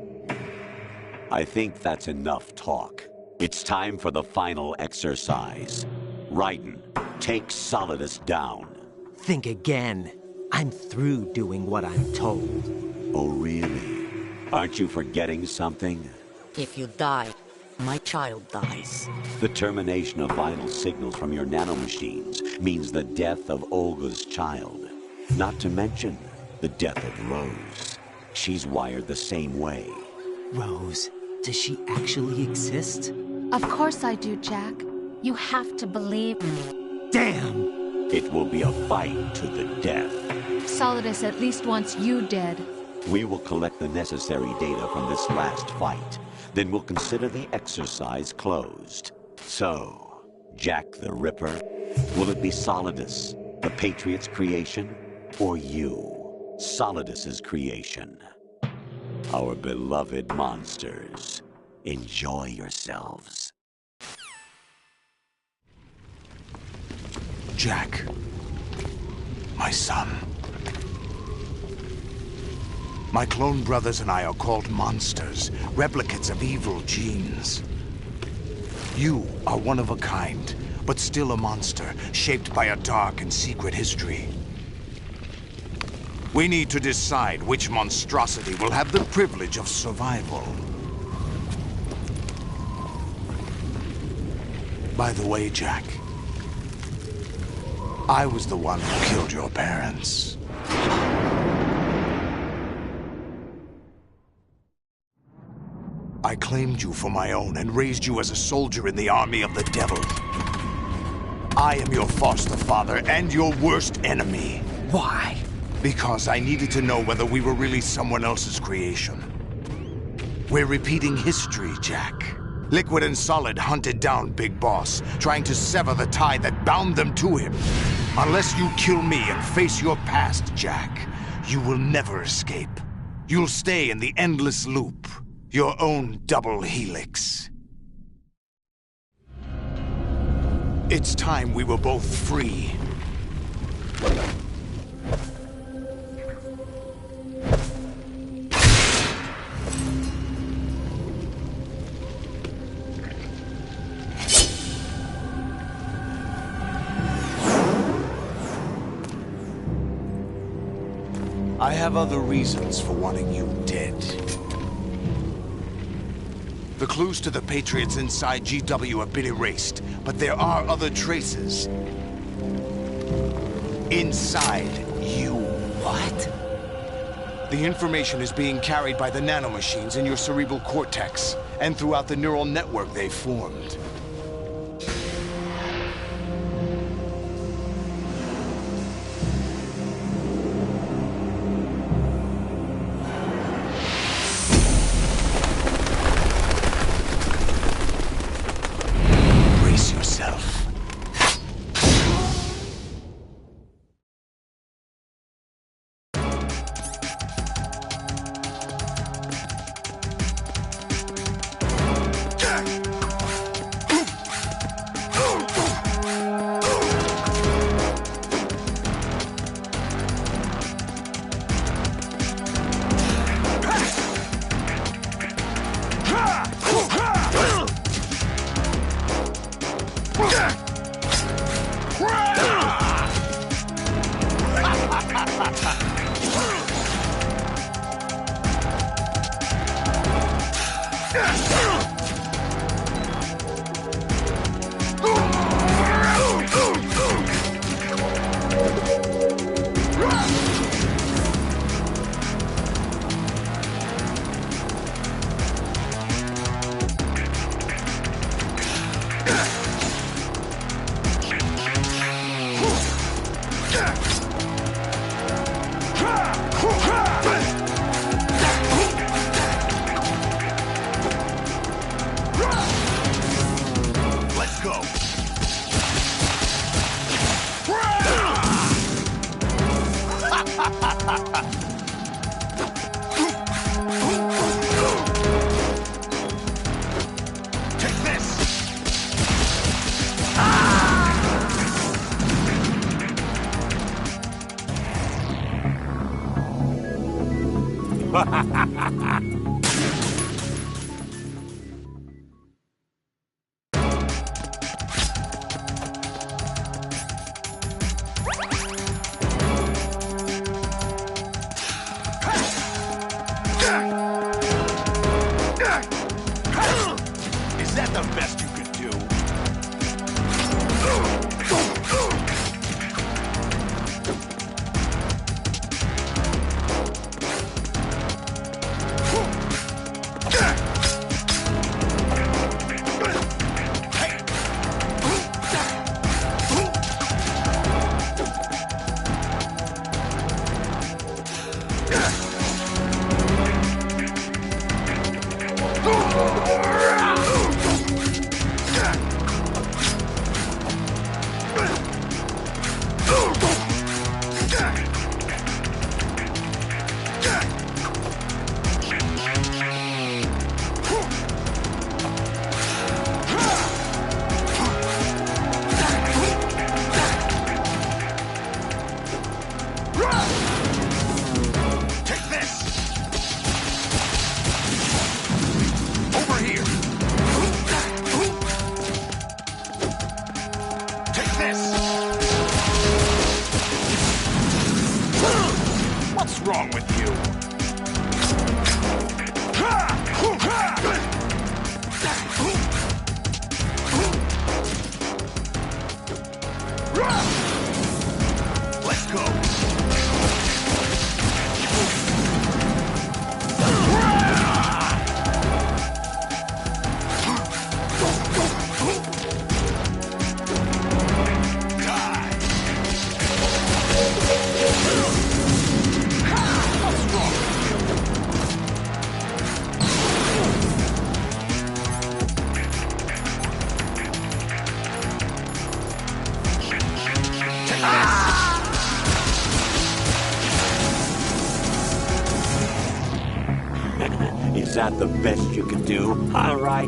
I think that's enough talk. It's time for the final exercise. Raiden, take Solidus down. Think again. I'm through doing what I'm told. Oh, really? Aren't you forgetting something? If you die, my child dies. The termination of vital signals from your nanomachines means the death of Olga's child. Not to mention the death of Rose. She's wired the same way. Rose, does she actually exist? Of course I do, Jack. You have to believe me. Damn! It will be a fight to the death. Solidus at least wants you dead. We will collect the necessary data from this last fight. Then we'll consider the exercise closed. So, Jack the Ripper, will it be Solidus, the Patriot's creation, or you, Solidus's creation? Our beloved monsters, enjoy yourselves. Jack, my son. My clone brothers and I are called monsters, replicates of evil genes. You are one of a kind, but still a monster, shaped by a dark and secret history. We need to decide which monstrosity will have the privilege of survival. By the way, Jack, I was the one who killed your parents. I claimed you for my own and raised you as a soldier in the army of the devil. I am your foster father and your worst enemy. Why? Because I needed to know whether we were really someone else's creation. We're repeating history, Jack. Liquid and Solid hunted down Big Boss, trying to sever the tie that bound them to him. Unless you kill me and face your past, Jack, You will never escape. You'll stay in the endless loop. Your own double helix. It's time we were both free. I have other reasons for wanting you dead. The clues to the Patriots inside GW have been erased, but there are other traces. Inside you. What? The information is being carried by the nanomachines in your cerebral cortex, and throughout the neural network they've formed. Is that the best you could do? What's wrong with you? Let's go. Was that the best you could do? All right.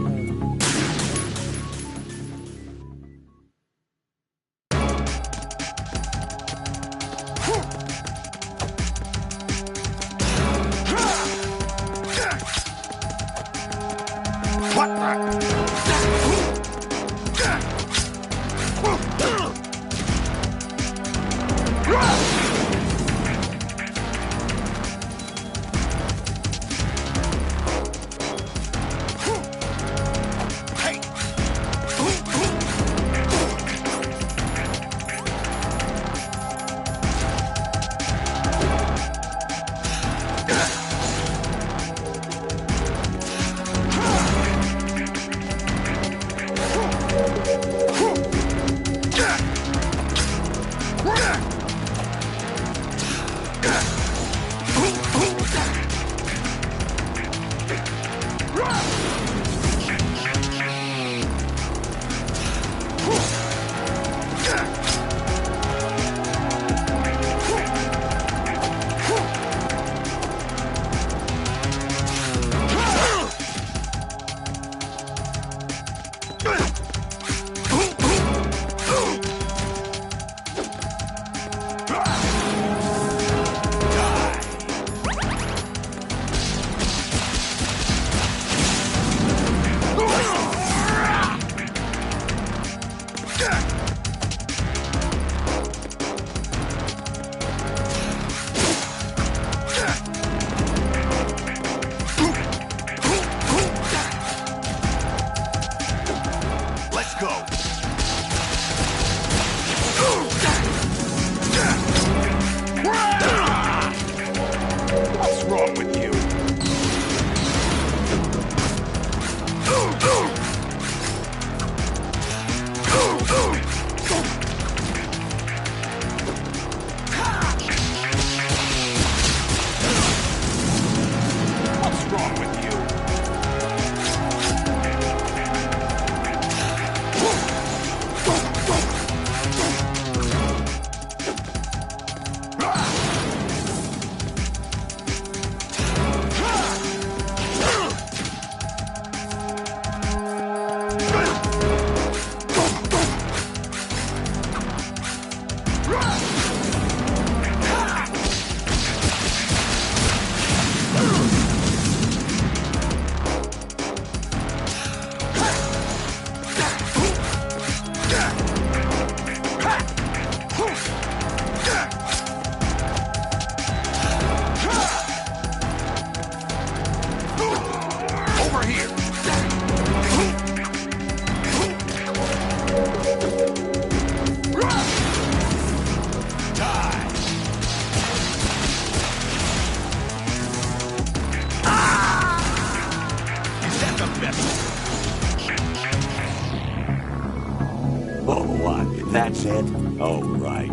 That's it? Oh, right.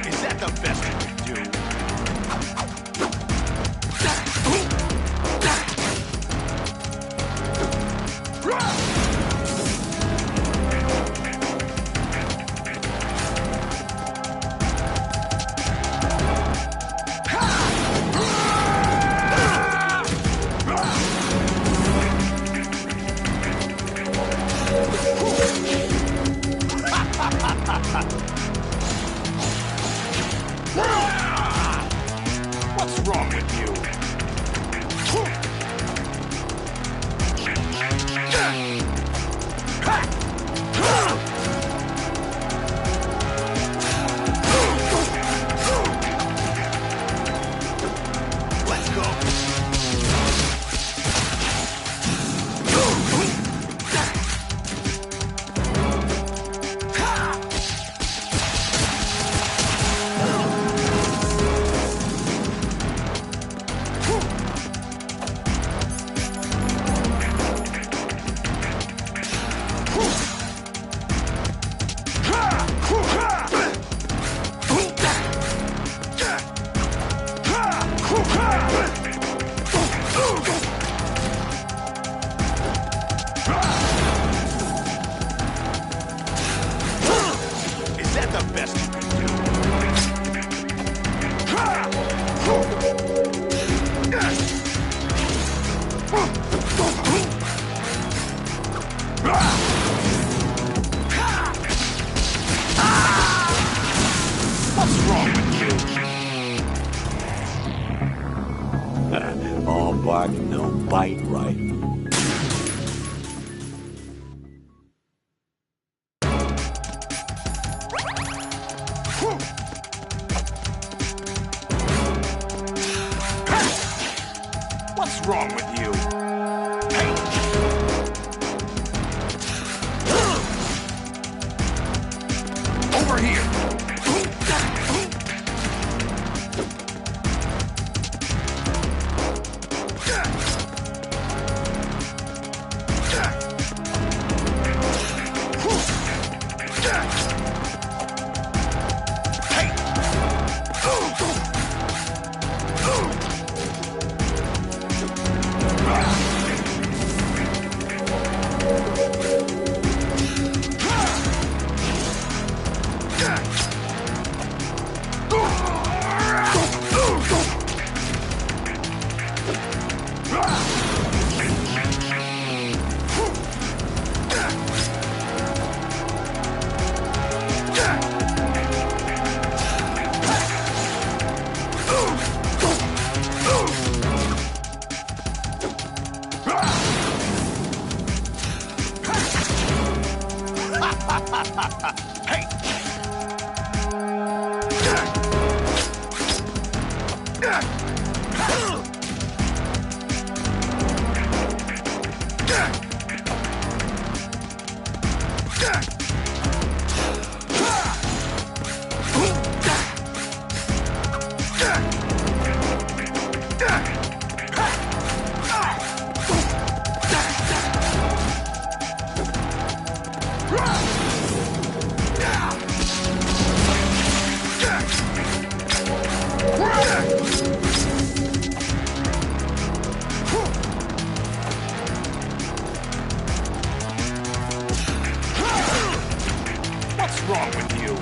Is that the best you can do? What's wrong with you? What's wrong with you? All bark, no bite, right? What's wrong with you? Over here! What's wrong with you?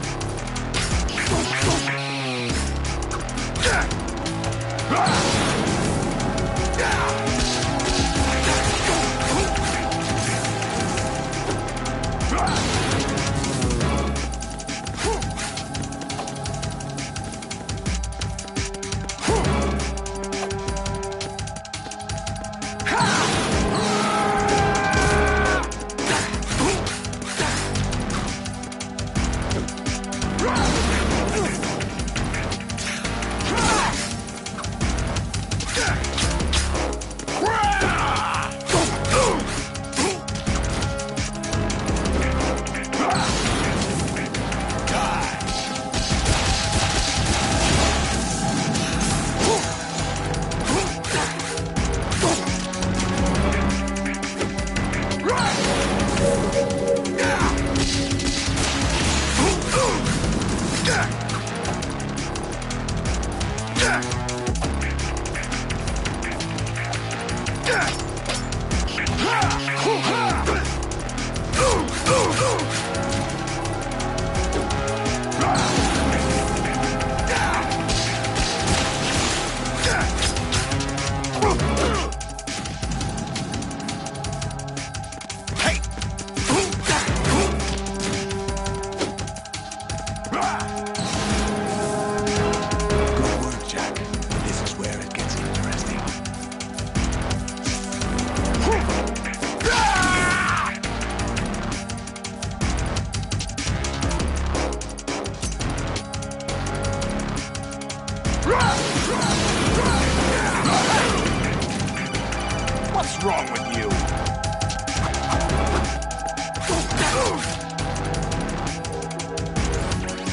What's wrong with you?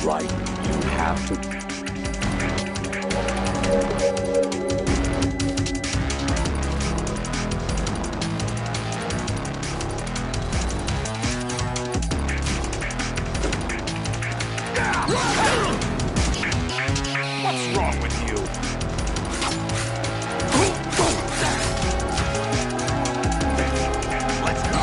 Right, you have to... What's wrong with you? Let's go.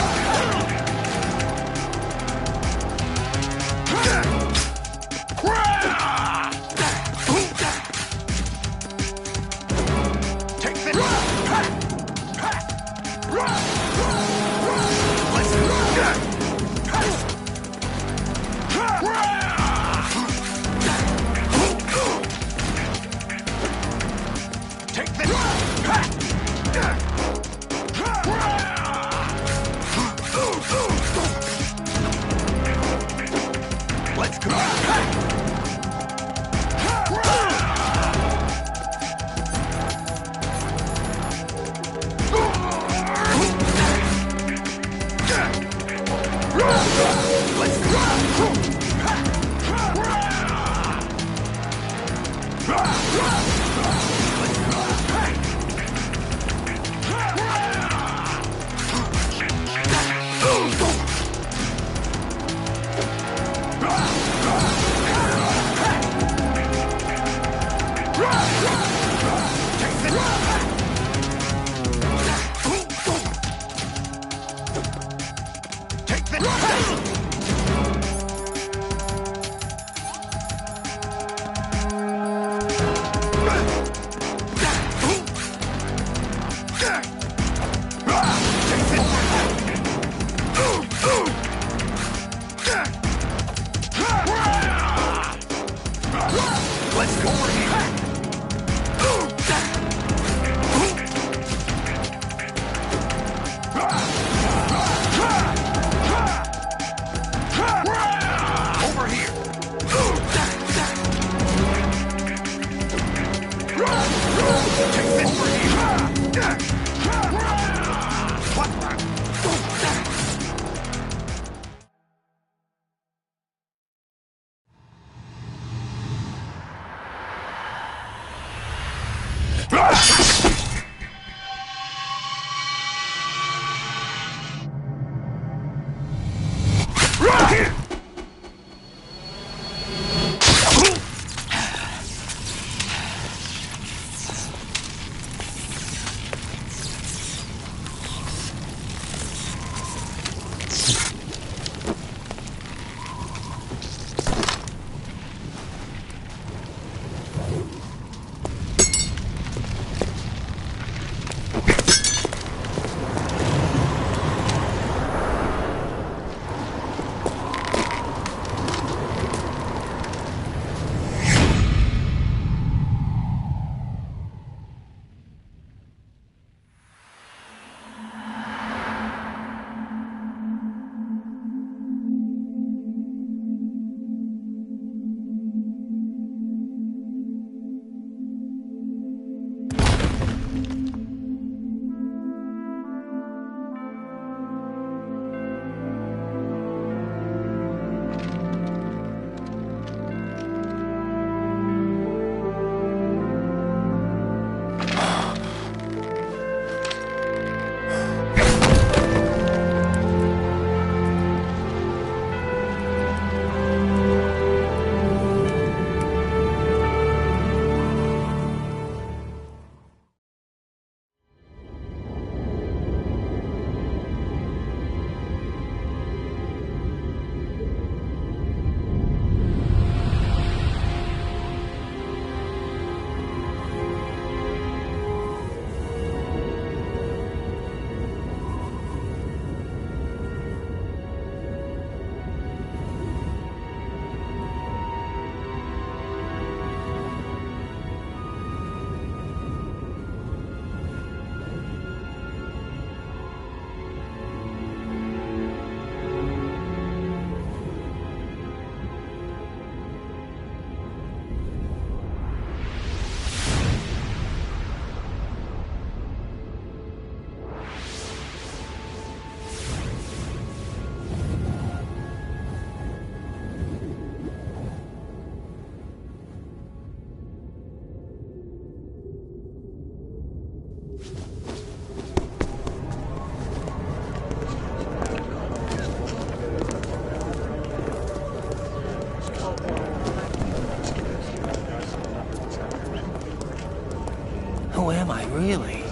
Who am I, really?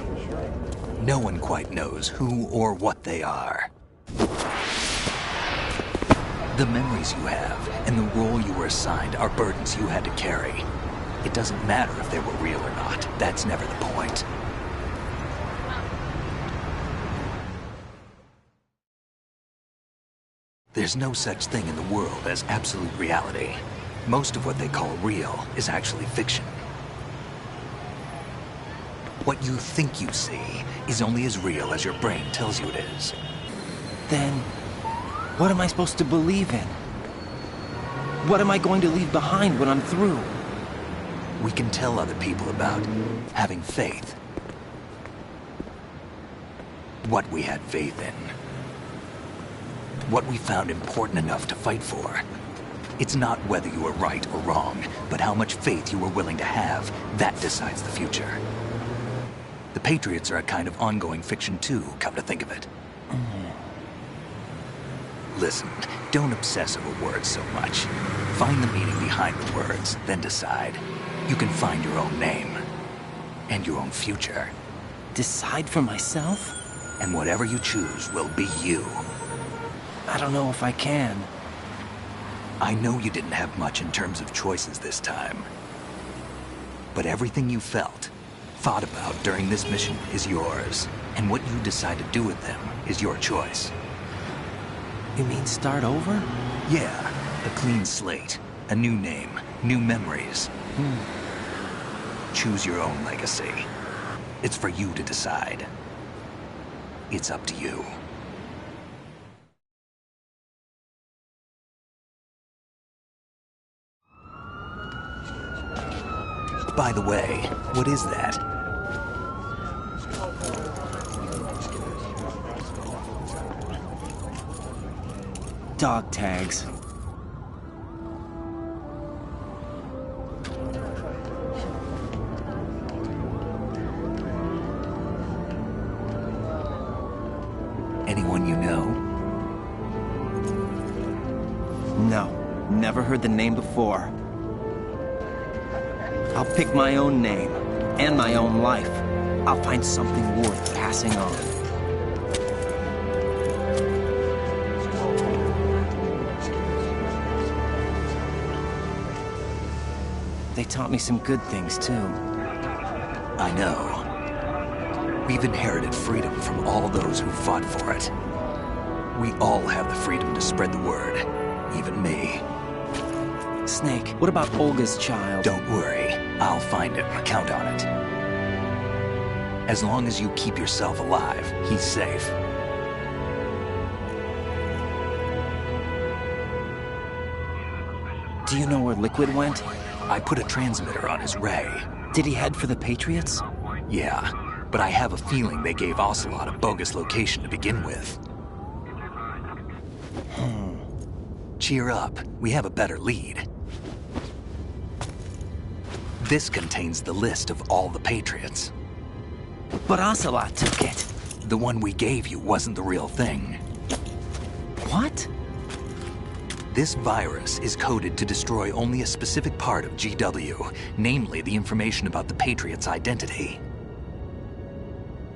No one quite knows who or what they are. The memories you have and the role you were assigned are burdens you had to carry. It doesn't matter if they were real or not. That's never the point. There's no such thing in the world as absolute reality. Most of what they call real is actually fiction. What you think you see is only as real as your brain tells you it is. Then, what am I supposed to believe in? What am I going to leave behind when I'm through? We can tell other people about having faith. What we had faith in. what we found important enough to fight for. It's not whether you are right or wrong, but how much faith you are willing to have. That decides the future. The Patriots are a kind of ongoing fiction too, come to think of it. Listen, don't obsess over words so much. Find the meaning behind the words, then decide. You can find your own name. And your own future. Decide for myself? And whatever you choose will be you. I don't know if I can. I know you didn't have much in terms of choices this time. But everything you felt, thought about during this mission is yours. And what you decide to do with them is your choice. You mean start over? Yeah, a clean slate, a new name, new memories. Choose your own legacy. It's for you to decide. It's up to you. By the way, what is that? Dog tags. Anyone you know? No, never heard the name before. I'll pick my own name, and my own life. I'll find something worth passing on. They taught me some good things, too. I know. We've inherited freedom from all those who fought for it. We all have the freedom to spread the word, even me. Snake, what about Olga's child? Don't worry, I'll find him, count on it. As long as you keep yourself alive, he's safe. Do you know where Liquid went? I put a transmitter on his ray. Did he head for the Patriots? Yeah, but I have a feeling they gave Ocelot a bogus location to begin with. Cheer up, we have a better lead. This contains the list of all the Patriots. But Ocelot took it. The one we gave you wasn't the real thing. What? This virus is coded to destroy only a specific part of GW, namely the information about the Patriots' identity.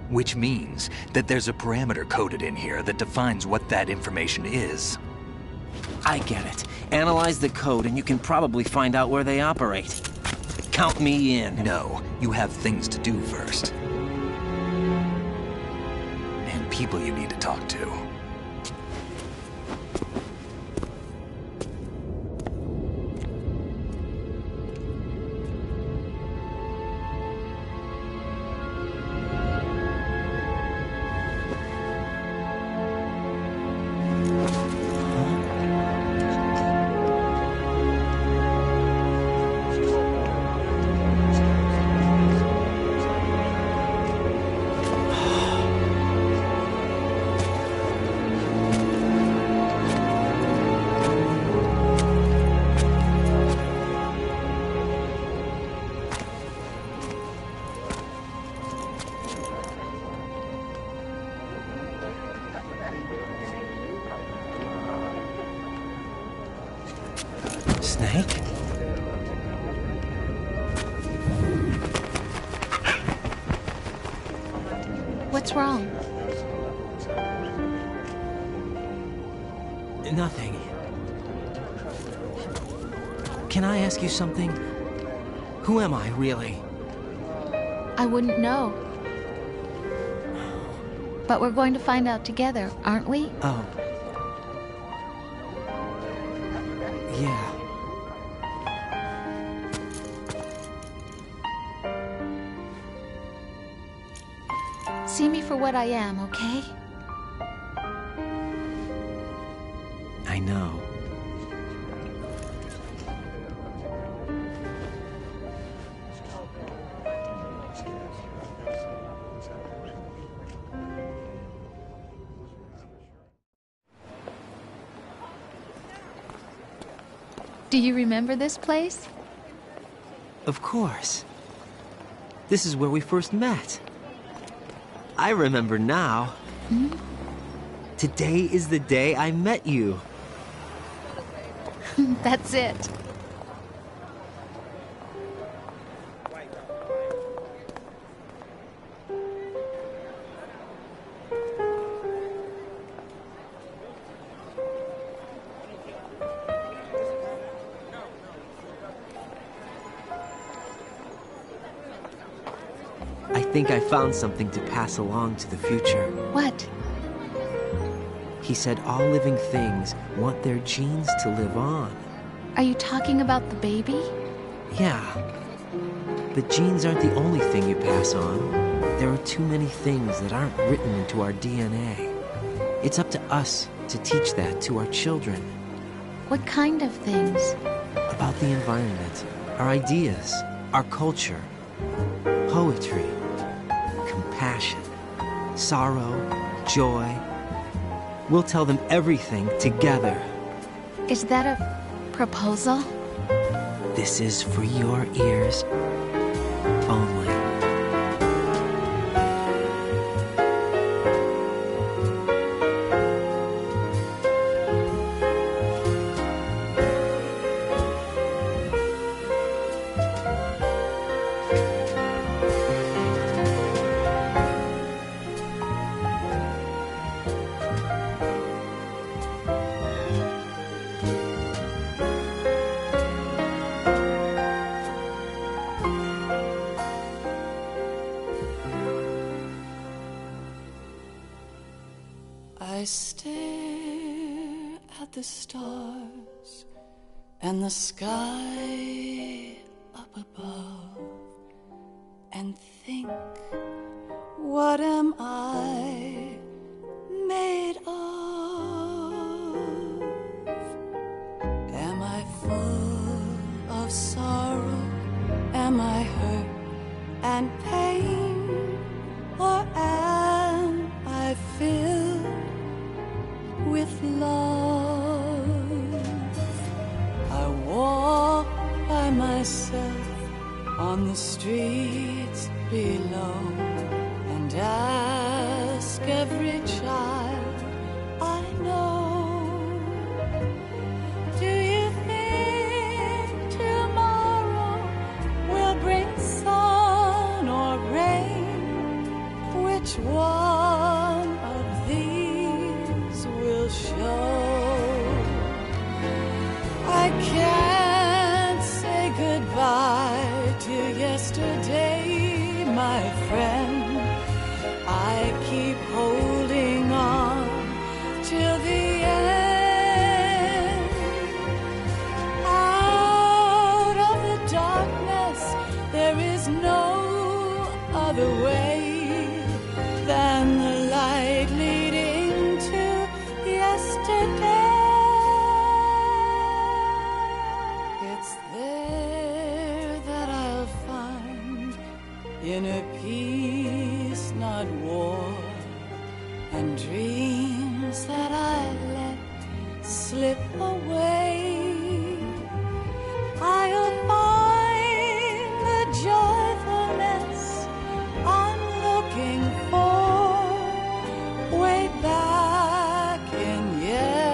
Which means that there's a parameter coded in here that defines what that information is. I get it. Analyze the code and you can probably find out where they operate. Count me in. No, you have things to do first. And people you need to talk to. Snake? What's wrong? Nothing. Can I ask you something? Who am I, really? I wouldn't know. But we're going to find out together, aren't we? Oh. Yeah. See me for what I am, okay? I know. Do you remember this place? Of course. This is where we first met. I remember now. Hmm? Today is the day I met you. That's it. I think I found something to pass along to the future. What? He said all living things want their genes to live on. Are you talking about the baby? Yeah. But genes aren't the only thing you pass on. There are too many things that aren't written into our DNA. It's up to us to teach that to our children. What kind of things? About the environment, our ideas, our culture, poetry, compassion, sorrow, joy. We'll tell them everything together. Is that a proposal? This is for your ears only. I stare at the stars and the sky up above and think, what am I made of? Am I full of sorrow? Am I hurt and pain? Or am I filled with love? I walk by myself on the streets below and ask every child I know, do you think tomorrow will bring sun or rain? Which one of these will show? I can't say goodbye to yesterday, my friend. I keep holding on till the end. Out of the darkness, there is no other way than the light leading to yesterday. It's there that I'll find inner peace, not war, and dreams that I let slip away. I'll find the joyfulness I'm looking for way back in yesterday.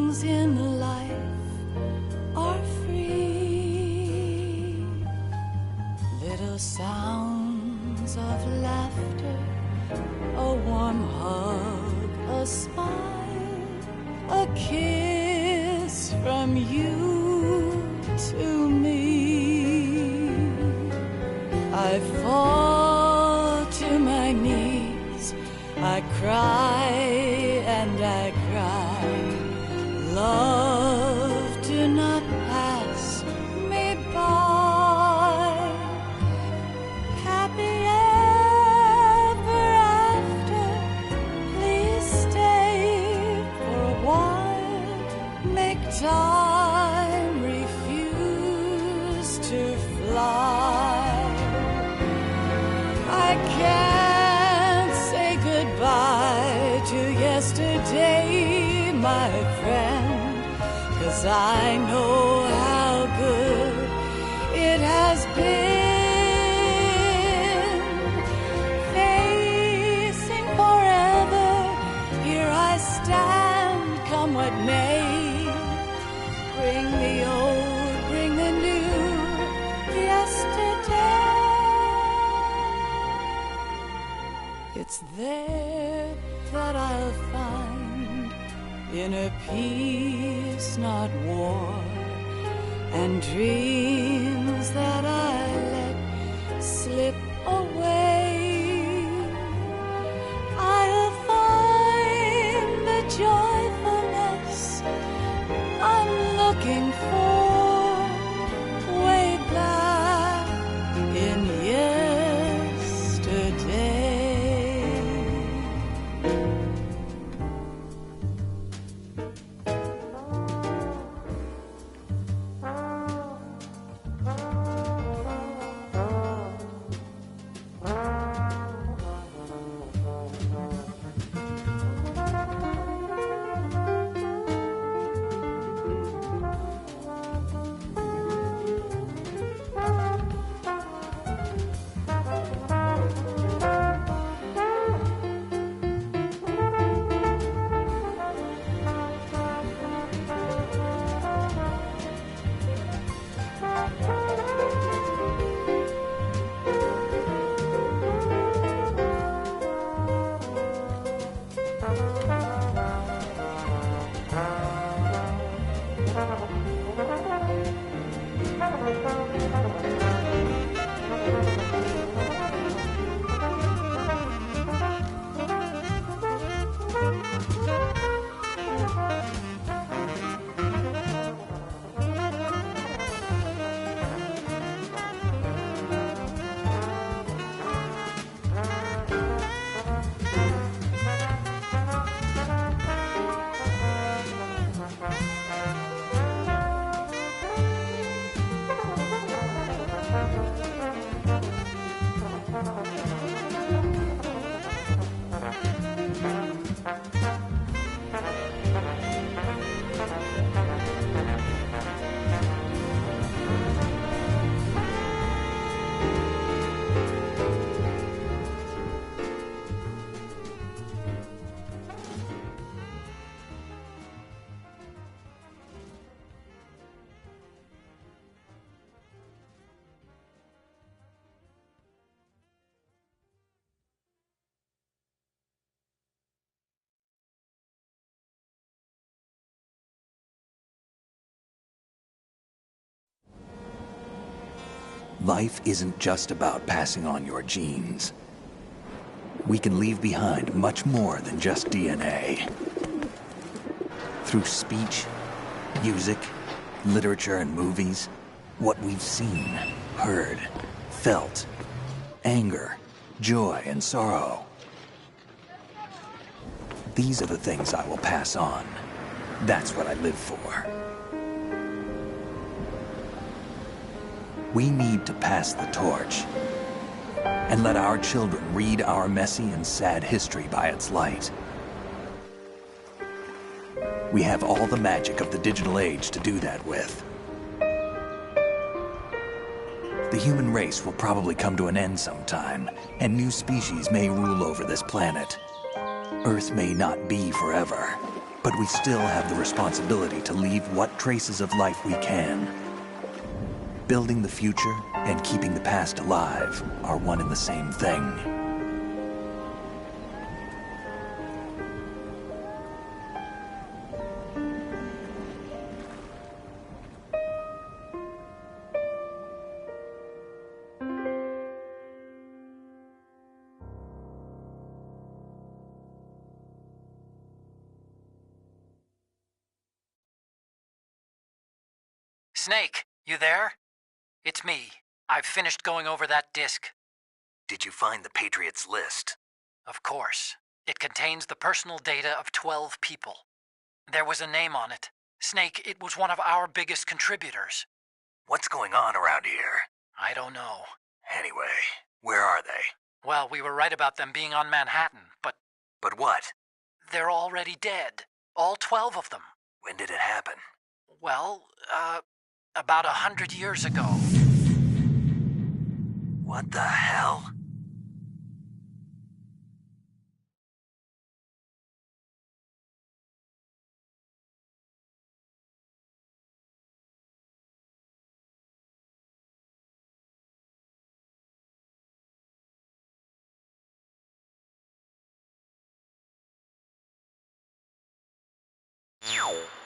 things in life are free. Little sounds of laughter, a warm hug, a smile, a kiss from you to me. I fall to my knees, I cry and I cry. Love, do not pass me by. Happy ever after, please stay for a while. Make time, refuse to fly. I can't say goodbye to yesterday, my friend, 'cause I know how good it has been. Facing forever, here I stand, come what may. Bring the old, bring the new, yesterday. It's there that I'll find inner peace, not war, and dreams that I let slip away. I'll find the joyfulness I'm looking for way back in yesterday. Life isn't just about passing on your genes. We can leave behind much more than just DNA. Through speech, music, literature, and movies, what we've seen, heard, felt, anger, joy, and sorrow. These are the things I will pass on. That's what I live for. We need to pass the torch and let our children read our messy and sad history by its light. We have all the magic of the digital age to do that with. The human race will probably come to an end sometime, and new species may rule over this planet. Earth may not be forever, But we still have the responsibility to leave what traces of life we can. Building the future and keeping the past alive are one and the same thing. Snake, you there? It's me. I've finished going over that disk. Did you find the Patriots list? Of course. It contains the personal data of 12 people. There was a name on it. Snake, it was one of our biggest contributors. What's going on around here? I don't know. Anyway, where are they? Well, we were right about them being on Manhattan, but... But what? They're already dead. All 12 of them. When did it happen? Well, about 100 years ago. What the hell? You